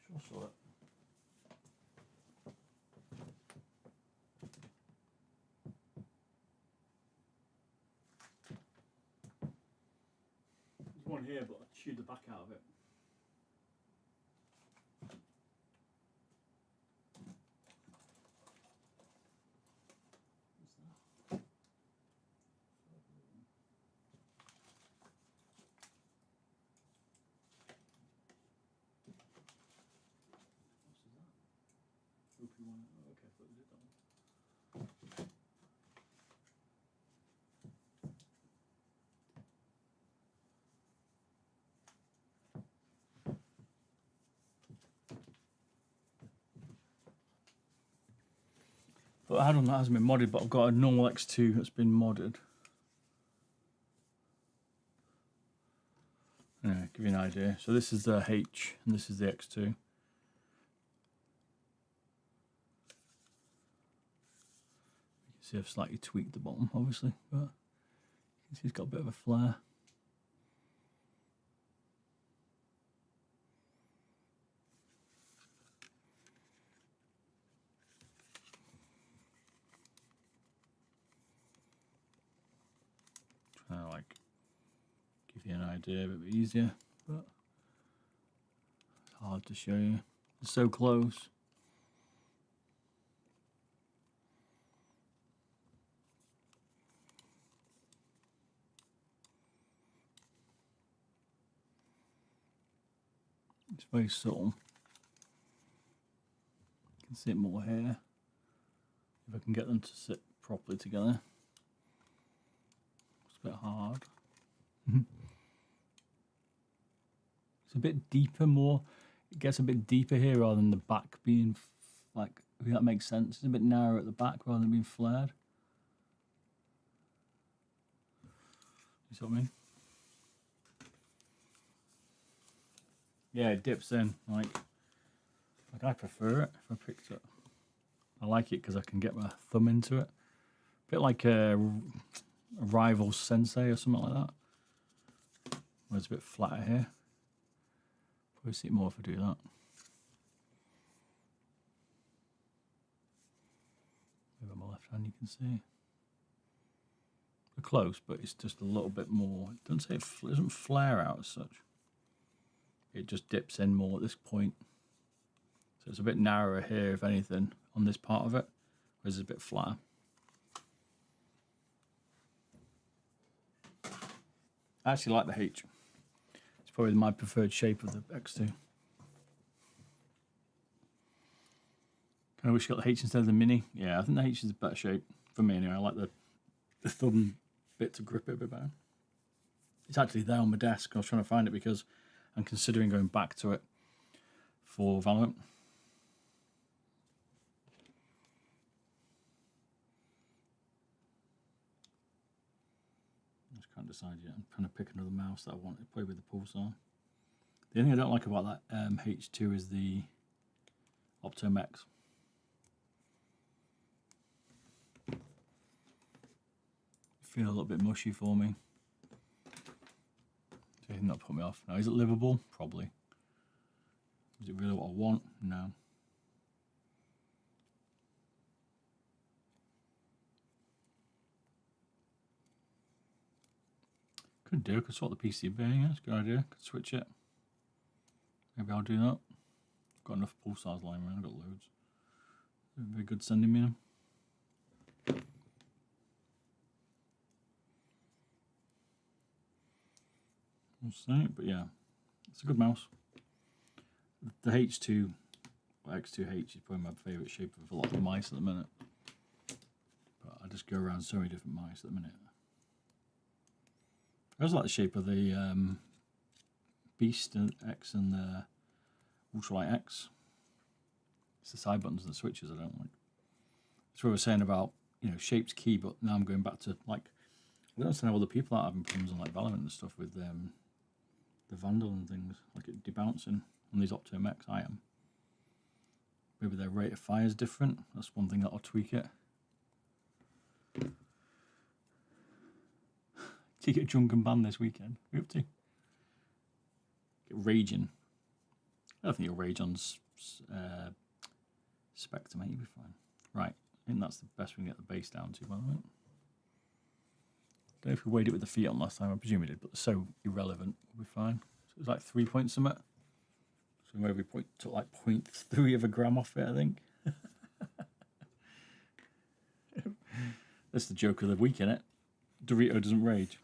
Sure saw it. There's one here, but I chewed the back out of it. Okay, I thought we did that one. But I had one that hasn't been modded, but I've got a normal X2 that's been modded. Anyway, give you an idea. So this is the H and this is the X2. See, I've slightly tweaked the bottom, obviously, but you can see it's got a bit of a flare. Trying to like give you an idea, a bit easier, but it's hard to show you. It's so close. It's very subtle. You can see it more here. If I can get them to sit properly together. It's a bit hard. It's a bit deeper, more. It gets a bit deeper here rather than the back being like, if that makes sense. It's a bit narrower at the back rather than being flared. You see what I mean? Yeah, it dips in. Like I prefer it if I picked it. I like it because I can get my thumb into it. A bit like a rival sensei or something like that. Where it's a bit flatter here. Probably see it more if I do that. Maybe on my left hand you can see. We're close, but it's just a little bit more. It doesn't say it doesn't flare out as such. It just dips in more at this point. So it's a bit narrower here, if anything, on this part of it, whereas it's a bit flatter. I actually like the H. It's probably my preferred shape of the X2. Kind of wish you got the H instead of the Mini. Yeah, I think the H is a better shape for me anyway. I like the thumb bit to grip it a bit better. It's actually there on my desk. I was trying to find it because I'm considering going back to it for Valorant. I just can't decide yet. I'm trying to pick another mouse that I want. Probably with the Pulsar. The only thing I don't like about that H2 is the Optome X. Feel a little bit mushy for me. So he's not put me off. Now, is it livable? Probably. Is it really what I want? No. Could do. Could swap the PCB. Yeah, that's a good idea. Could switch it. Maybe I'll do that. Got enough pulsars lying around. I've got loads. Very good sending me them. We'll see. But yeah, it's a good mouse. The H2 or X2H is probably my favourite shape of a lot of the mice at the minute. But I just go around so many different mice at the minute. I also like the shape of the Beast X and the Ultralight X. It's the side buttons and the switches I don't like. That's what I was saying about, you know, shape's key, but now I'm going back to, like, I don't understand how other people are having problems on, like, Valorant and stuff with the Vandal and things, like it debouncing on these Optome X. I am. Maybe their rate of fire is different. That's one thing that'll tweak it. Do you get drunk and banned this weekend? What are you up to? Get raging. I don't think you'll rage on Spectre, mate. You'll be fine. Right. I think that's the best we can get the base down to, by the way. Don't know if we weighed it with the feet on last time. I presume we did, but it's so irrelevant. We'll be fine. So it was like 3 points something. So maybe we took like 0.3 of a gram off it, I think. That's the joke of the week, innit? Dorito doesn't rage.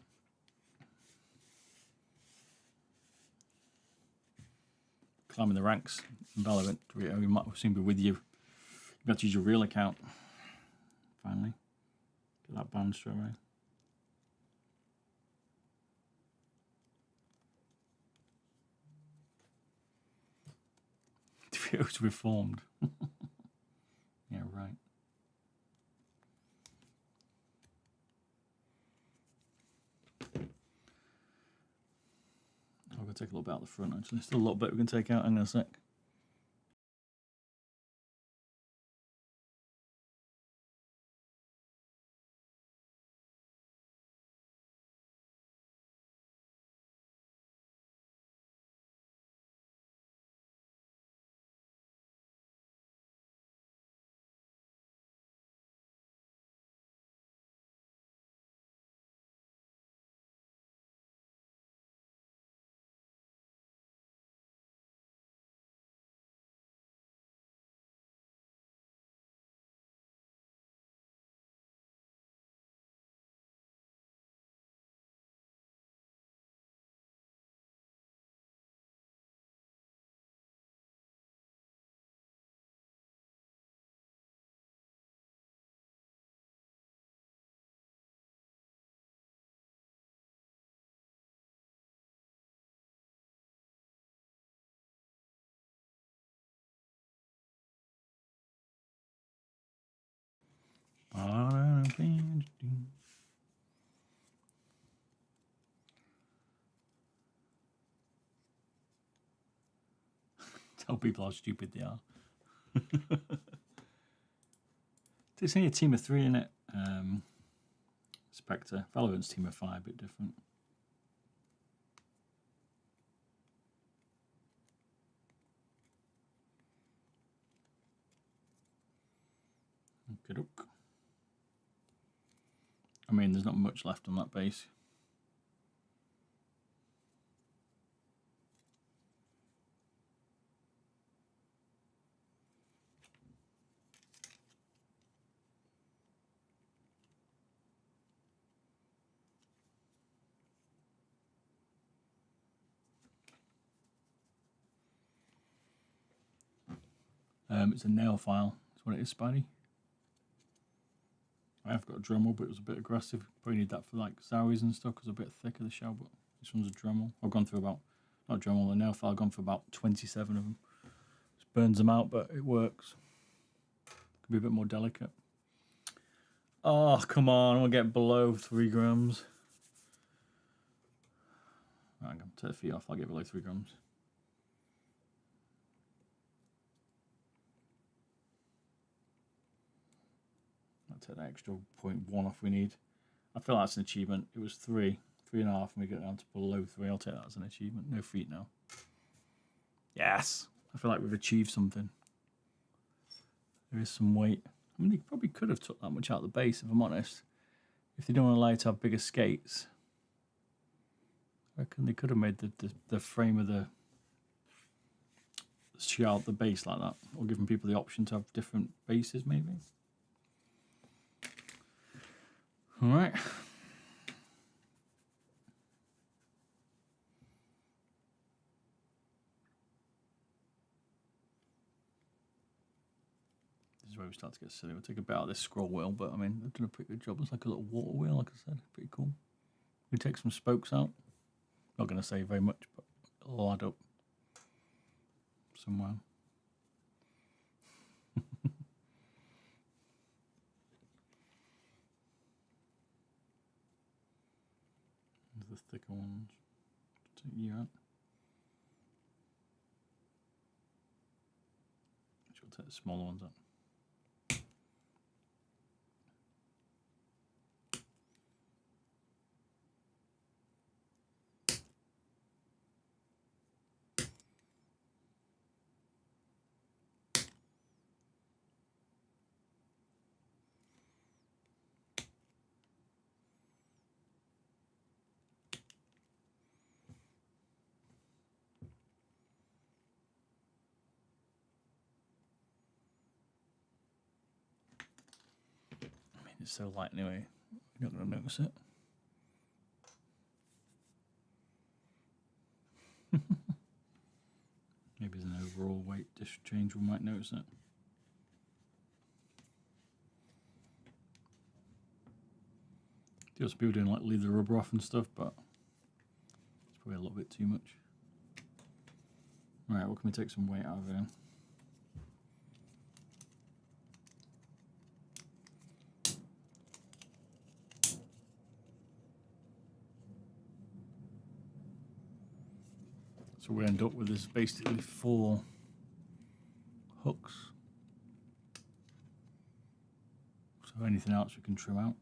Climbing the ranks in Valorant. Dorito, we might soon be with you. You have to use your real account. Finally. Get that banned straight away. Dorito's reformed. Yeah, right. I'll go take a little bit out the front actually. Still a little bit we can take out. Hang on a sec. Tell people how stupid they are. It's only a team of 3 in it. Spectre. Valorant's team of 5, a bit different. Okey-doke. I mean, there's not much left on that base. It's a nail file. That's what it is, Spidey. I have got a Dremel, but it was a bit aggressive. Probably need that for like Zowies and stuff because it's a bit thicker the shell. But this one's a Dremel. I've gone through about, not Dremel, a nail file. I've gone for about 27 of them. Just burns them out, but it works. Could be a bit more delicate. Oh, come on. I want to get below 3 grams. Right, I'm going to take the feet off. I'll get below 3 grams. Take that extra 0.1 off we need. I feel that's an achievement. It was 3.5, and we get down to below 3. I'll take that as an achievement. No feet now. Yes! I feel like we've achieved something. There is some weight. I mean, they probably could have took that much out of the base, if I'm honest. If they don't want to allow you to have bigger skates. I reckon they could have made the frame of the shell, the base like that. Or given people the option to have different bases, maybe. All right. This is where we start to get silly. We'll take a bit out of this scroll wheel, but I mean, they've done a pretty good job. It's like a little water wheel, like I said. Pretty cool. We take some spokes out. Not going to say very much, but it'll add up somewhere. The thicker ones. Take you out. She'll take the smaller ones out. It's so light anyway, you're not going to notice it. Maybe as an overall weight change, we might notice it. There's people doing like leave the rubber off and stuff, but it's probably a little bit too much. Right, what can we take some weight out of here? So we end up with this basically 4 hooks. So anything else we can trim out.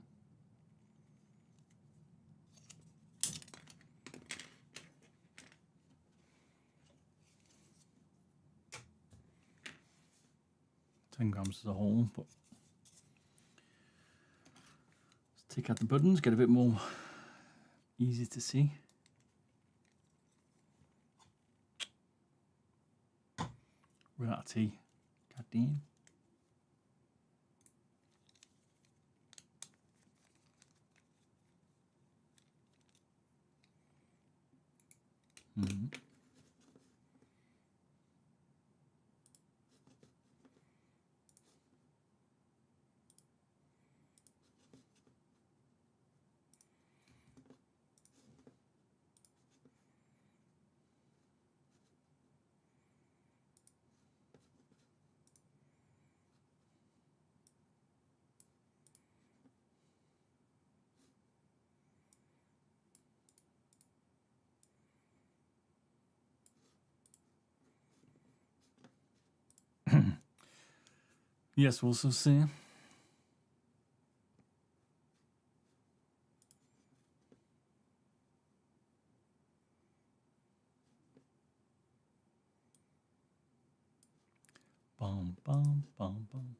$10 as a whole, but let's take out the buttons, get a bit more easy to see. We're out of tea. God damn. Yes, we'll also see. Bum, bum, bum, bum.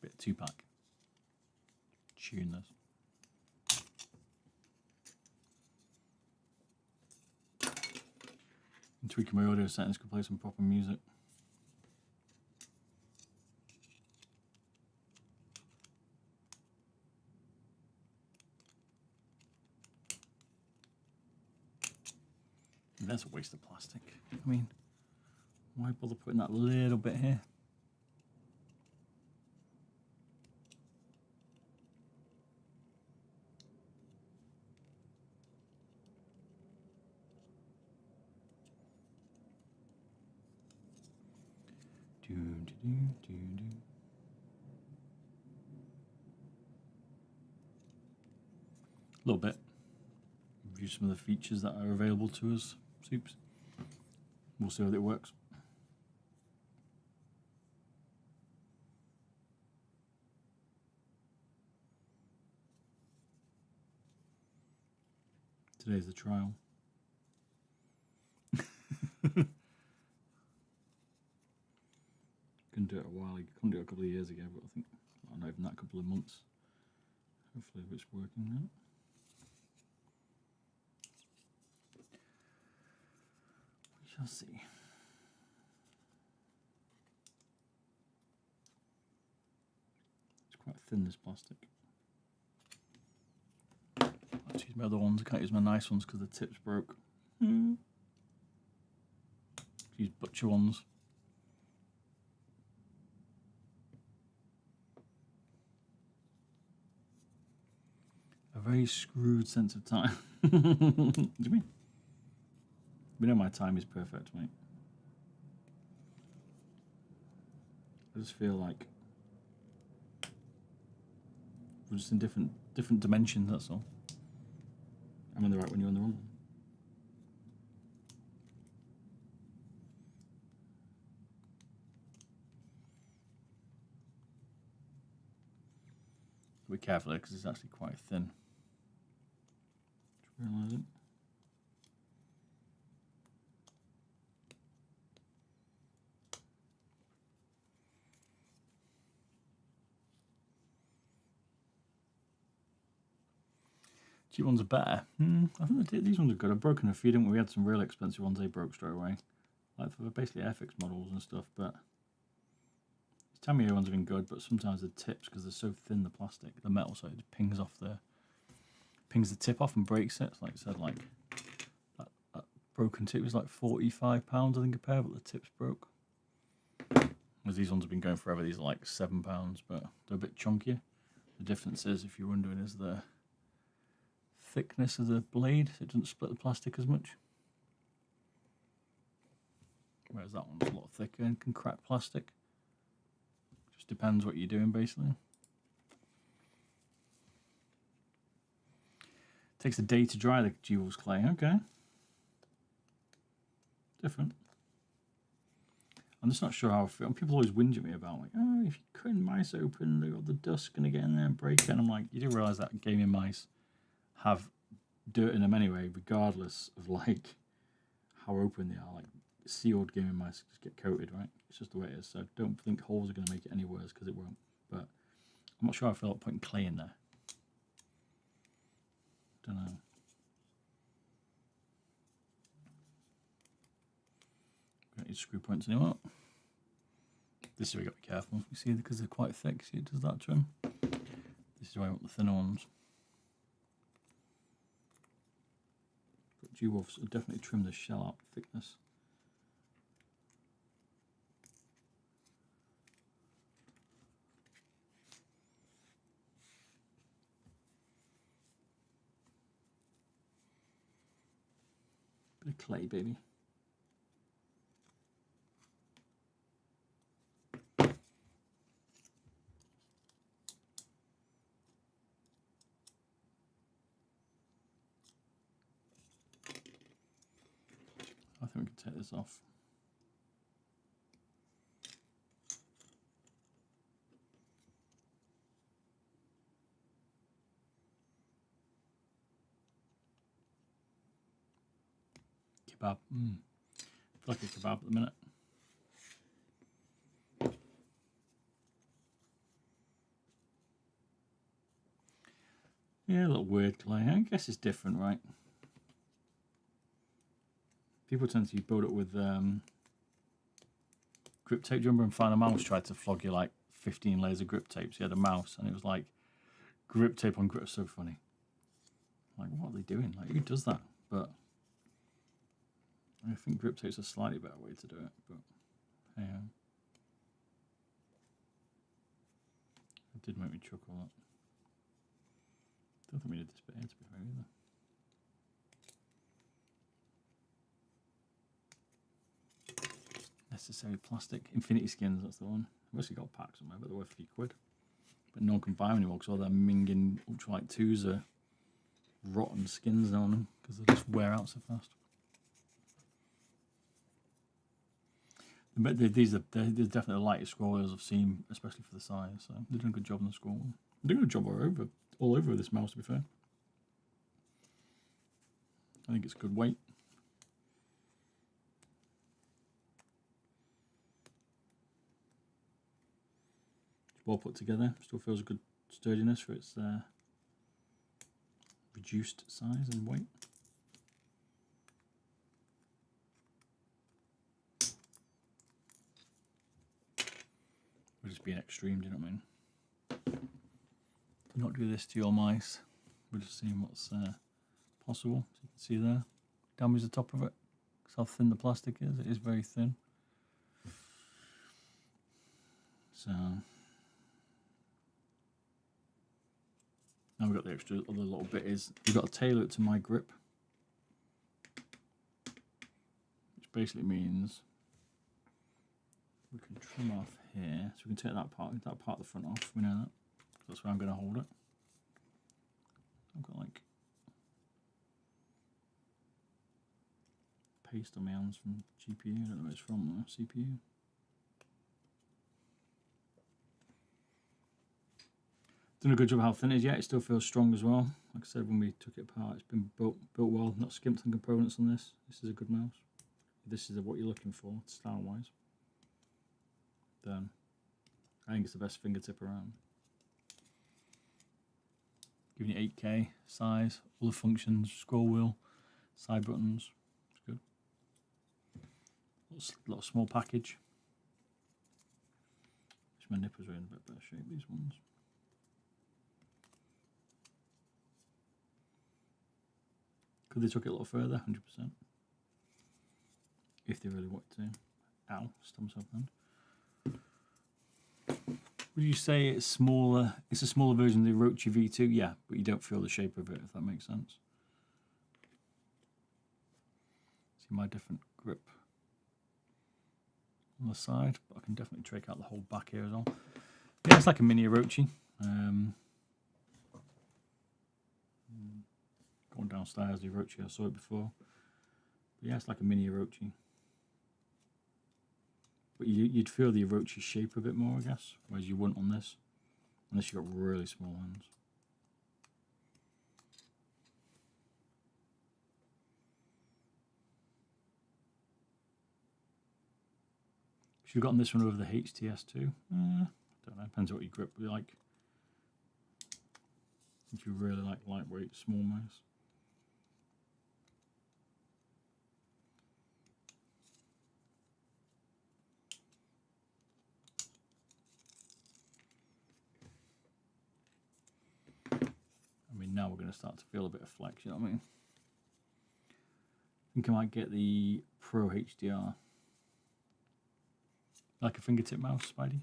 Bit of 2-pack. Tune this. I'm tweaking my audio settings to play some proper music. That's a waste of plastic. I mean, why bother putting that little bit here? Do, do, do, do, do. A little bit. Review some of the features that are available to us. Soups. We'll see how it works. Today's the trial. Couldn't do it a while ago. Couldn't do it a couple of years ago, but I think not even that, a couple of months. Hopefully it's working now. We shall see. It's quite thin, this plastic. Let's use my other ones. I can't use my nice ones because the tips broke. Use butcher ones. A very screwed sense of time. What do you mean? We know my time is perfect, mate. I just feel like we're just in different dimensions, that's all. I'm on the right one, you're on the wrong one. Be careful because it's actually quite thin. Just realising. Cheap ones are better. I think these ones are good. I've broken a few, didn't we? We had some real expensive ones, they broke straight away. Like for basically FX models and stuff, but these Tamiya ones have been good, but sometimes the tips, because they're so thin, the plastic, the metal, so it just pings the tip off and breaks it. Like I said, like that broken tip was like £45, I think, a pair, but the tips broke. Whereas these ones have been going forever, these are like £7, but they're a bit chunkier. The difference is, if you're wondering, is the thickness of the blade. It doesn't split the plastic as much. Whereas that one's a lot thicker and can crack plastic. Just depends what you're doing, basically. Takes a day to dry the Jewels clay. Okay. Different. I'm just not sure how I feel. People always whinge at me about, like, oh, if you're cutting mice open, the dust's going to get in there and break it. And I'm like, you do realise that gaming mice have dirt in them anyway, regardless of, like, how open they are. Like, sealed gaming mice just get coated, right? It's just the way it is. So I don't think holes are going to make it any worse, because it won't. But I'm not sure I feel like putting clay in there. Don't know. Don't need screw points anymore. This is where you got to be careful. You see, because they're quite thick, see, it does that to them. This is why I want the thinner ones. But G-Wolves will definitely trim the shell out thickness. Bit of clay, baby. I think we can take this off. Kebab. I feel like a kebab at the minute. Yeah, a little weird clay. I guess it's different, right? People tend to build it with grip tape. Do you remember in Final Mouse tried to flog you like 15 layers of grip tape? So you had a mouse and it was like grip tape on grip. So funny. Like, what are they doing? Like, who does that? But I think grip tape's a slightly better way to do it. But hey, it did make me chuckle that. Don't think we did this bit here, to be fair, either. Necessary plastic. Infinity skins, that's the one. I've actually got packs somewhere, but they're worth a few quid. But no one can buy them anymore because all their minging ultralight 2s are rotten skins on them because they just wear out so fast. But they're definitely the lightest scroll wheels I've seen, especially for the size. So they're doing a good job on the scroll wheel. They're doing a good job all over this mouse, to be fair. I think it's good weight. Well put together. Still feels a good sturdiness for its reduced size and weight. We're just being extreme, do you know what I mean? Do not do this to your mice. We're just seeing what's possible. So you can see there, damage the top of it. Because how thin the plastic is. It is very thin. So now we've got the extra other little bit is we've got to tailor it to my grip, which basically means we can trim off here, so we can take that part of the front off. We know that. That's where I'm going to hold it. I've got like paste on my hands from GPU. I don't know where it's from though. CPU. Done a good job how thin it is. Yeah, it still feels strong as well. Like I said, when we took it apart, it's been built well, not skimped on components on this. This is a good mouse. If this is what you're looking for, style-wise, then I think it's the best fingertip around. Giving you 8K size, all the functions, scroll wheel, side buttons. It's good. Little small package. Wish my nippers were in a bit better shape, these ones. Could they took it a little further? 100%. If they really wanted to. Ow, stumped myself then. Would you say it's smaller? It's a smaller version of the Orochi V2, yeah, but you don't feel the shape of it, if that makes sense. See my different grip on the side, but I can definitely take out the whole back here as well. Yeah, it's like a mini Orochi. Going downstairs, the Orochi, I saw it before. But yeah, it's like a mini Orochi. But you'd feel the Orochi shape a bit more, I guess, whereas you wouldn't on this, unless you've got really small hands. Should have gotten this one over the HTS2. I don't know, depends what your grip would be like. If you really like lightweight, small mouse. I mean, now we're going to start to feel a bit of flex, you know what I mean? I think I might get the Pro HDR. Like a fingertip mouse, Spidey.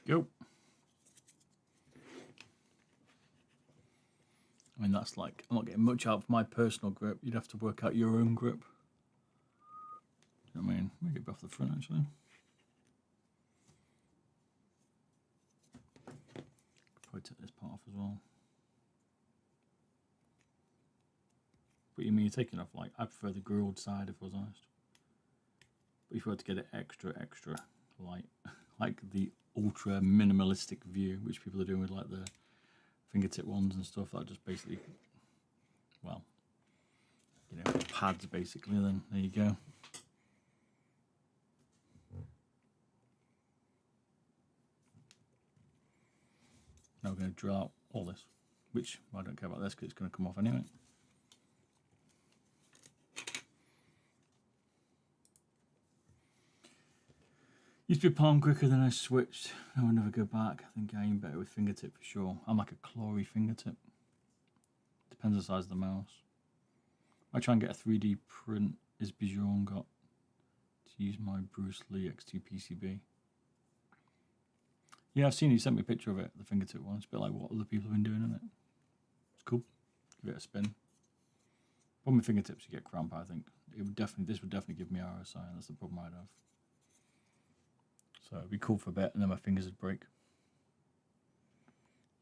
Go. I mean, that's like, I'm not getting much out of my personal grip. You'd have to work out your own grip. You know what I mean? Make it off the front, actually. Probably take this part off as well. But you mean you're taking off, like, I prefer the grilled side if I was honest. But if you were to get it extra light, like the ultra minimalistic view, which people are doing with like the fingertip ones and stuff, that just basically, well, you know, pads basically, then there you go. Now we're going to drill out all this, which I don't care about this because it's going to come off anyway. Used to be palm quicker, then I switched. I would never go back. I think I aim better with fingertip for sure. I'm like a clawy fingertip. Depends on the size of the mouse. I try and get a 3D print is Bijon got to use my Bruce Lee X2 PCB. Yeah, I've seen you sent me a picture of it, the fingertip one. It's a bit like what other people have been doing, isn't it? It's cool. Give it a spin. Problem with fingertips, you get cramp, I think. This would definitely give me RSI, and that's the problem I'd have. So it'd be cool for a bit, and then my fingers would break.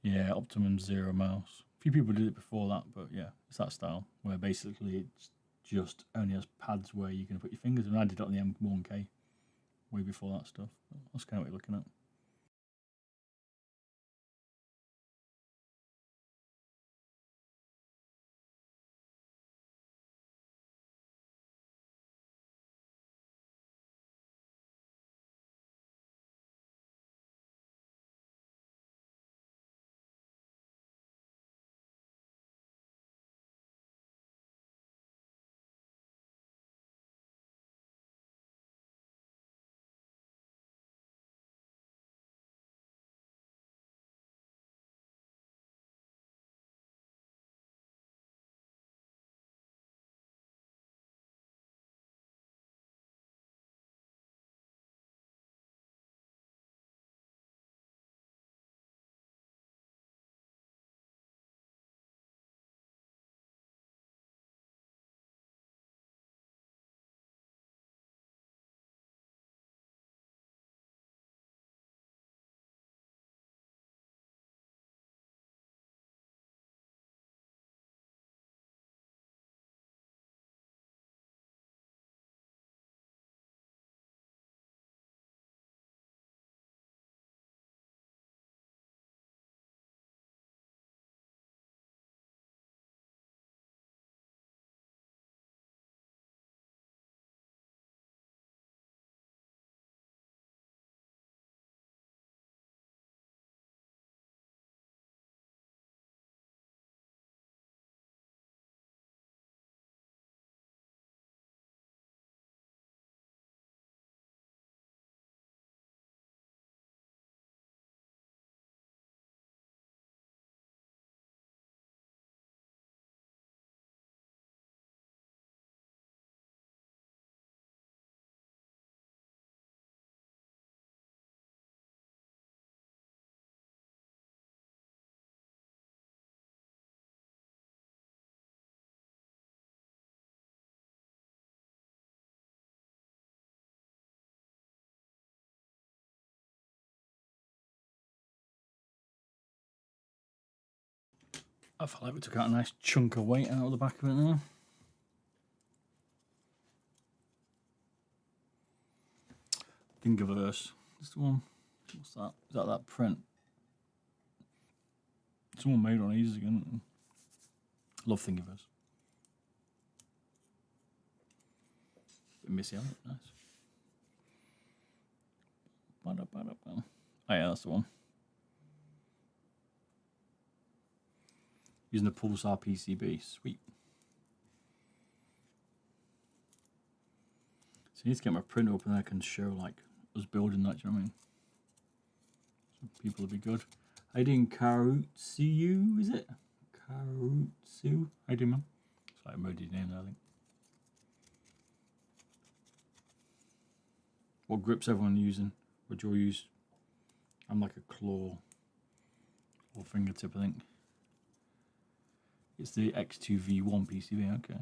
Yeah, Optimum Zero mouse. A few people did it before that, but yeah, it's that style where basically it's just only has pads where you can put your fingers. And I did it on the M1K way before that stuff. That's kind of what you're looking at. I felt like we took out a nice chunk of weight out of the back of it now. Thingiverse. This one. What's that? Is that print? Someone made one ages ago. Love Thingiverse. Bit missy on it. Nice. Oh yeah, that's the one. Using the Pulsar PCB. Sweet. So I need to get my print open and I can show like us building that, do you know what I mean? So people will be good. How you doing, Karutsu, is it? Karutsu? How you doing, man? It's like a emoji name there, I think. What grips everyone using? What do you use? I'm like a claw or fingertip, I think. It's the X2V1 PCB, okay.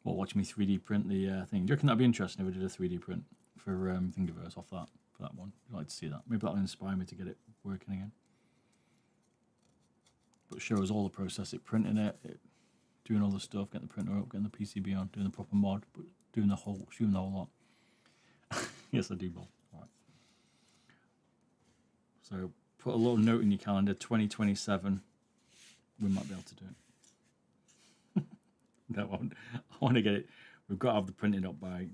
Well, watch me 3D print the thing. Do you reckon that'd be interesting if we did a 3D print for Thingiverse off that, for that one? I'd like to see that. Maybe that'll inspire me to get it working again. But show us all the process, printing it, doing all the stuff, getting the printer up, getting the PCB on, doing the proper mod, but shooting the whole lot. Yes, I do, Bob. All right. So put a little note in your calendar, 2027. We might be able to do it. No, I want to get it. We've got to have the printing up by,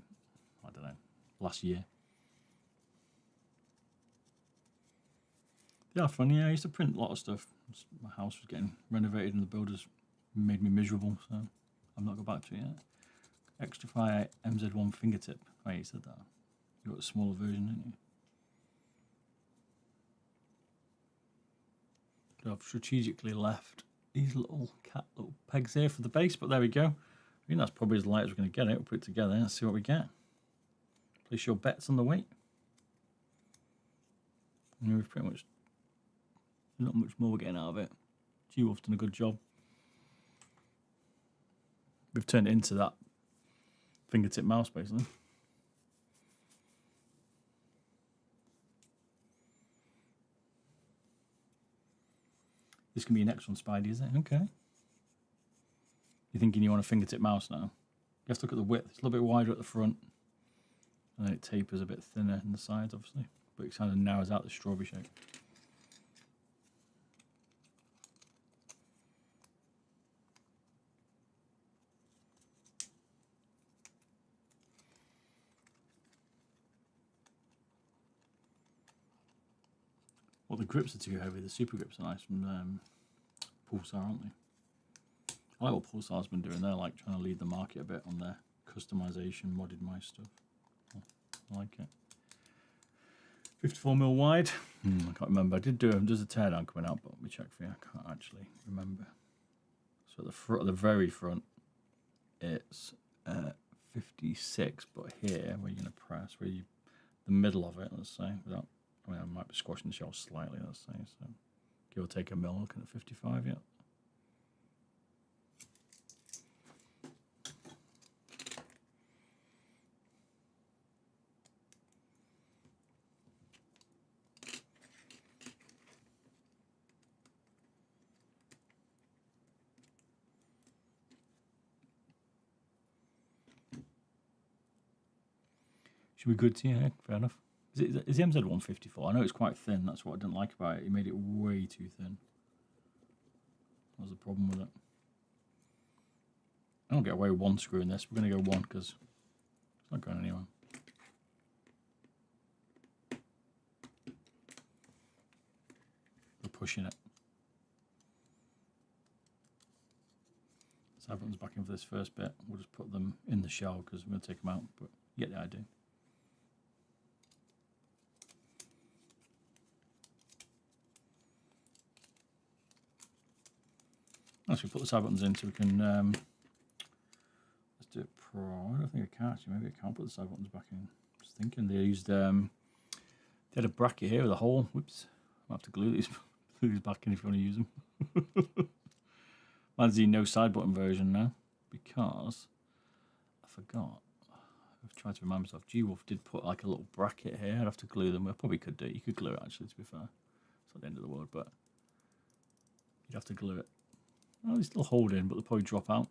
I don't know, last year. Yeah, funny. Yeah, I used to print a lot of stuff. My house was getting renovated and the builders made me miserable, so I'm not going back to it yet. Extrafy MZ1 fingertip. Oh, you said that. You got a smaller version, didn't you? I've strategically left these little pegs here for the base, but there we go. I think that's probably as light as we're going to get it. We'll put it together and see what we get. Place your bets on the weight. And we've pretty much not much more we're getting out of it. G-Wolf's done a good job. We've turned it into that fingertip mouse, basically. This can be your next one, Spidey, is it? Okay. You're thinking you want a fingertip mouse now? You have to look at the width. It's a little bit wider at the front. And then it tapers a bit thinner in the sides, obviously. But it kind of narrows out the strawberry shape. Well, the grips are too heavy. The super grips are nice from Pulsar, aren't they? I like what Pulsar's been doing. They're like trying to lead the market a bit on their customization, modded mice stuff. I like it. 54mm wide. I can't remember. I did do there's a teardown coming out, but let me check for you. I can't actually remember. So at the front, at the very front, it's 56, but here, where you're going to press, the middle of it, let's say, without, I mean, I might be squashing the shell slightly, let's say, so give or take a mil, looking at 55, yeah. Should be good to you, yeah, fair enough. Is the MZ154? I know it's quite thin, that's what I didn't like about it. He made it way too thin. That was the problem with it. I don't get away with one screw in this. We're going to go one because it's not going anywhere. We're pushing it. Side buttons back in for this first bit. We'll just put them in the shell because we're going to take them out, but you get the idea. Actually, put the side buttons in so we can. Let's do it pro. I don't think I can actually. Maybe I can't put the side buttons back in. Just thinking they used. They had a bracket here with a hole. Whoops! I'll have to glue these back in if you want to use them. Mine's the no side button version now because I forgot. I've tried to remind myself. G-Wolf did put like a little bracket here. I'd have to glue them. I probably could do it. You could glue it actually. To be fair, it's not the end of the world, but you'd have to glue it. Oh, they still hold in, but they'll probably drop out.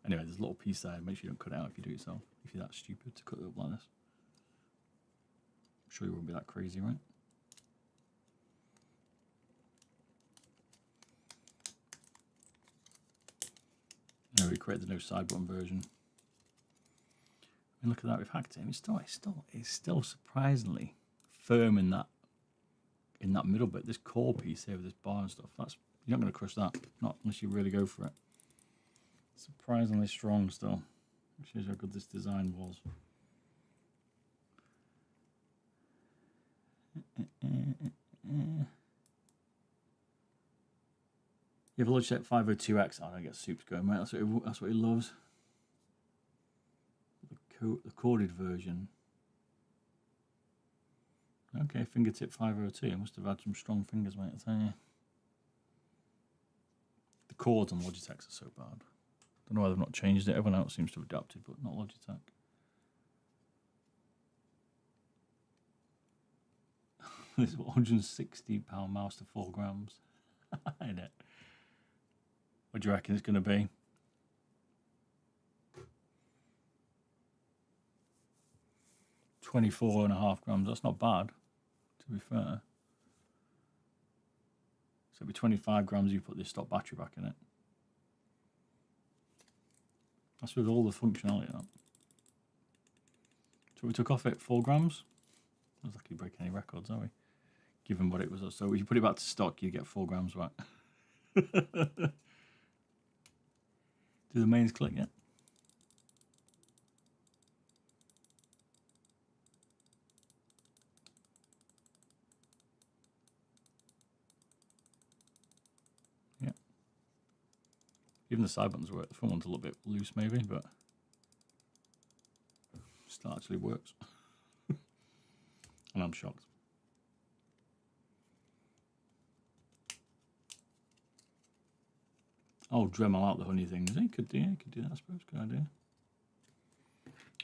Anyway, there's a little piece there. Make sure you don't cut it out if you do it yourself. If you're that stupid to cut it up like this. I'm sure you won't be that crazy, right? Now we created the no side button version. I mean, look at that. We've hacked it. It's still surprisingly firm in that middle bit. This core piece here with this bar and stuff. You're not going to crush that, not unless you really go for it. Surprisingly strong still. Which shows how good this design was. You have a Logitech 502X. I don't get soups going, mate. That's what he loves. The The corded version. Okay, fingertip 502. I must have had some strong fingers, mate, I tell you. The chords on Logitech's are so bad. Don't know why they've not changed it. Everyone else seems to have adapted, but not Logitech. This is £160 mouse to 4 grams. Ain't it? What do you reckon it's going to be? £24.5 grams. That's not bad, to be fair. So it'd be 25 grams if you put this stock battery back in it. That's with all the functionality of that. So we took off it 4 grams. Doesn't like you break any records, are we? Given what it was. So if you put it back to stock, you get 4 grams back. Do the mains click yet? Yeah. Even the side buttons work. The front one's a little bit loose maybe, but still actually works. And I'm shocked. Oh, Dremel out the honey things. You could do that, I suppose. Good idea.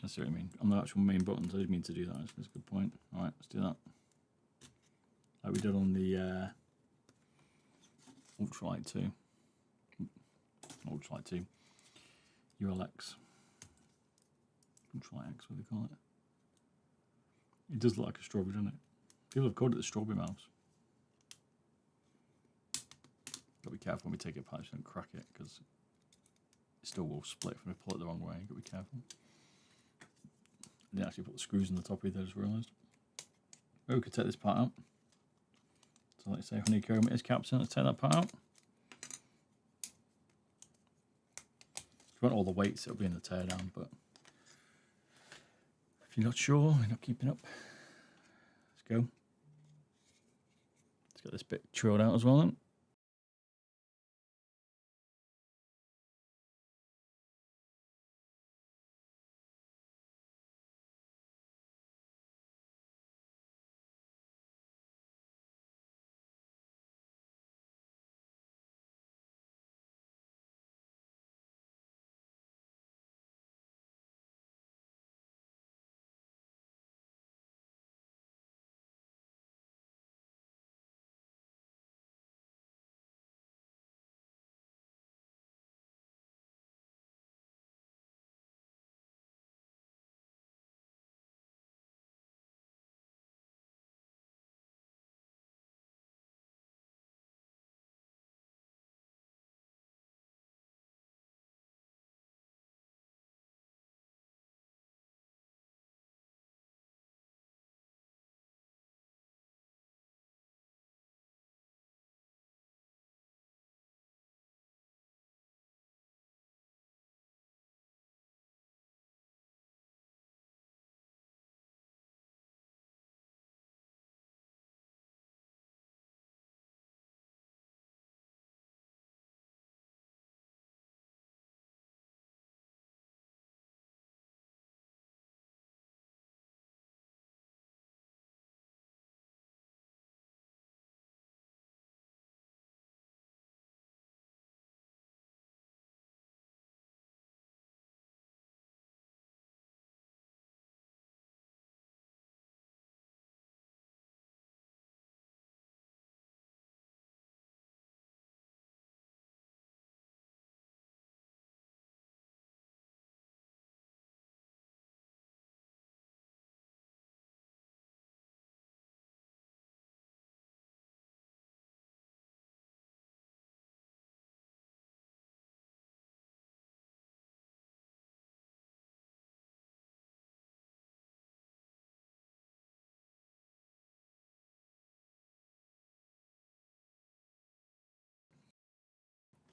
I see what I mean. On the actual main buttons, I didn't mean to do that. That's a good point. All right, let's do that. Like we did on the Ultralight 2. Ultralight 2. ULX. Ultralight X, what do they call it? It does look like a strawberry, doesn't it? People have called it the strawberry mouse. Got to be careful when we take it apart, so don't crack it, because it still will split if we pull it the wrong way. Got to be careful. I didn't actually put the screws in the top either, I just realised. Oh, we could take this part out. So like I say, honeycomb is caps in. Let's take that part out. If you want all the weights, it'll be in the teardown, but if you're not sure, you're not keeping up, let's go. Let's get this bit trilled out as well then.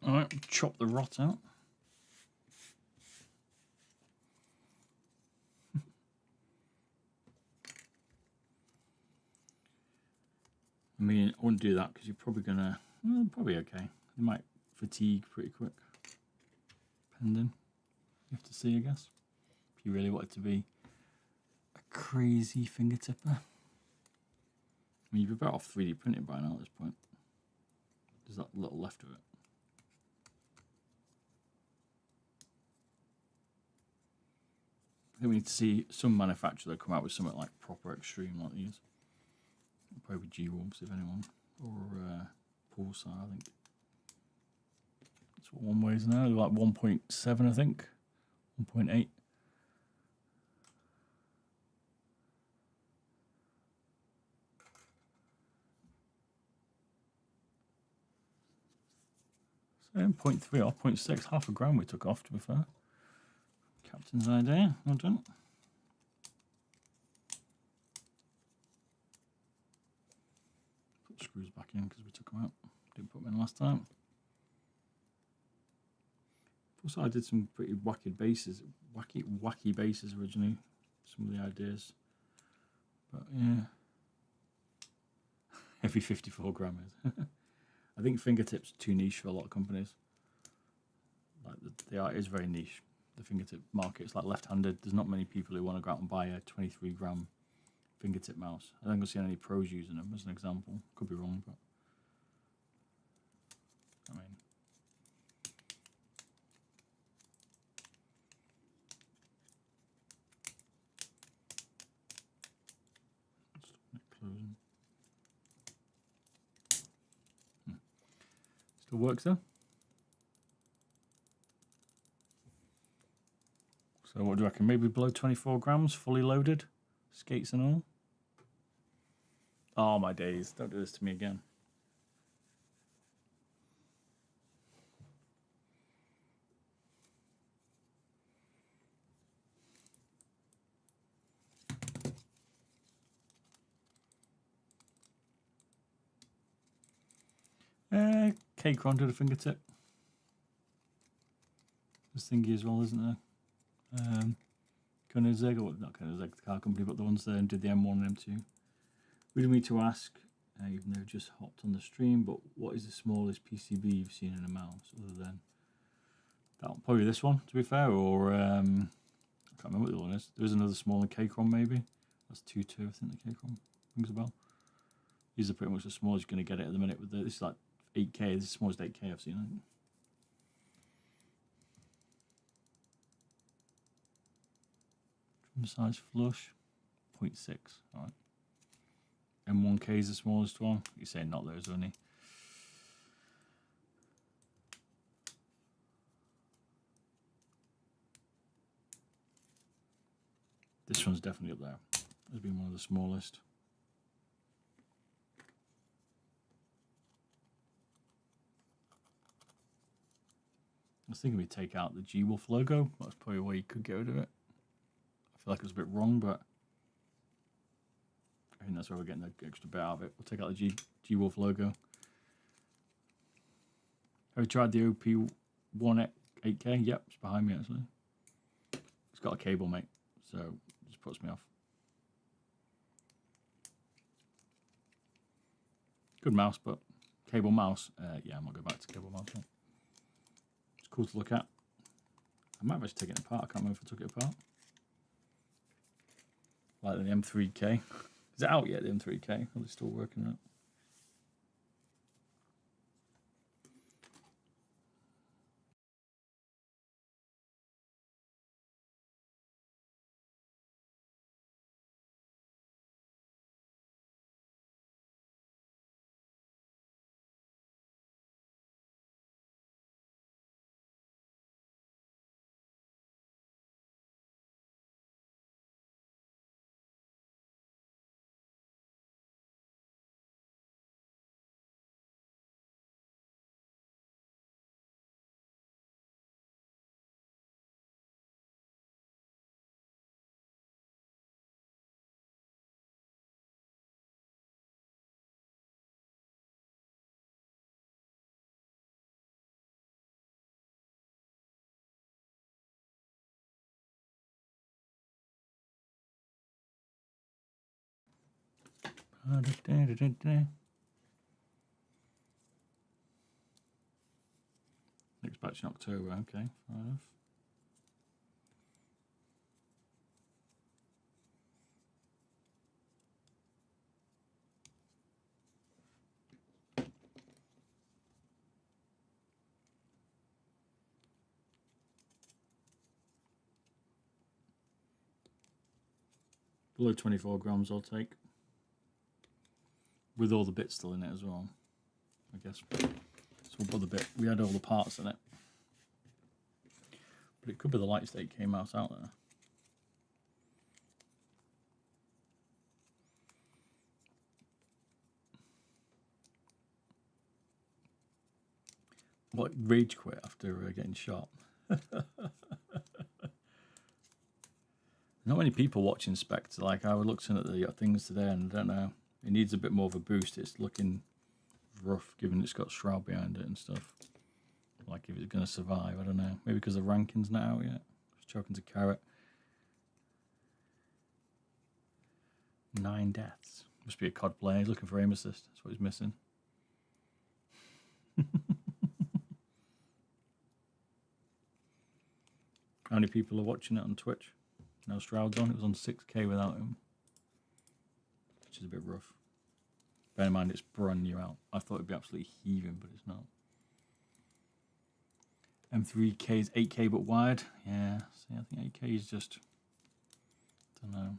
All right, chop the rot out. I mean, I wouldn't do that because you're probably gonna, well, probably okay. You might fatigue pretty quick. Pending. You have to see, I guess. you really wanted to be a crazy finger tipper. I mean, you'd be better off 3D printing by now at this point. There's that little left of it. I think we need to see some manufacturer come out with something like proper extreme like these. Probably G-Wolves, if anyone. Or Pulsar, I think. That's what one weighs now. They're like 1.7, I think. 1.8. So 0.3 or 0.6, half a gram we took off, to be fair. Captain's idea, well done. Put the screws back in because we took them out. Didn't put them in last time. Also, I did some pretty wacky bases originally. Some of the ideas, but yeah, heavy 54 grammers. I think fingertips are too niche for a lot of companies. Like the art is very niche. The fingertip market, it's like left-handed. There's not many people who want to go out and buy a 23-gram fingertip mouse. I don't see any pros using them, as an example. Could be wrong, but I mean, closing. Still works though. So what do you reckon? Maybe below 24 grams, fully loaded, skates and all. Oh my days! Don't do this to me again. K-Cron did a fingertip. There's thingy as well, isn't there? Koenigsegg, or not Koenigsegg, the car company, but the ones that did the M1 and M2. We do need to ask, even though just hopped on the stream, but what is the smallest PCB you've seen in a mouse, other than that one? Probably this one, to be fair, or I can't remember what the other one is. There is another smaller K-Cron, maybe. That's 2.2, I think the K-Cron rings a bell. These are pretty much the smallest you're going to get it at the minute. With this is like 8K. This is the smallest 8K I've seen, I think. Trim size flush, 0.6. All right. M1K is the smallest one. You're saying not those, only. This one's definitely up there. It's been one of the smallest. I was thinking we'd take out the G-Wolf logo. That's probably a way you could get rid of it. I feel like it was a bit wrong, but I think that's where we're getting the extra bit out of it. We'll take out the G-Wolf logo. Have you tried the OP1 8K? Yep, it's behind me actually. It's got a cable, mate, so it just puts me off. Good mouse, but cable mouse. Yeah, I'm not going back to cable mouse. Right? It's cool to look at. I might have actually taken it apart. I can't remember if I took it apart. Like the M3K. Is it out yet, the M3K? Are they still working on it? Next batch in October, okay, fair enough. Below 24 grams I'll take. With all the bits still in it as well, I guess. So we'll put the bit, we had all the parts in it. But it could be the light state came out there. What, rage quit after getting shot? Not many people watching Spectre. Like, I was looking at the things today and I don't know. It needs a bit more of a boost. It's looking rough given it's got Shroud behind it and stuff. Like if it's going to survive, I don't know. Maybe because the ranking's not out yet. It's choking to carrot. 9 deaths. Must be a COD player. He's looking for aim assist. That's what he's missing. How many people are watching it on Twitch? No Shrouds on. It was on 6K without him. Which is a bit rough. Bear in mind it's brand new out. I thought it'd be absolutely heaving, but it's not. M3K is 8K but wired. Yeah, see, I think 8K is just... don't know.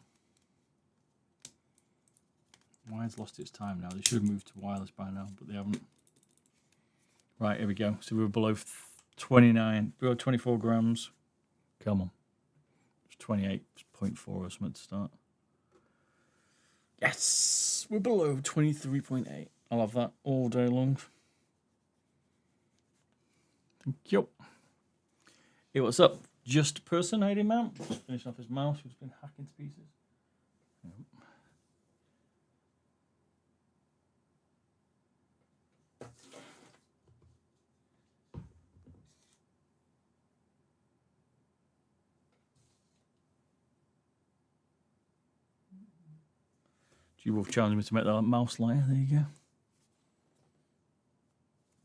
Wired's lost its time now. They should have moved to wireless by now, but they haven't. Right, here we go. So we were below 29, below 24 grams. Come on. It's 28.4 or something to start. Yes! We're below 23.8. I'll have that all day long. Thank you. Hey, what's up? Just person, I man. Just finishing off his mouse, who's been hacking to pieces. G-Wolf challenged me to make that mouse lighter. There you go.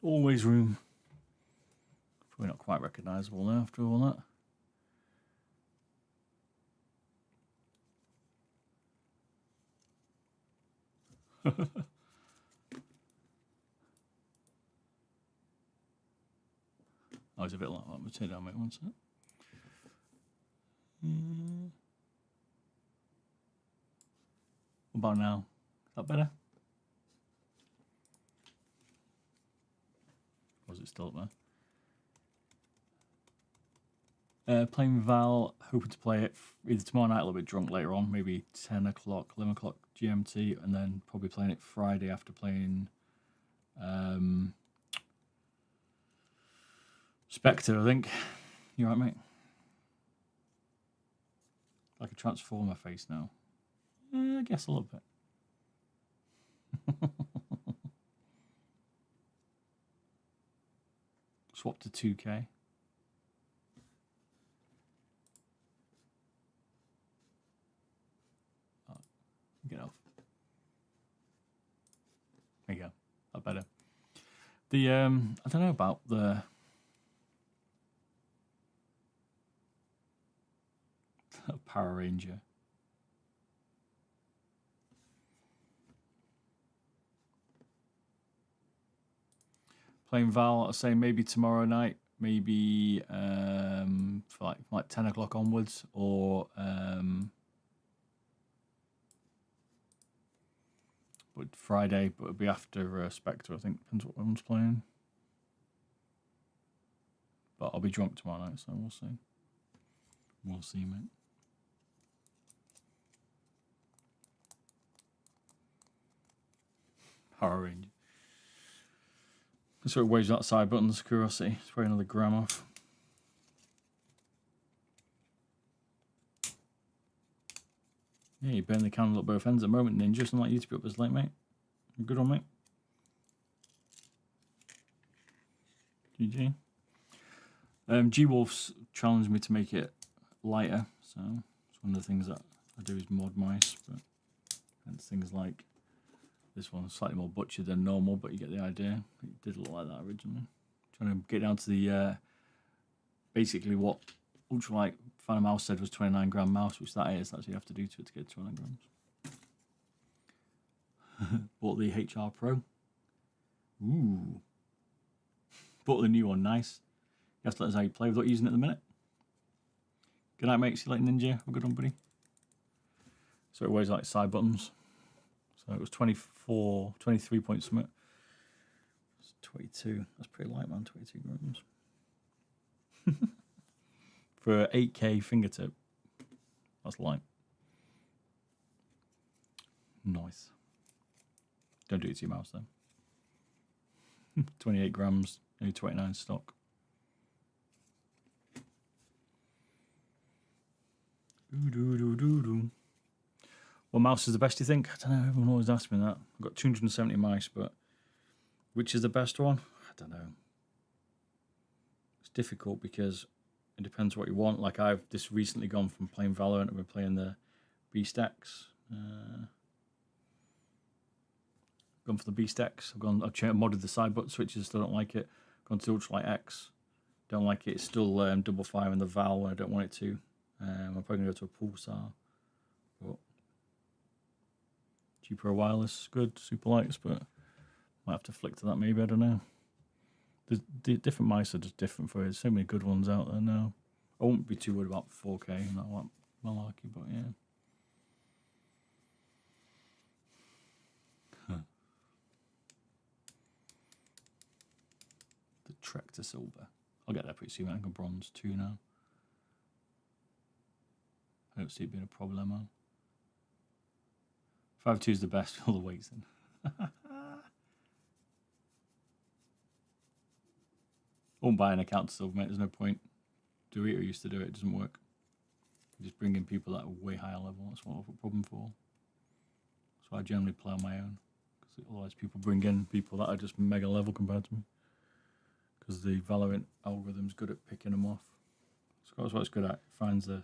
Always room. Probably not quite recognisable now after all that. Oh, it's a bit like that. Let me take down, mate. One sec. What about now? Is that better? Or is it still up there? Playing Val, hoping to play it either tomorrow night, a little bit drunk later on, maybe 10 o'clock, 11 o'clock GMT, and then probably playing it Friday after playing Spectre, I think. You right, mate? Like a Transformer face now. I guess a little bit. Swap to 2K. Oh, get off. There you go. That better. The I don't know about the Power Ranger. Playing Val, I say maybe tomorrow night, maybe for like 10 o'clock onwards, or but Friday, but it'll be after Spectre, I think. Depends what one's playing. But I'll be drunk tomorrow night, so we'll see. We'll see, mate. Power Ranger. So it waves that side button, the Curiosity. Spray another gram off. Yeah, you burn the candle at both ends at the moment, Ninja. It's not like you to be up this late, mate. You're good on, mate. GG. G-Wolf's challenged me to make it lighter, so it's one of the things that I do is mod mice, but it's things like this one's slightly more butchered than normal, but you get the idea. It did look like that originally. Trying to get down to the basically what Ultralight Final Mouse said was 29 gram mouse, which that is. That's what you have to do to it to get 29 grams. Bought the HR Pro. Ooh. Bought the new one, nice. You have to let us know how you play without using it at the minute. Good night, mate. See you later, Ninja. Have a good one, buddy. So it weighs like side buttons. So it was 24, 23 point something. It's 22. That's pretty light, man. 22 grams. For an 8K fingertip. That's light. Nice. Don't do it to your mouse though. 28 grams, only 29 stock. What mouse is the best, do you think? I don't know. Everyone always asks me that. I've got 270 mice, but which is the best one? I don't know. It's difficult because it depends what you want. Like I've just recently gone from playing Valorant and we're playing the Beast X. Gone for the Beast X. I've modded the side button switches. Still don't like it. Gone to Ultralight X. Don't like it. It's still double fire in the Val when I don't want it to. I'm probably gonna go to a Pulsar. But cheaper wireless, good. Super lights, but might have to flick to that maybe. I don't know. The different mice are just different for it. There's so many good ones out there now. I won't be too worried about 4K and that one malarkey, but yeah. The Trek to Silver. I'll get that pretty soon. I think I'm bronze 2 now. I don't see it being a problem. 5.2 is the best for all the weights in. Won't buy an account to Silver, mate. There's no point. Do it or used to do it. It doesn't work. You just bring in people that are way higher level. That's what I've got a problem for. So I generally play on my own. Because otherwise people bring in people that are just mega level compared to me. Because the Valorant algorithm's good at picking them off. So that's what it's good at. It finds the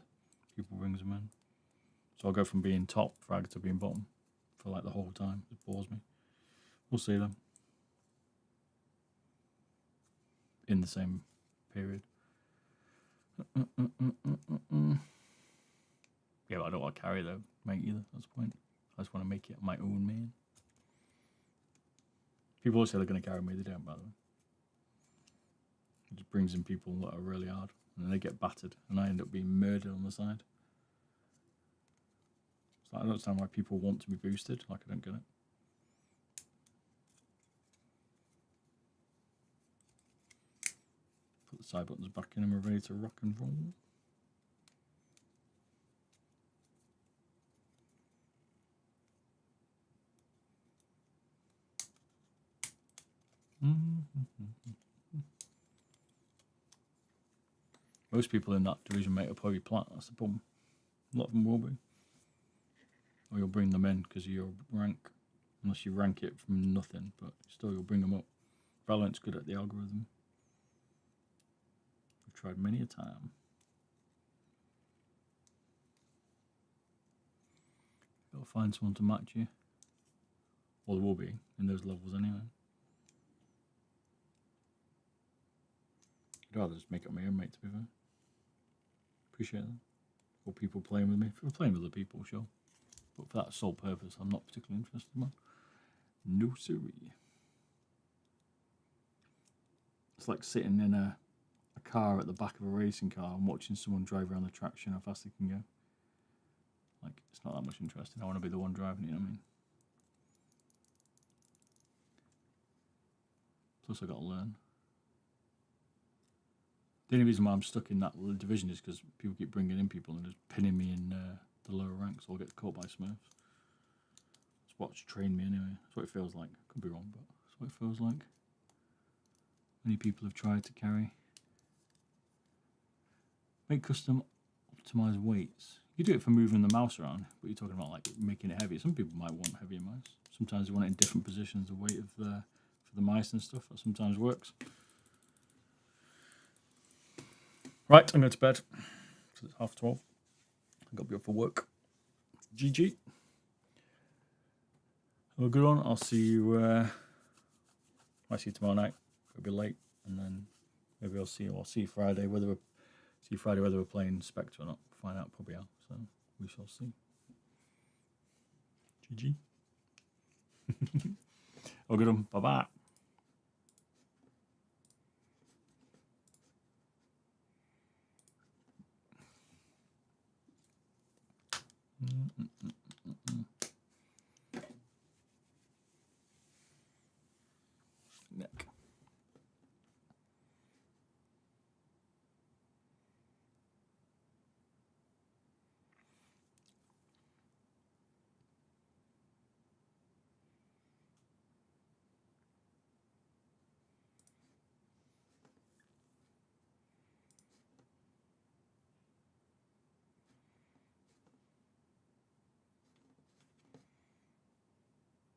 people, brings them in. So I'll go from being top frag to being bottom for like the whole time. It bores me. We'll see them. In the same period. Yeah, but I don't want to carry though, mate, either. That's the point. I just want to make it my own man. People always say they're going to carry me. They don't, by the way. It just brings in people that are really hard. And then they get battered. And I end up being murdered on the side. So I don't understand why people want to be boosted. Like, I don't get it. Put the side buttons back in and we're ready to rock and roll. Most people in that division, mate, will probably plat. That's the problem. A lot of them will be. Or you'll bring them in because of your rank. Unless you rank it from nothing, but still you'll bring them up. Valorant's good at the algorithm. We've tried many a time. You'll find someone to match you. Or there will be in those levels anyway. I'd rather just make it my own, mate, to be fair. Appreciate that. Or people playing with me. If we're playing with other people, sure. But for that sole purpose, I'm not particularly interested, man. No siree. It's like sitting in a car at the back of a racing car and watching someone drive around the track, showing how fast they can go. Like, it's not that much interesting. I want to be the one driving, you know what I mean? Plus, I've got to learn. The only reason why I'm stuck in that division is because people keep bringing in people and just pinning me in the lower ranks, or I'll get caught by Smurfs. That's what's trained me anyway. That's what it feels like. Could be wrong, but that's what it feels like. Many people have tried to carry. Make custom optimized weights. You do it for moving the mouse around, but you're talking about like making it heavy. Some people might want heavier mice. Sometimes they want it in different positions, the weight of for the mice and stuff. That sometimes works. Right, I'm going to bed. So it's 12:30. I've got to be up for work. GG. Have a good one. I'll see you. I'll see you tomorrow night. It'll be late, and then maybe I'll see you. I'll see you Friday. Whether we're playing Spectre or not. Find out probably out. So we shall see. GG. Have a good one. Bye bye. Neck.